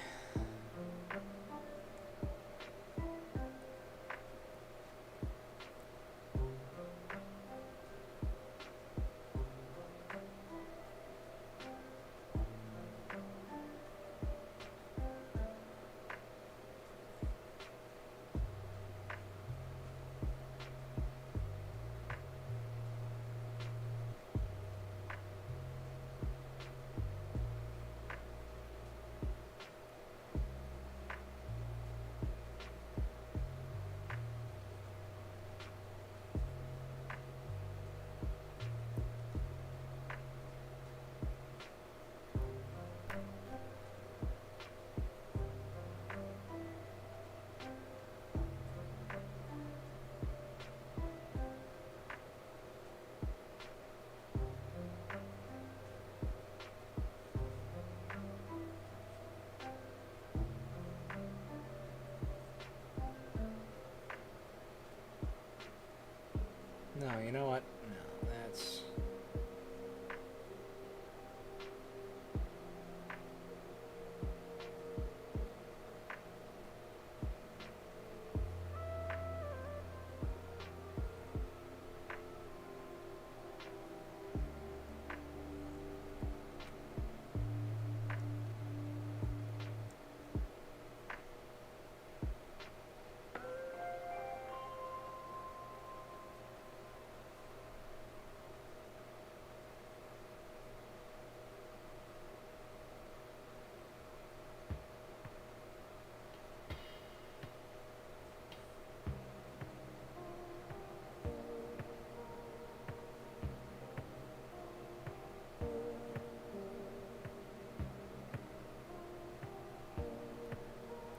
S1: No, you know what? No, that's...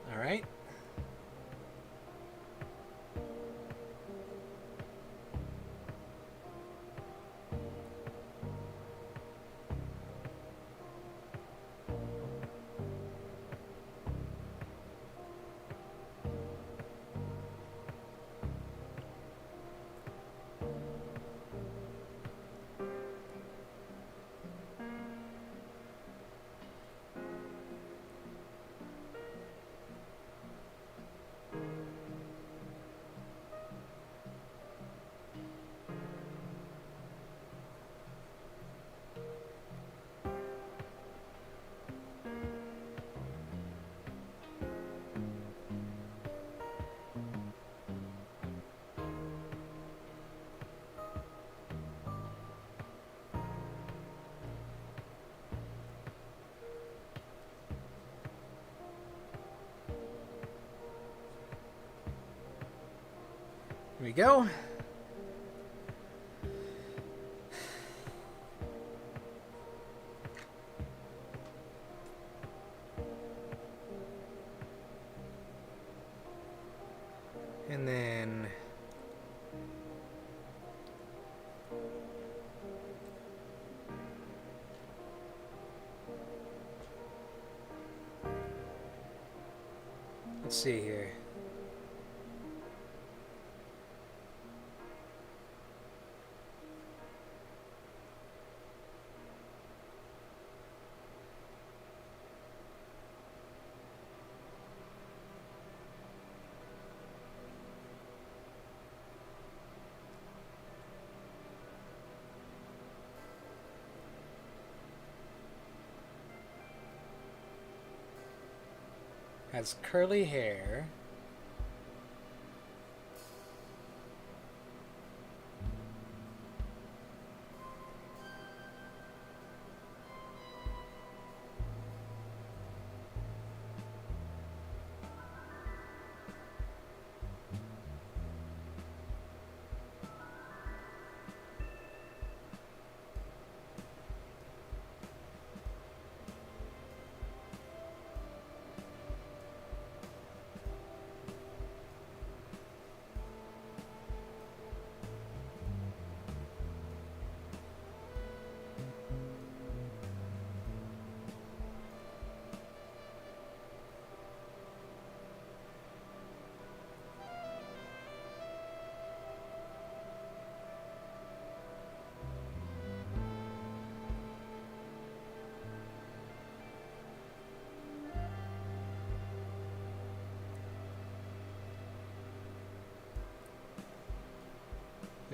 S1: All right. Here we go. And then... let's see here. Has curly hair.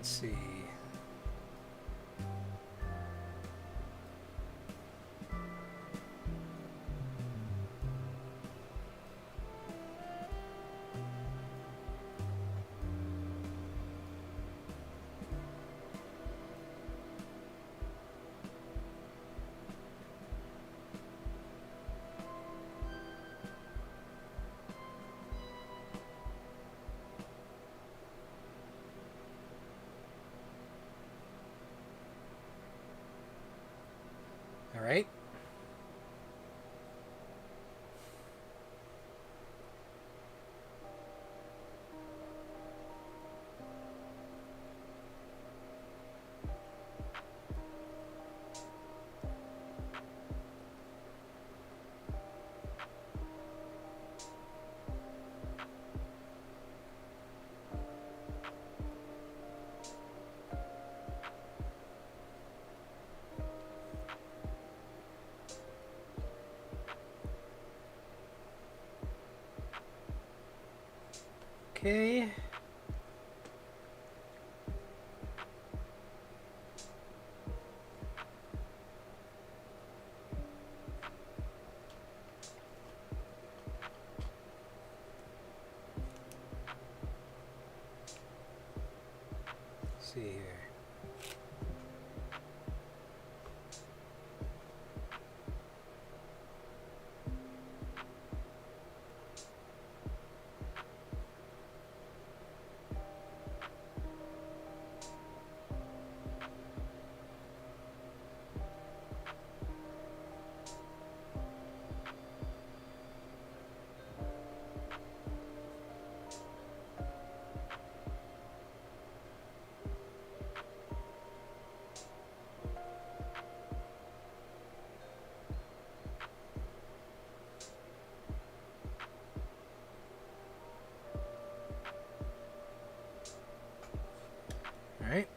S1: Let's see. Okay. Let's see here. Alright.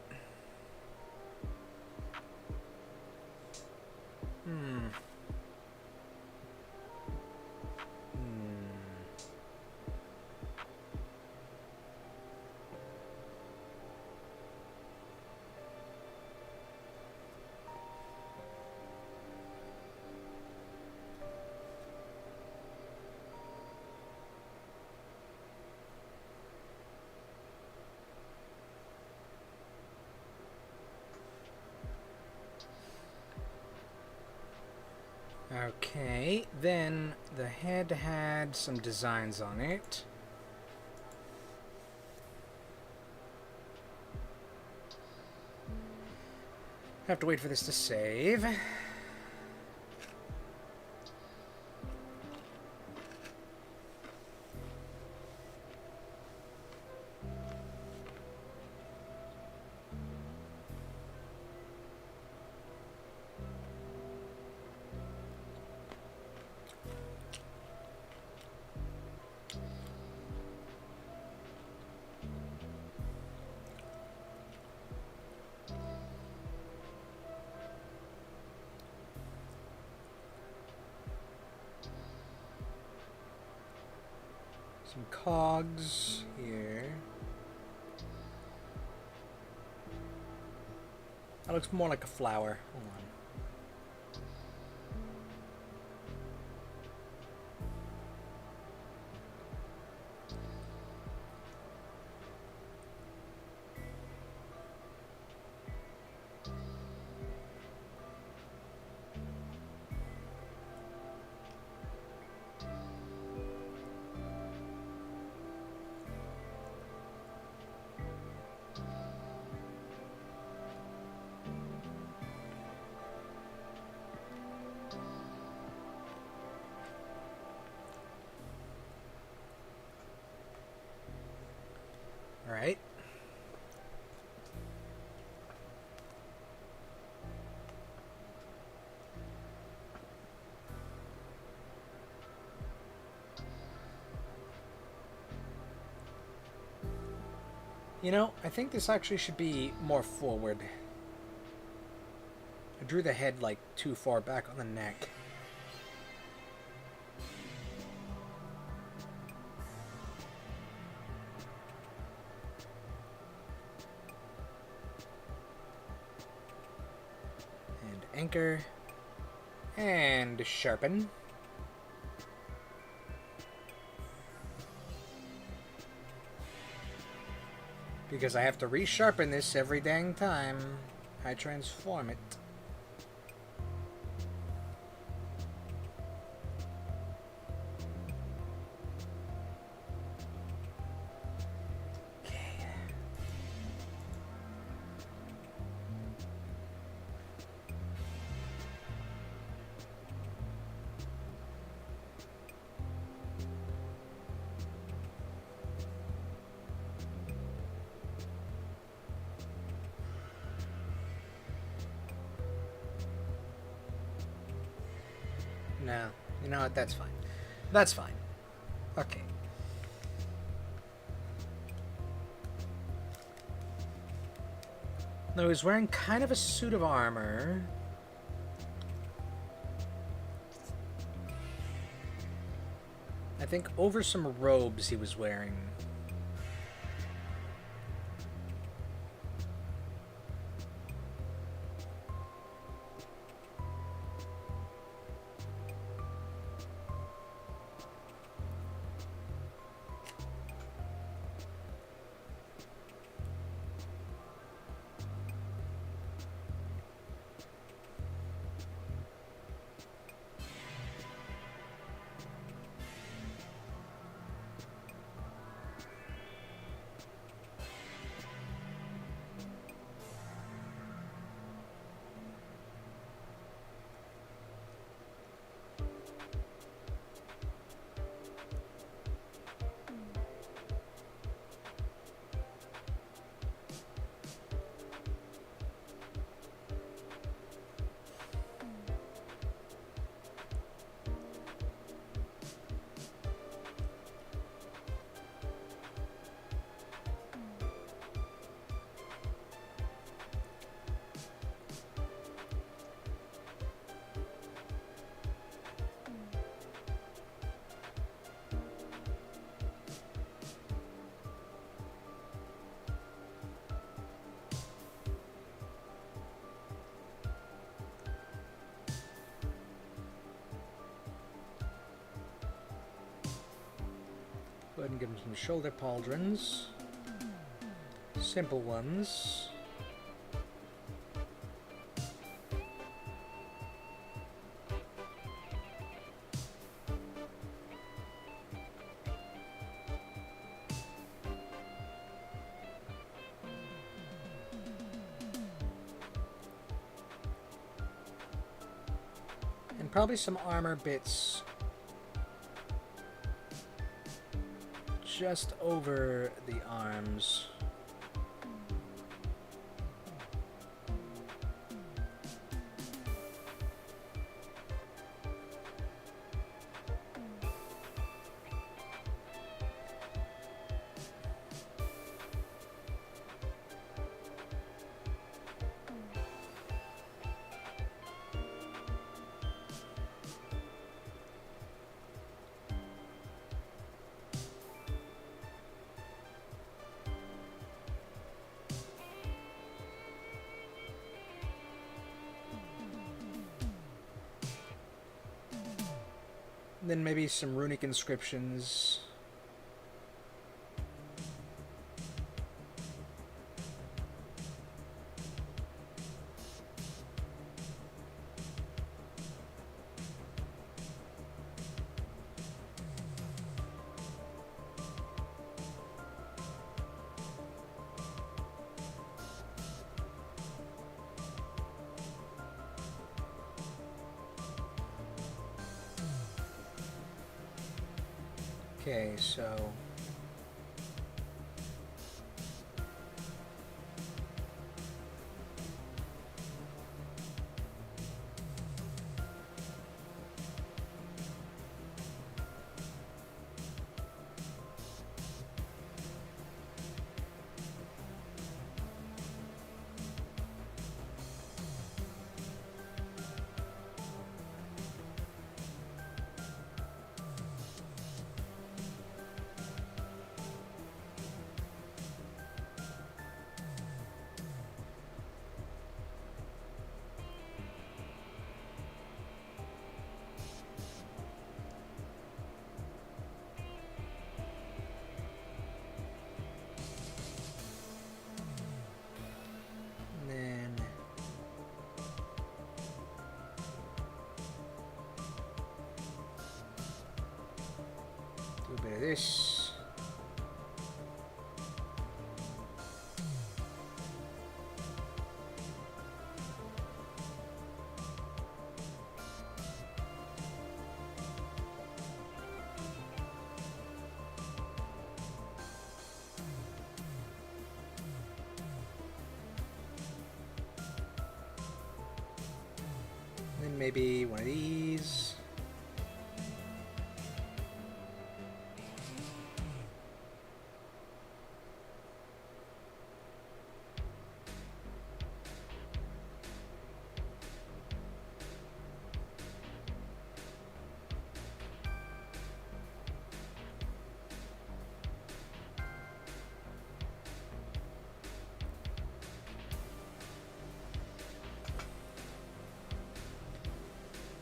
S1: Okay, then the head had some designs on it. Have to wait for this to save. Some cogs here. That looks more like a flower. Hold on. All right. You know, I think this actually should be more forward. I drew the head like too far back on the neck. And anchor. And sharpen. Because I have to resharpen this every dang time I transform it. Okay. No, you know what? That's fine. That's fine. Okay. No, he's wearing kind of a suit of armor. I think over some robes he was wearing. Give him some shoulder pauldrons. Simple ones. And probably some armor bits just over the arms. Then maybe some runic inscriptions. Okay, so this. Then maybe one of these.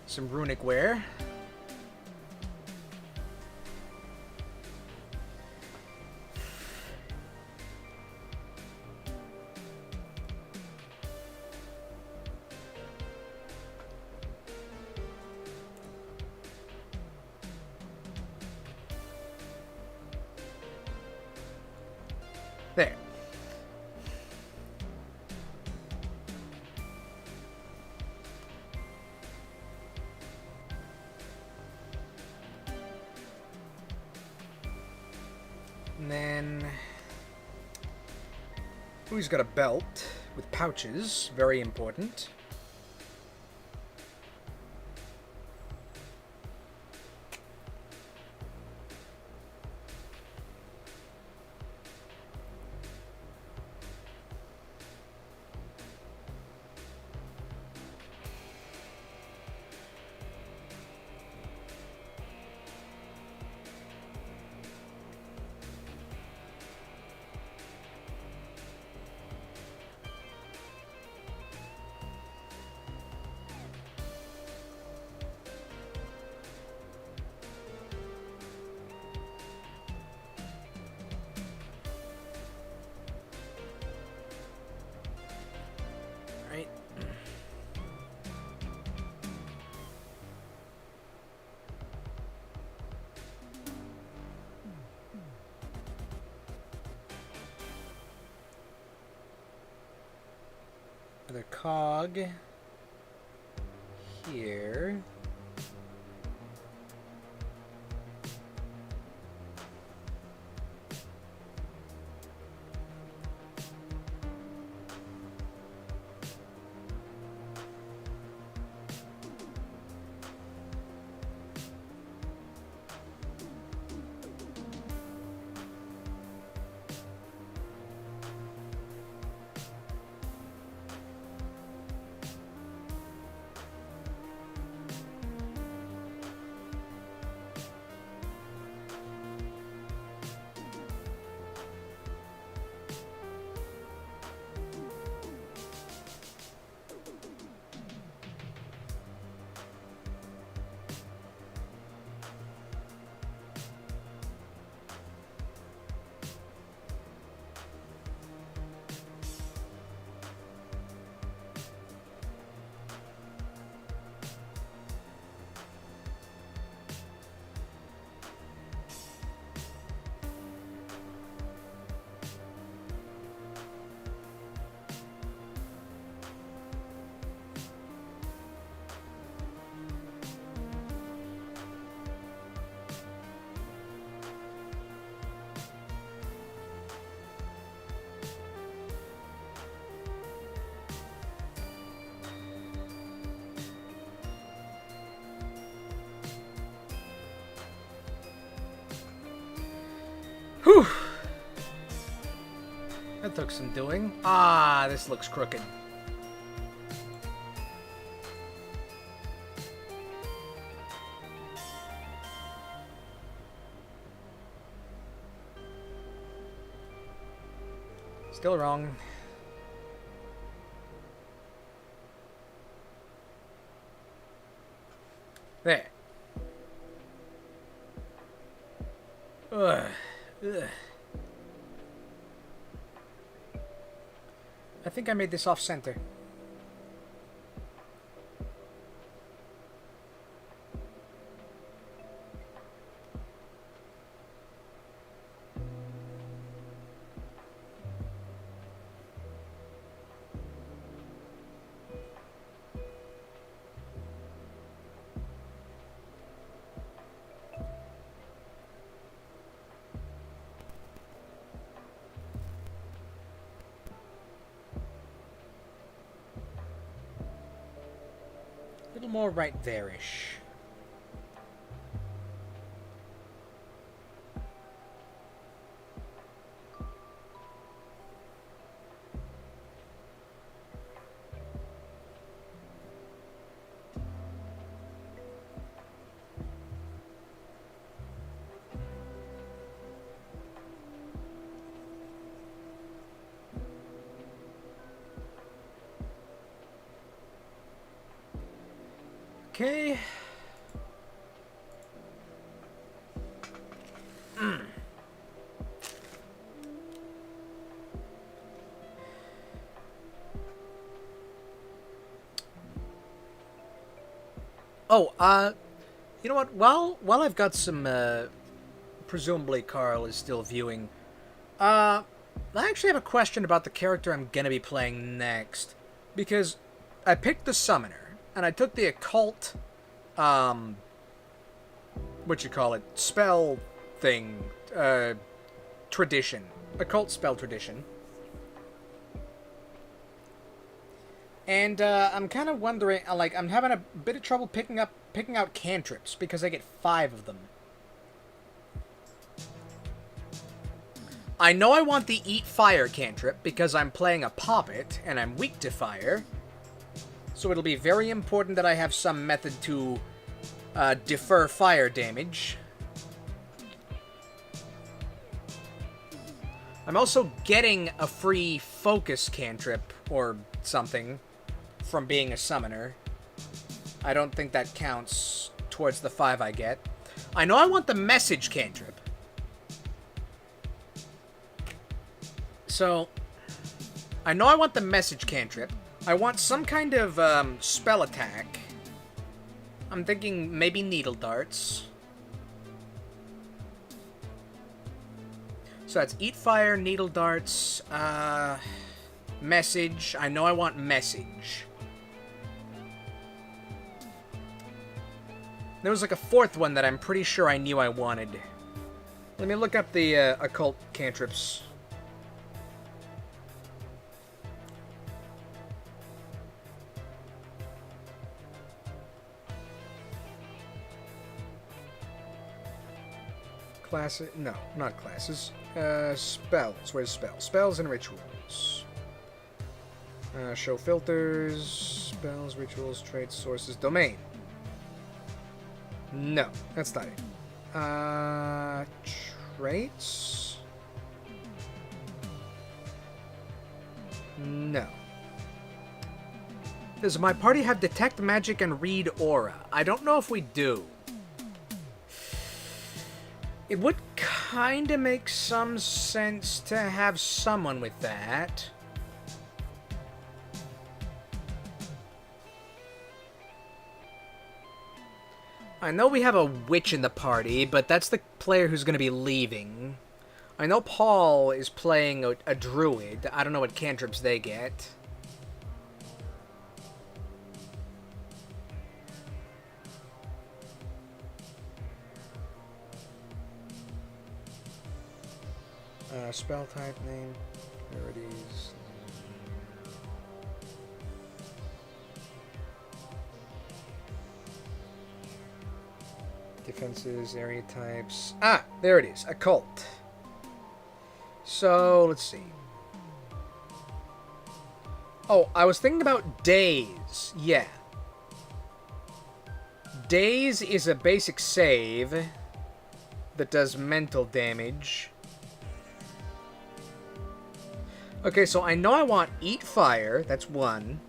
S1: Some runic wear. There. And then, oh, he's got a belt with pouches, very important. Another cog. Here. Whew! That took some doing. Ah, this looks crooked. Still wrong. There. Ugh. Ugh. I think I made this off center. A little more right there-ish. Okay. Oh, you know what? While I've got some, presumably Carl is still viewing, I actually have a question about the character I'm gonna be playing next. Because I picked the Summoner. And I took the occult, spell thing, tradition. Occult spell tradition. And, I'm kind of wondering, I'm having a bit of trouble picking out cantrips, because I get 5 of them. I know I want the Eat Fire cantrip, because I'm playing a Poppet, and I'm weak to fire. So it'll be very important that I have some method to defer fire damage. I'm also getting a free focus cantrip or something from being a summoner. I don't think that counts towards the 5 I get. I know I want the message cantrip. So, I know I want the message cantrip. I want some kind of spell attack. I'm thinking maybe needle darts. So that's Eat Fire, needle darts, Message. I know I want message. There was like a fourth one that I'm pretty sure I knew I wanted. Let me look up the occult cantrips. Classes? No, not classes. Spells. Where's spells? Spells and rituals. Show filters. Spells, rituals, traits, sources, domain. No, that's not it. Traits? No. Does my party have detect magic and read aura? I don't know if we do. It would kind of make some sense to have someone with that. I know we have a witch in the party, but that's the player who's going to be leaving. I know Paul is playing a druid. I don't know what cantrips they get. Spell type name. Rarities. Defenses, area types. Ah, there it is. Occult. So, let's see. Oh, I was thinking about Daze. Yeah. Daze is a basic save that does mental damage. Okay, so I know I want Eat Fire. That's one.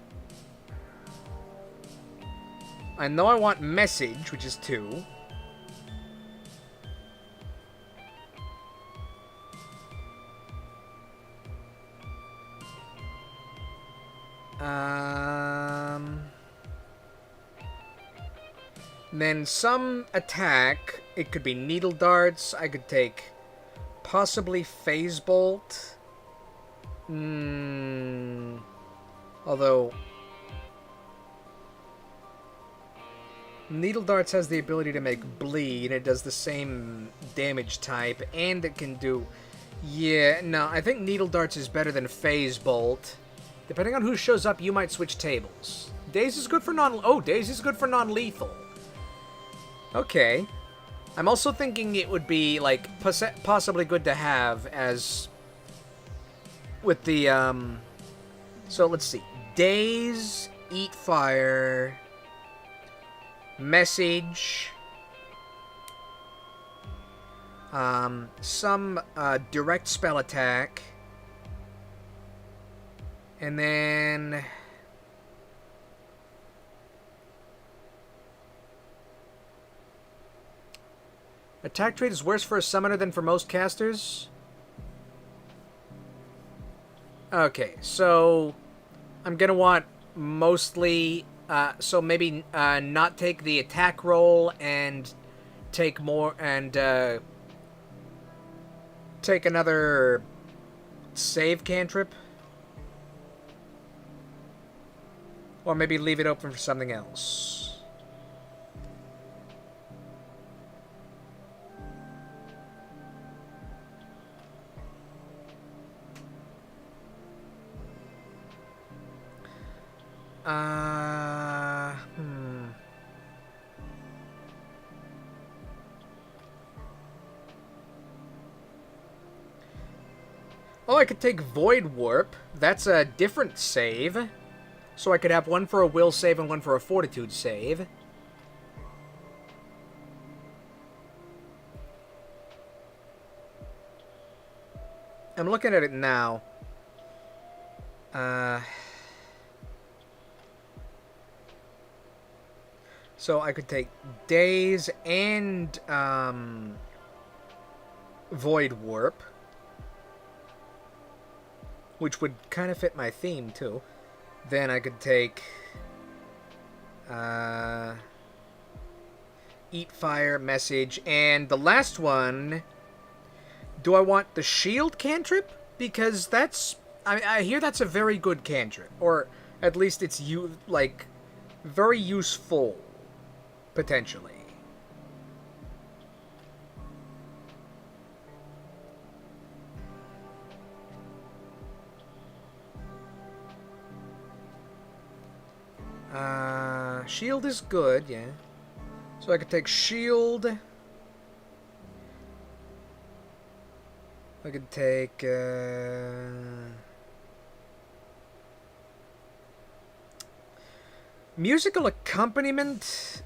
S1: I know I want Message, which is 2. Then some attack. It could be Needle Darts. I could take possibly Phase Bolt. Although Needle Darts has the ability to make bleed. It does the same damage type, and it can do... Yeah, no, I think Needle Darts is better than Phase Bolt. Depending on who shows up, you might switch tables. Daze is good for Daze is good for non-lethal. Okay. I'm also thinking it would be, like, possibly good to have as... With the, So, let's see. Daze, Eat Fire... Message... some, direct spell attack... And then... Attack trait is worse for a summoner than for most casters? Okay, so... I'm gonna want mostly... so maybe not take the attack roll and take more... And take another save cantrip? Or maybe leave it open for something else. Oh, I could take Void Warp. That's a different save. So I could have one for a will save and one for a fortitude save. I'm looking at it now. So I could take Daze and Void Warp. Which would kind of fit my theme, too. Then I could take... Eat Fire, Message, and the last one... Do I want the Shield cantrip? Because that's I hear that's a very good cantrip, or at least it's like very useful, potentially. Shield is good, yeah. So I could take shield. I could take, musical accompaniment?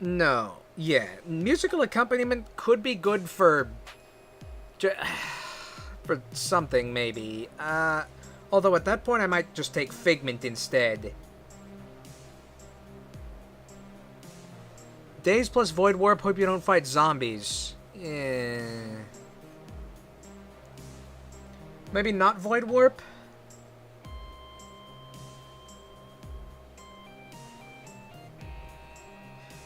S1: No. Yeah, musical accompaniment could be good for something, maybe. Although at that point I might just take Figment instead. Daze plus Void Warp, hope you don't fight zombies. Yeah. Maybe not Void Warp?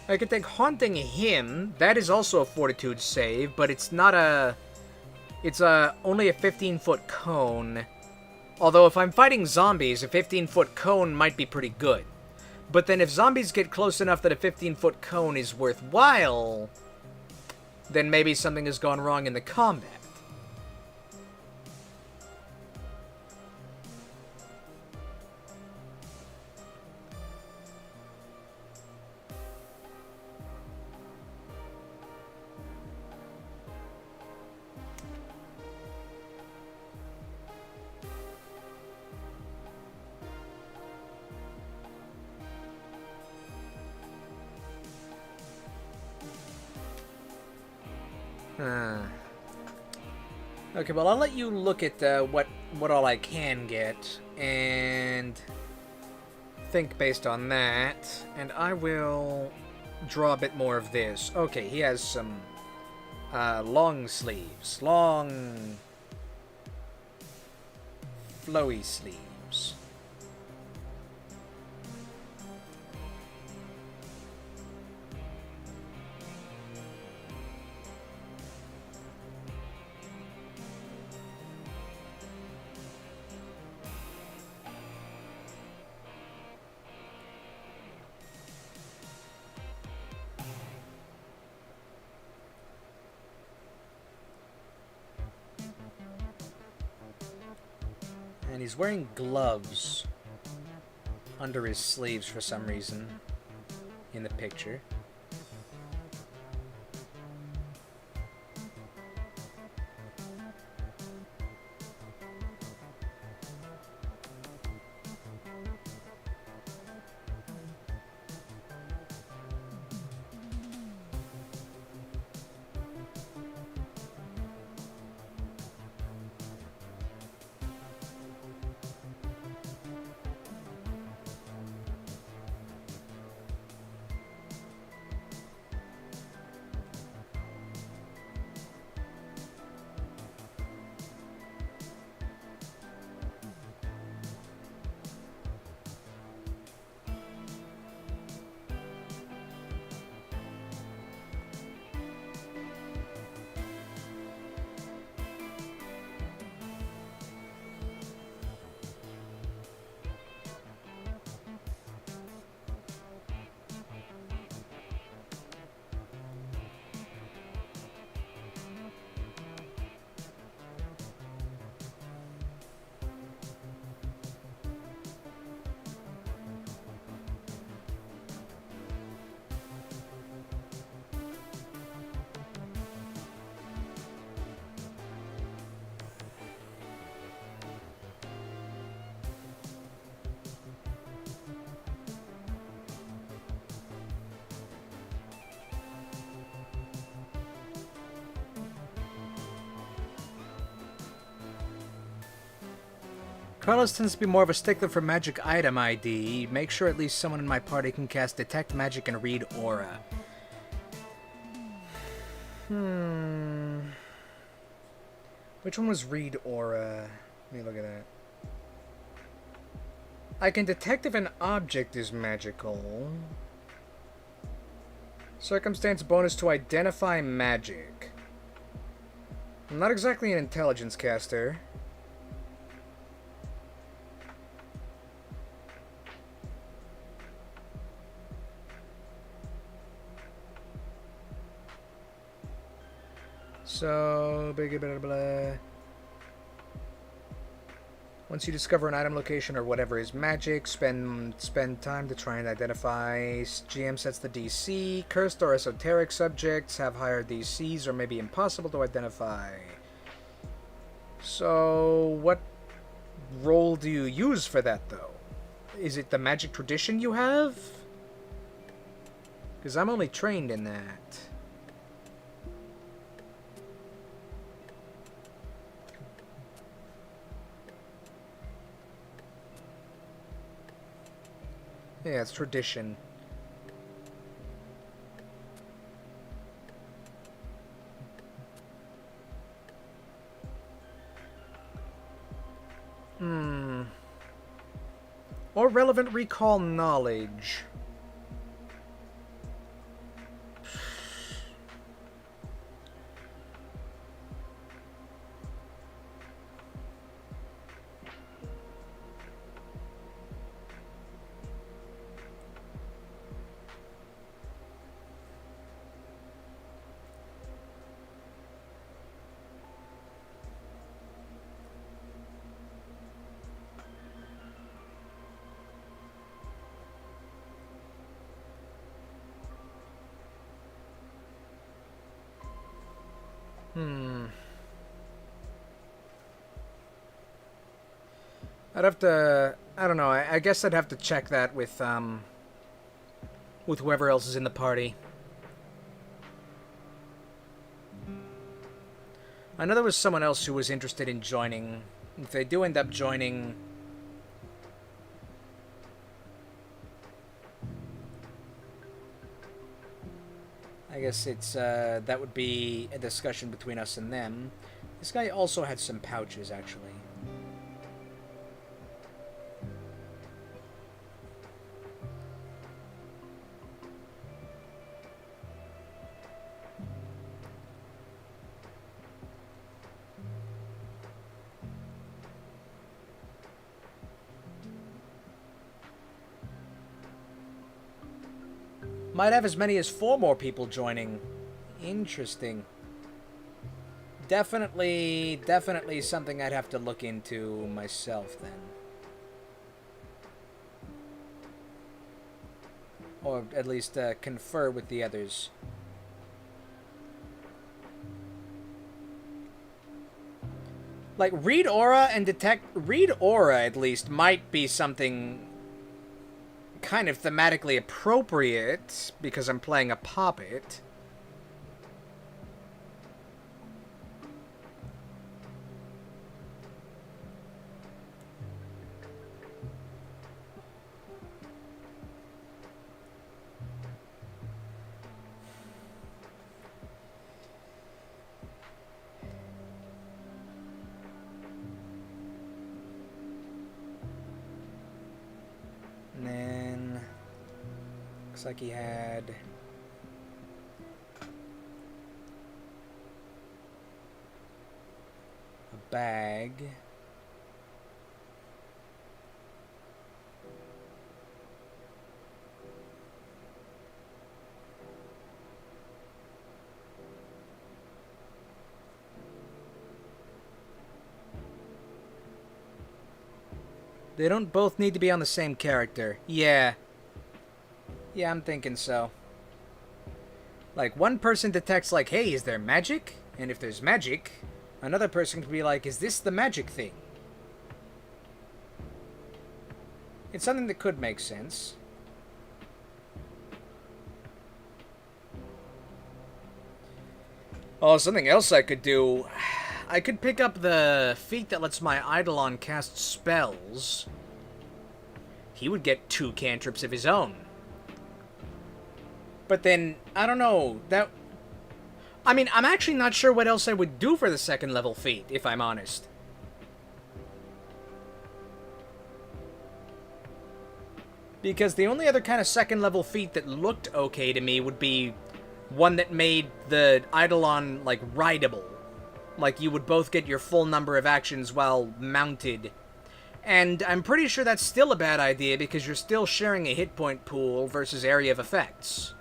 S1: I could take Haunting Him. That is also a Fortitude save, but it's not a... It's only a 15-foot cone. Although if I'm fighting zombies, a 15-foot cone might be pretty good. But then if zombies get close enough that a 15-foot cone is worthwhile, then maybe something has gone wrong in the combat. Okay, well, I'll let you look at what all I can get, and think based on that, and I will draw a bit more of this. Okay, he has some long sleeves. Long, flowy sleeves. And he's wearing gloves under his sleeves for some reason in the picture. Carlos tends to be more of a stickler for magic item ID. Make sure at least someone in my party can cast Detect Magic and Read Aura. Which one was Read Aura? Let me look at that. I can detect if an object is magical. Circumstance bonus to identify magic. I'm not exactly an intelligence caster. So, blah, blah, blah. Once you discover an item location or whatever is magic, spend time to try and identify. GM sets the DC. Cursed or esoteric subjects have higher DCs or may be impossible to identify. So, what role do you use for that, though? Is it the magic tradition you have? Because I'm only trained in that. Yeah, it's tradition. Or relevant recall knowledge. I'd have to... I don't know. I guess I'd have to check that with whoever else is in the party. I know there was someone else who was interested in joining. If they do end up joining... I guess it's, that would be a discussion between us and them. This guy also had some pouches, actually. Might have as many as 4 more people joining. Interesting. Definitely something I'd have to look into myself then. Or at least confer with the others. Like, read aura and detect... Read aura, at least, might be something kind of thematically appropriate, because I'm playing a puppet. And then... looks like he had... a bag. They don't both need to be on the same character. Yeah. Yeah, I'm thinking so. Like, one person detects, like, hey, is there magic? And if there's magic, another person can be like, is this the magic thing? It's something that could make sense. Oh, something else I could do. I could pick up the feat that lets my Eidolon cast spells. He would get 2 cantrips of his own. But then, I don't know, that... I mean, I'm actually not sure what else I would do for the 2nd level feat, if I'm honest. Because the only other kind of 2nd level feat that looked okay to me would be one that made the Eidolon, like, rideable. Like, you would both get your full number of actions while mounted. And I'm pretty sure that's still a bad idea because you're still sharing a hit point pool versus area of effects.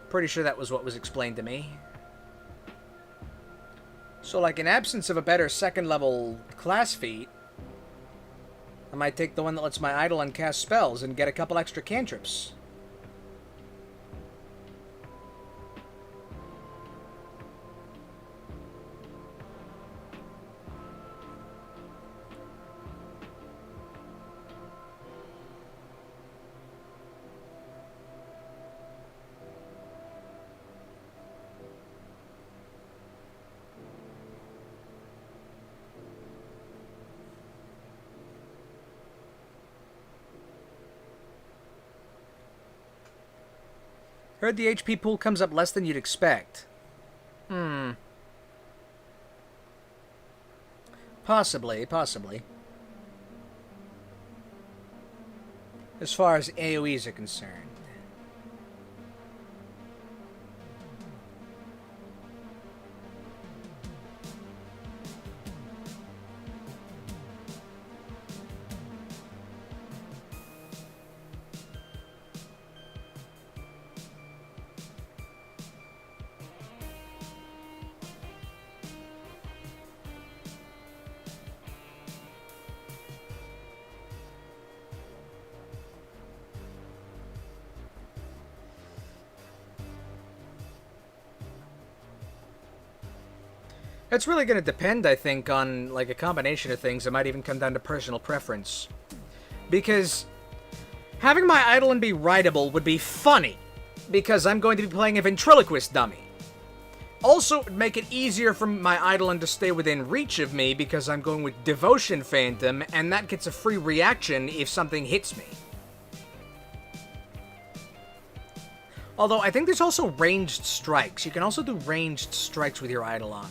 S1: Pretty sure that was what was explained to me. So, like, in absence of a better second-level class feat, I might take the one that lets my Eidolon cast spells and get a couple extra cantrips. Heard the HP pool comes up less than you'd expect. Possibly. As far as AoEs are concerned. It's really going to depend, I think, on like a combination of things. It might even come down to personal preference. Because having my Eidolon be rideable would be funny, because I'm going to be playing a ventriloquist dummy. Also, it would make it easier for my Eidolon to stay within reach of me, because I'm going with Devotion Phantom, and that gets a free reaction if something hits me. Although, I think there's also ranged strikes. You can also do ranged strikes with your Eidolon.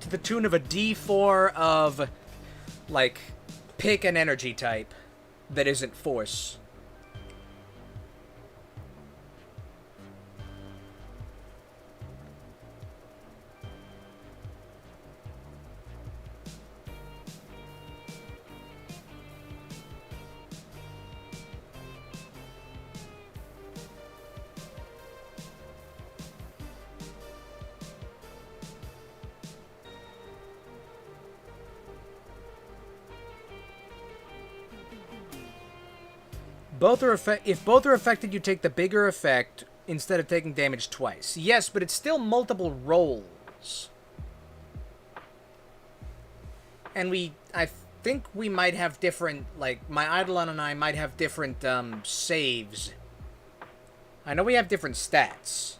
S1: To the tune of a D4 of, like, pick an energy type that isn't force. If both are affected, you take the bigger effect instead of taking damage twice. Yes, but it's still multiple rolls. And I think we might have different, like, my Eidolon and I might have different, saves. I know we have different stats.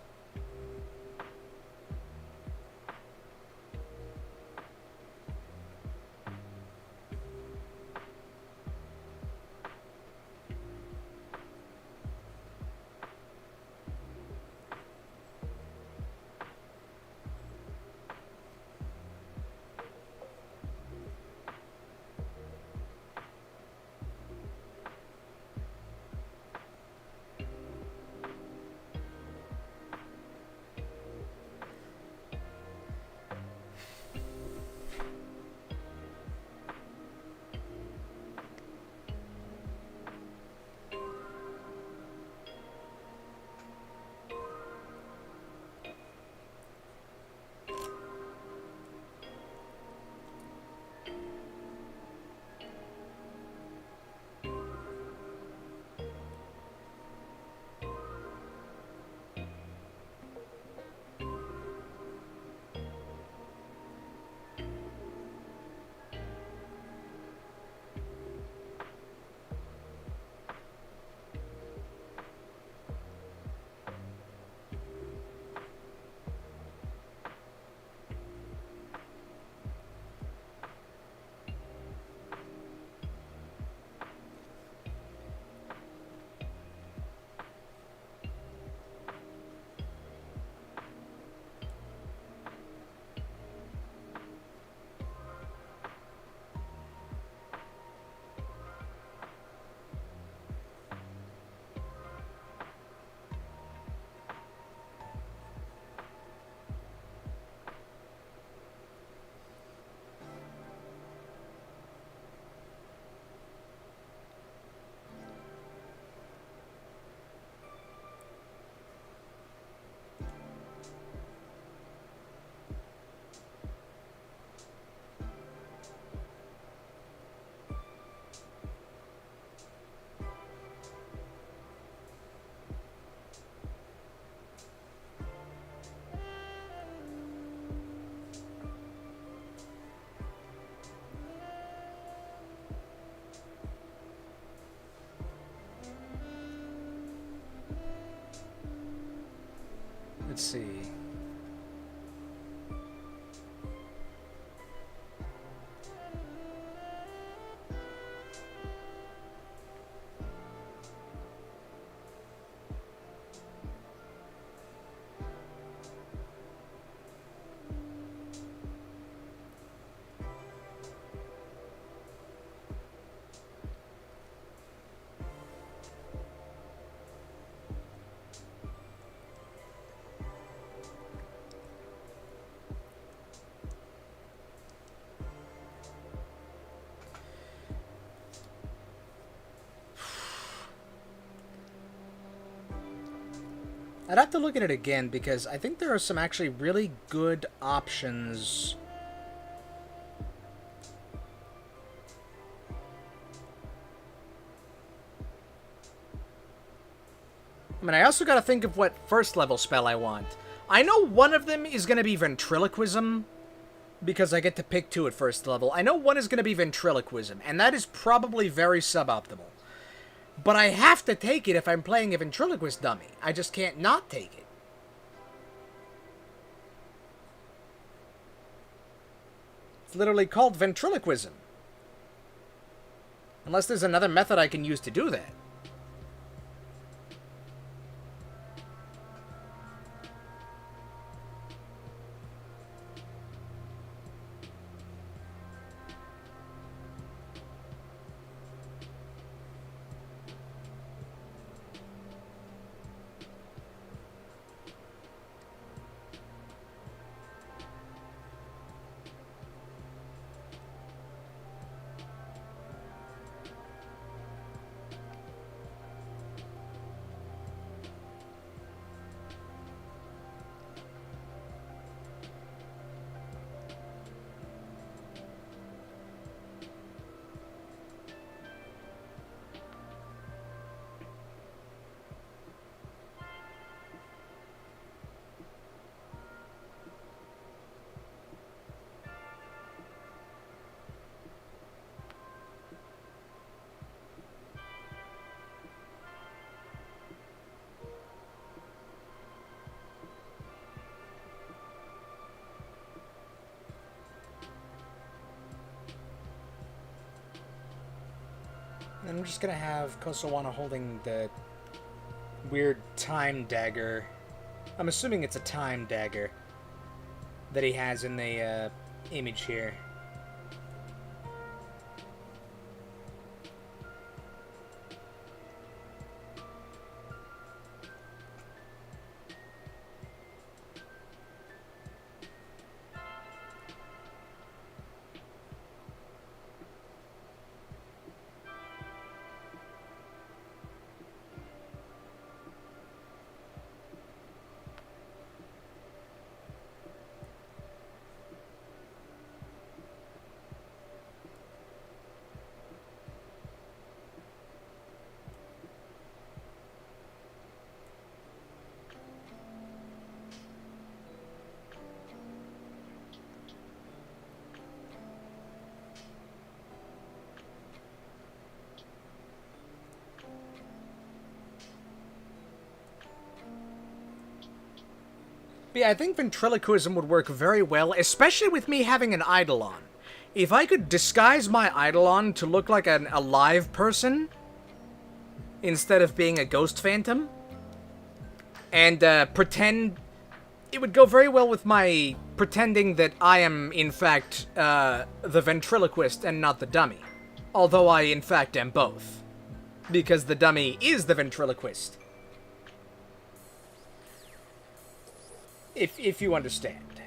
S1: I'd have to look at it again because I think there are some actually really good options. I mean, I also gotta think of what first level spell I want. I know one of them is gonna be Ventriloquism, because I get to pick 2 at first level. I know one is gonna be Ventriloquism, and that is probably very suboptimal. But I have to take it if I'm playing a Ventriloquist dummy. I just can't not take it. It's literally called Ventriloquism. Unless there's another method I can use to do that. And I'm just gonna have Kosawana holding the weird time dagger. I'm assuming it's a time dagger that he has in the image here. But yeah, I think ventriloquism would work very well, especially with me having an Eidolon. If I could disguise my Eidolon to look like an alive person, instead of being a ghost phantom, and pretend... It would go very well with my pretending that I am, in fact, the ventriloquist and not the dummy. Although I, in fact, am both. Because the dummy is the ventriloquist. If you understand.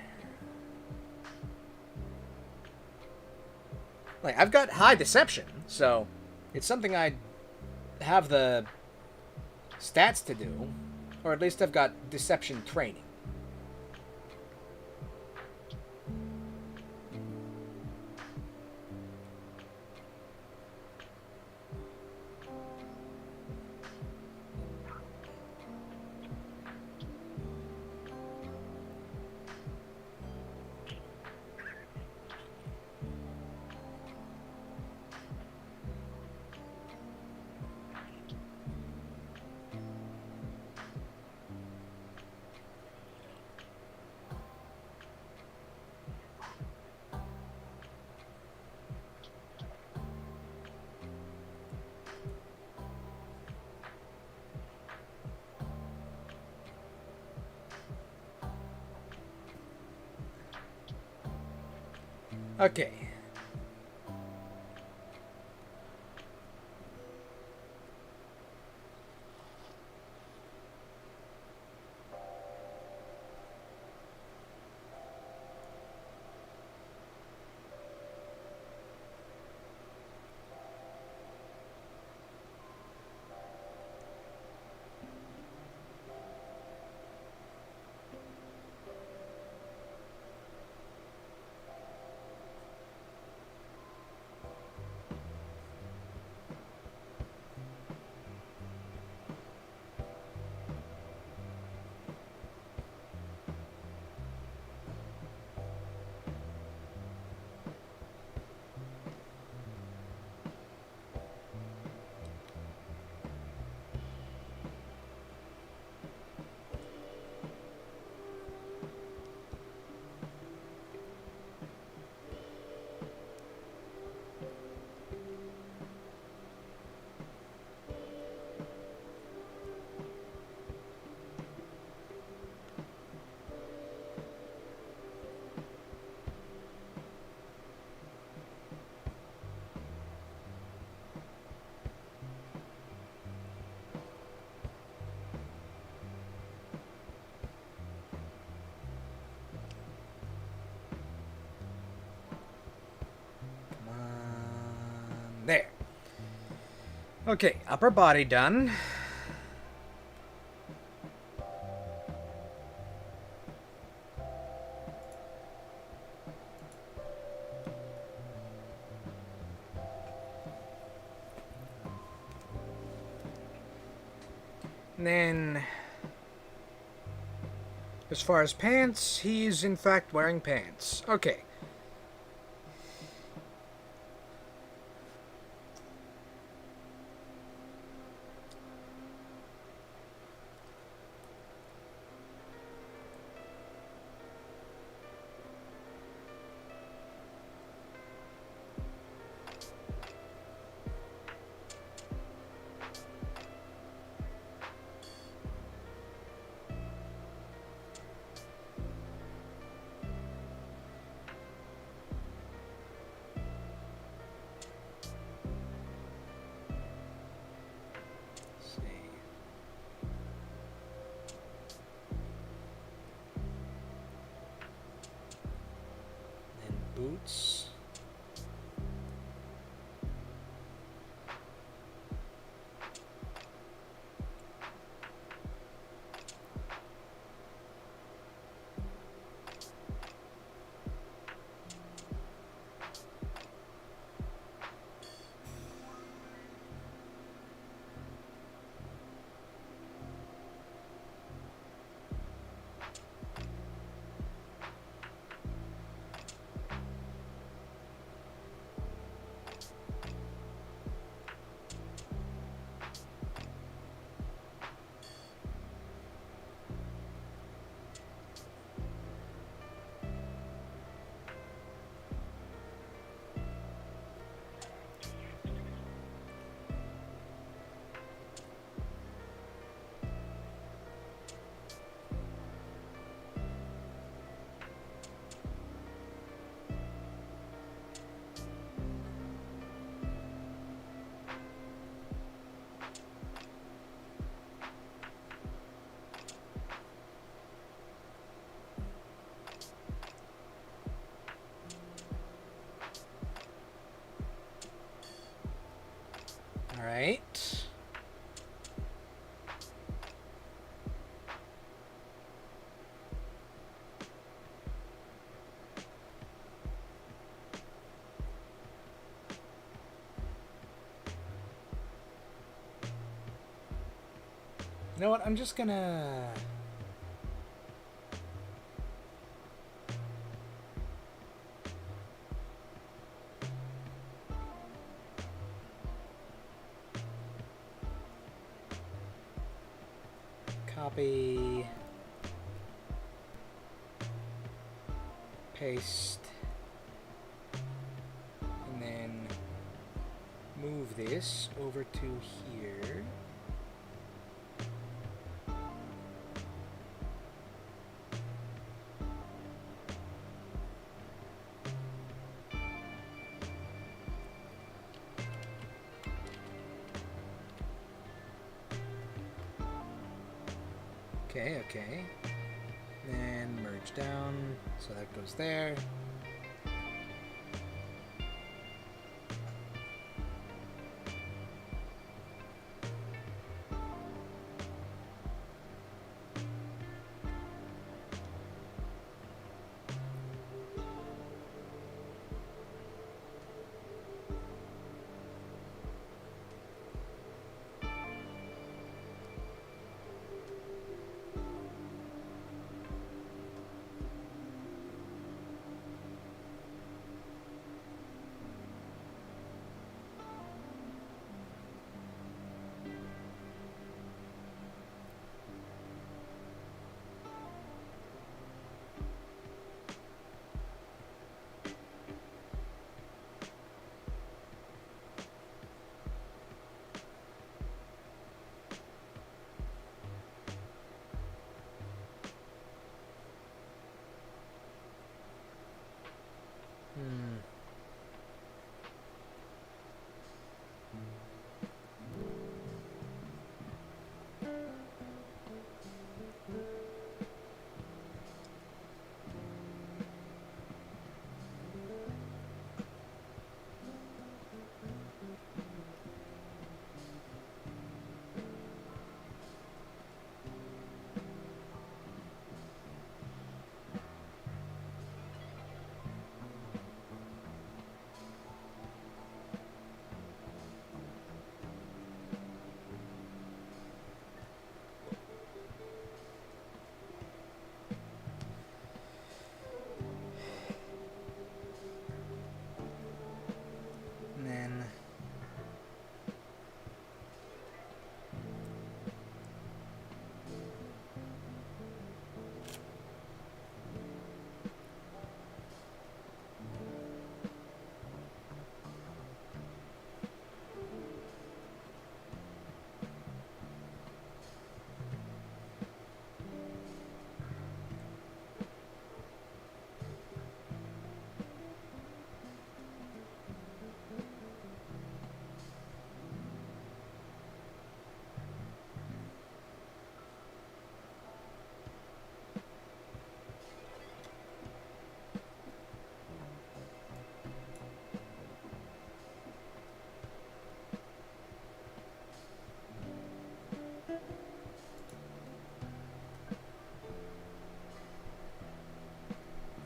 S1: Like, I've got high deception, so it's something I have the stats to do. Or at least I've got deception training. Okay. Okay, upper body done. And then, as far as pants, he's in fact wearing pants. Okay. Boots. All right. You know what? I'm just gonna... copy, paste, and then move this over to here. Okay, okay. Then merge down, so that goes there.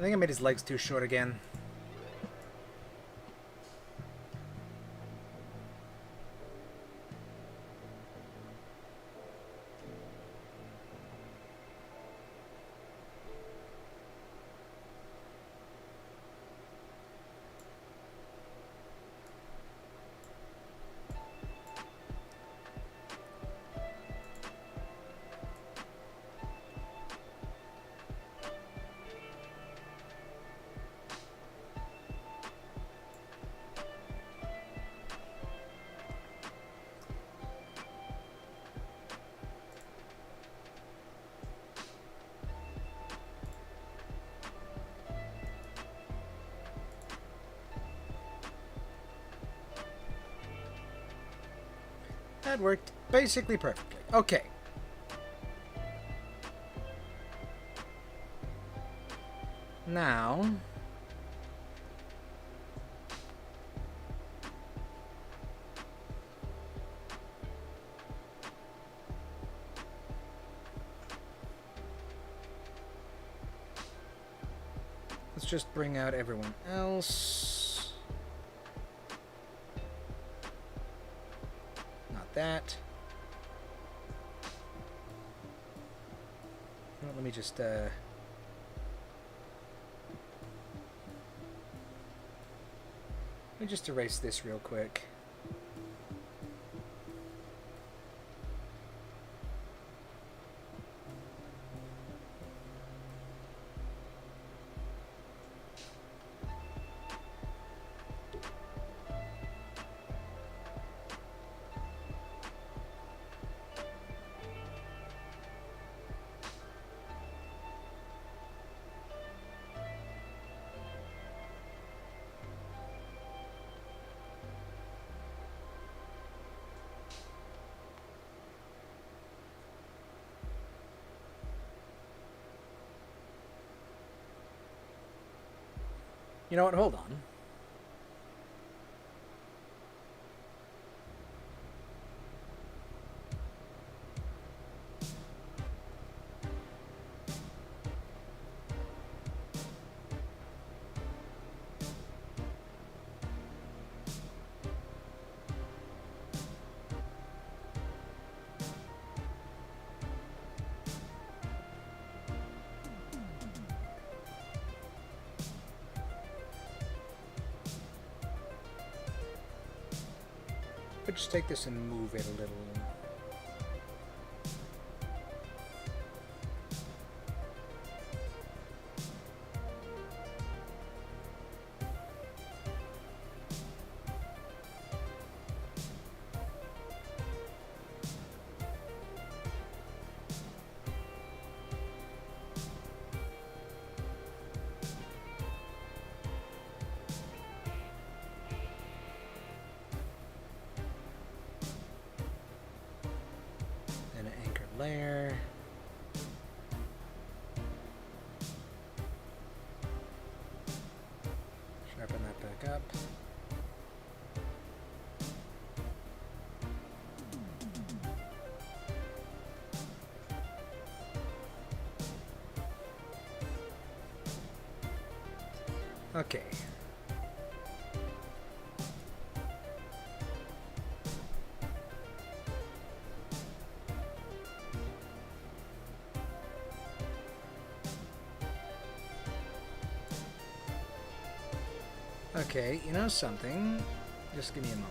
S1: think I made his legs too short again. That worked basically perfectly. Okay. Now... let's just bring out everyone else. Not that. Well, let me just, let me just erase this real quick. You know what? Hold on. But just take this and move it a little. Layer. Sharpen that back up. Okay. Okay, you know something? Just give me a moment.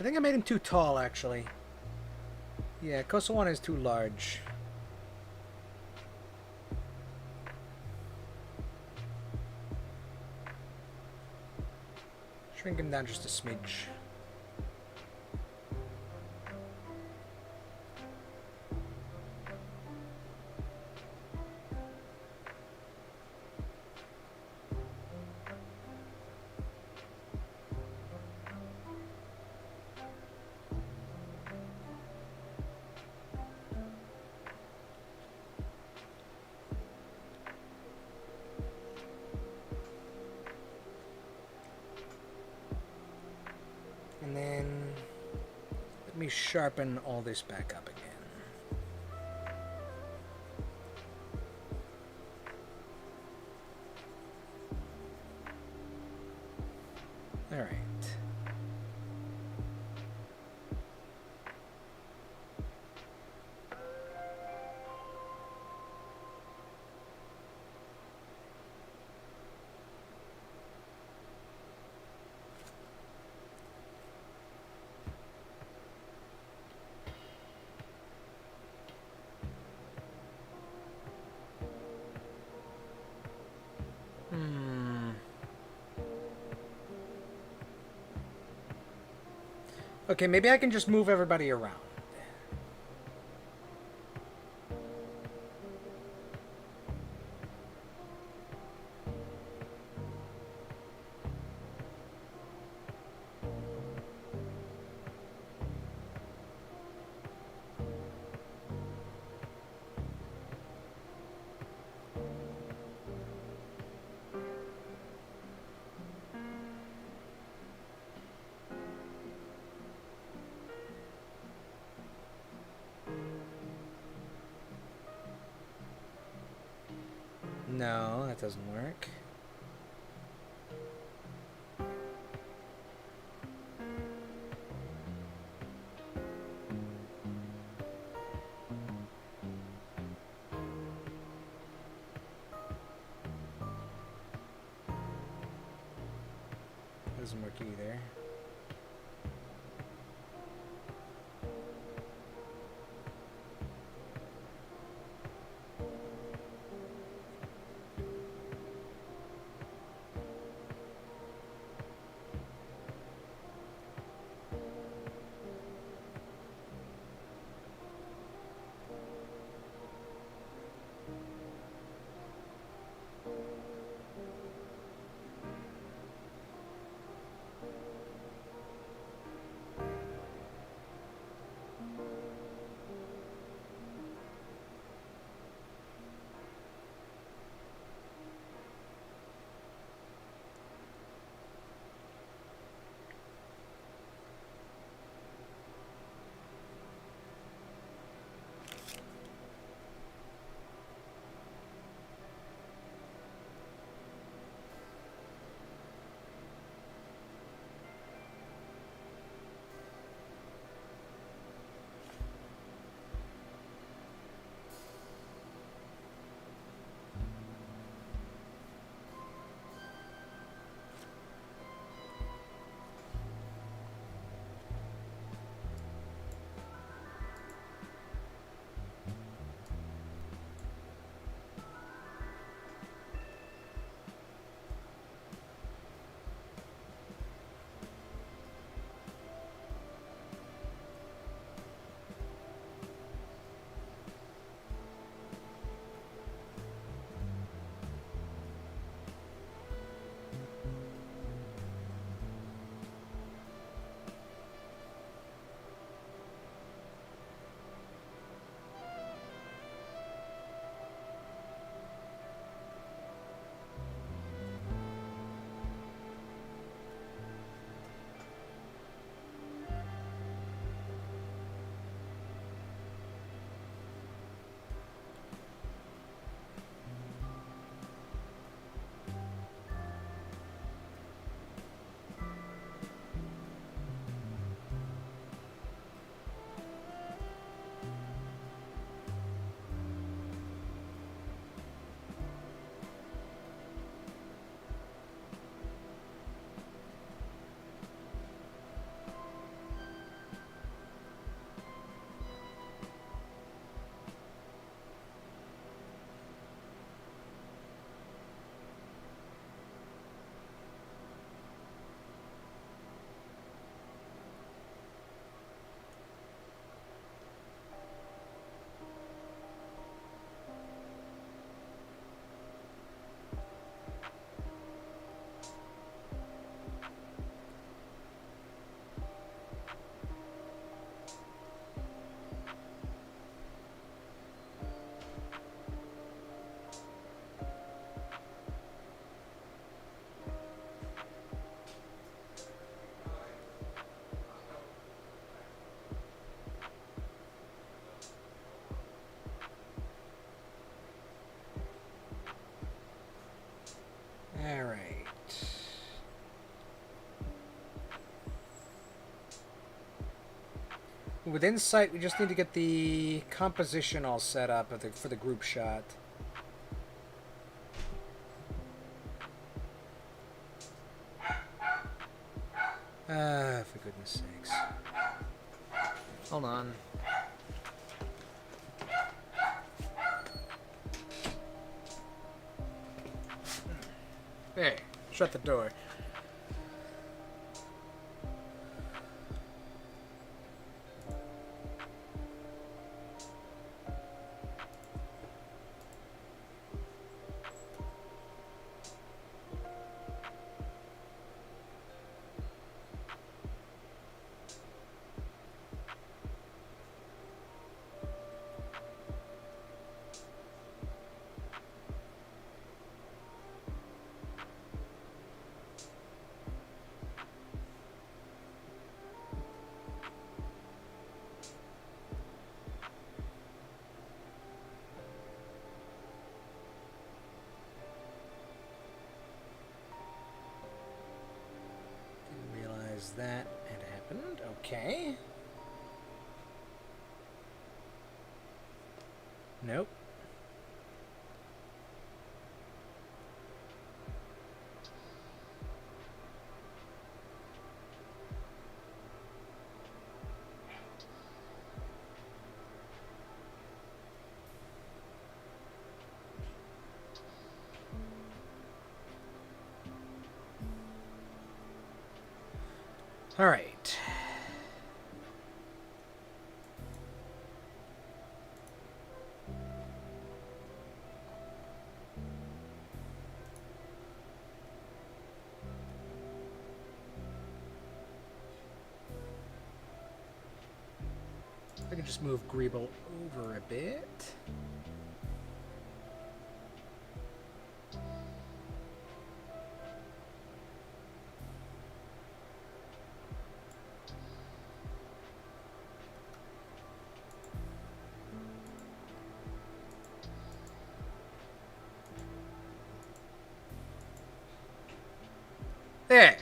S1: I think I made him too tall, actually. Yeah, Coastal 1 is too large. Shrink him down just a smidge. And then let me sharpen all this back up again. All right. Okay, maybe I can just move everybody around. No, that doesn't work. Doesn't work either. With Insight, we just need to get the composition all set up for the group shot. For goodness sakes. Hold on. Hey, shut the door. That had happened. Okay. Nope. All right. I can just move Greeble over a bit. There.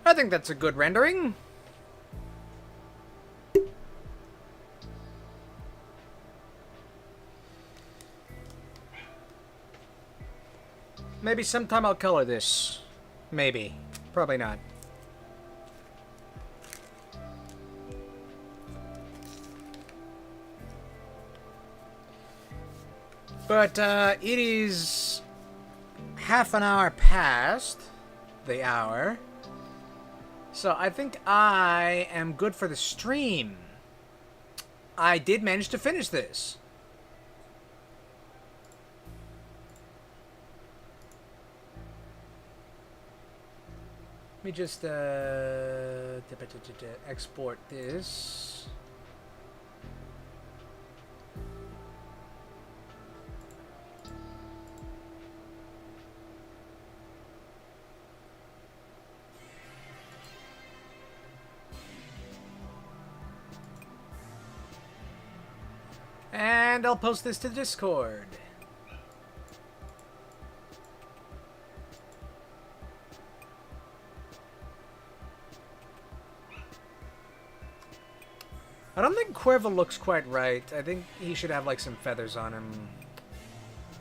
S1: I think that's a good rendering. Maybe sometime I'll color this. Maybe. Probably not. But it is half an hour past the hour. So I think I am good for the stream. I did manage to finish this. Let me just export this. And I'll post this to Discord. I don't think Cuervo looks quite right. I think he should have like some feathers on him.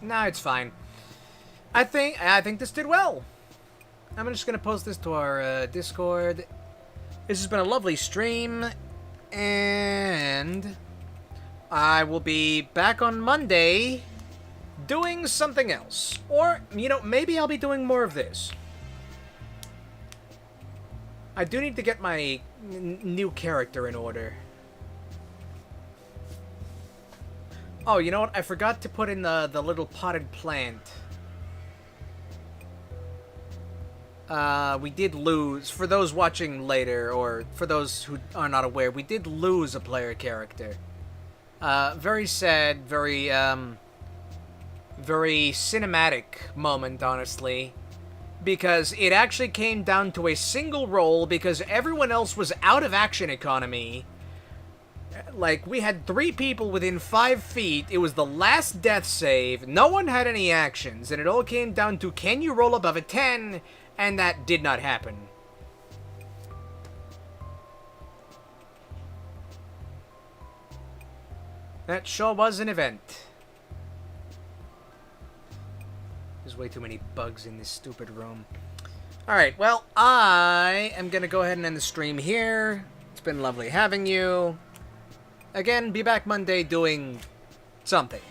S1: Nah, it's fine. I think this did well. I'm just gonna post this to our Discord. This has been a lovely stream, and I will be back on Monday doing something else. Or, you know, maybe I'll be doing more of this. I do need to get my new character in order. Oh, you know what? I forgot to put in the little potted plant. We did lose, for those watching later, or for those who are not aware, we did lose a player character. Very sad, very cinematic moment, honestly. Because it actually came down to a single roll because everyone else was out of action economy. Like, we had 3 people within 5 feet. It was the last death save. No one had any actions. And it all came down to, can you roll above a 10? And that did not happen. That sure was an event. There's way too many bugs in this stupid room. Alright, well, I am going to go ahead and end the stream here. It's been lovely having you. Again, be back Monday doing something.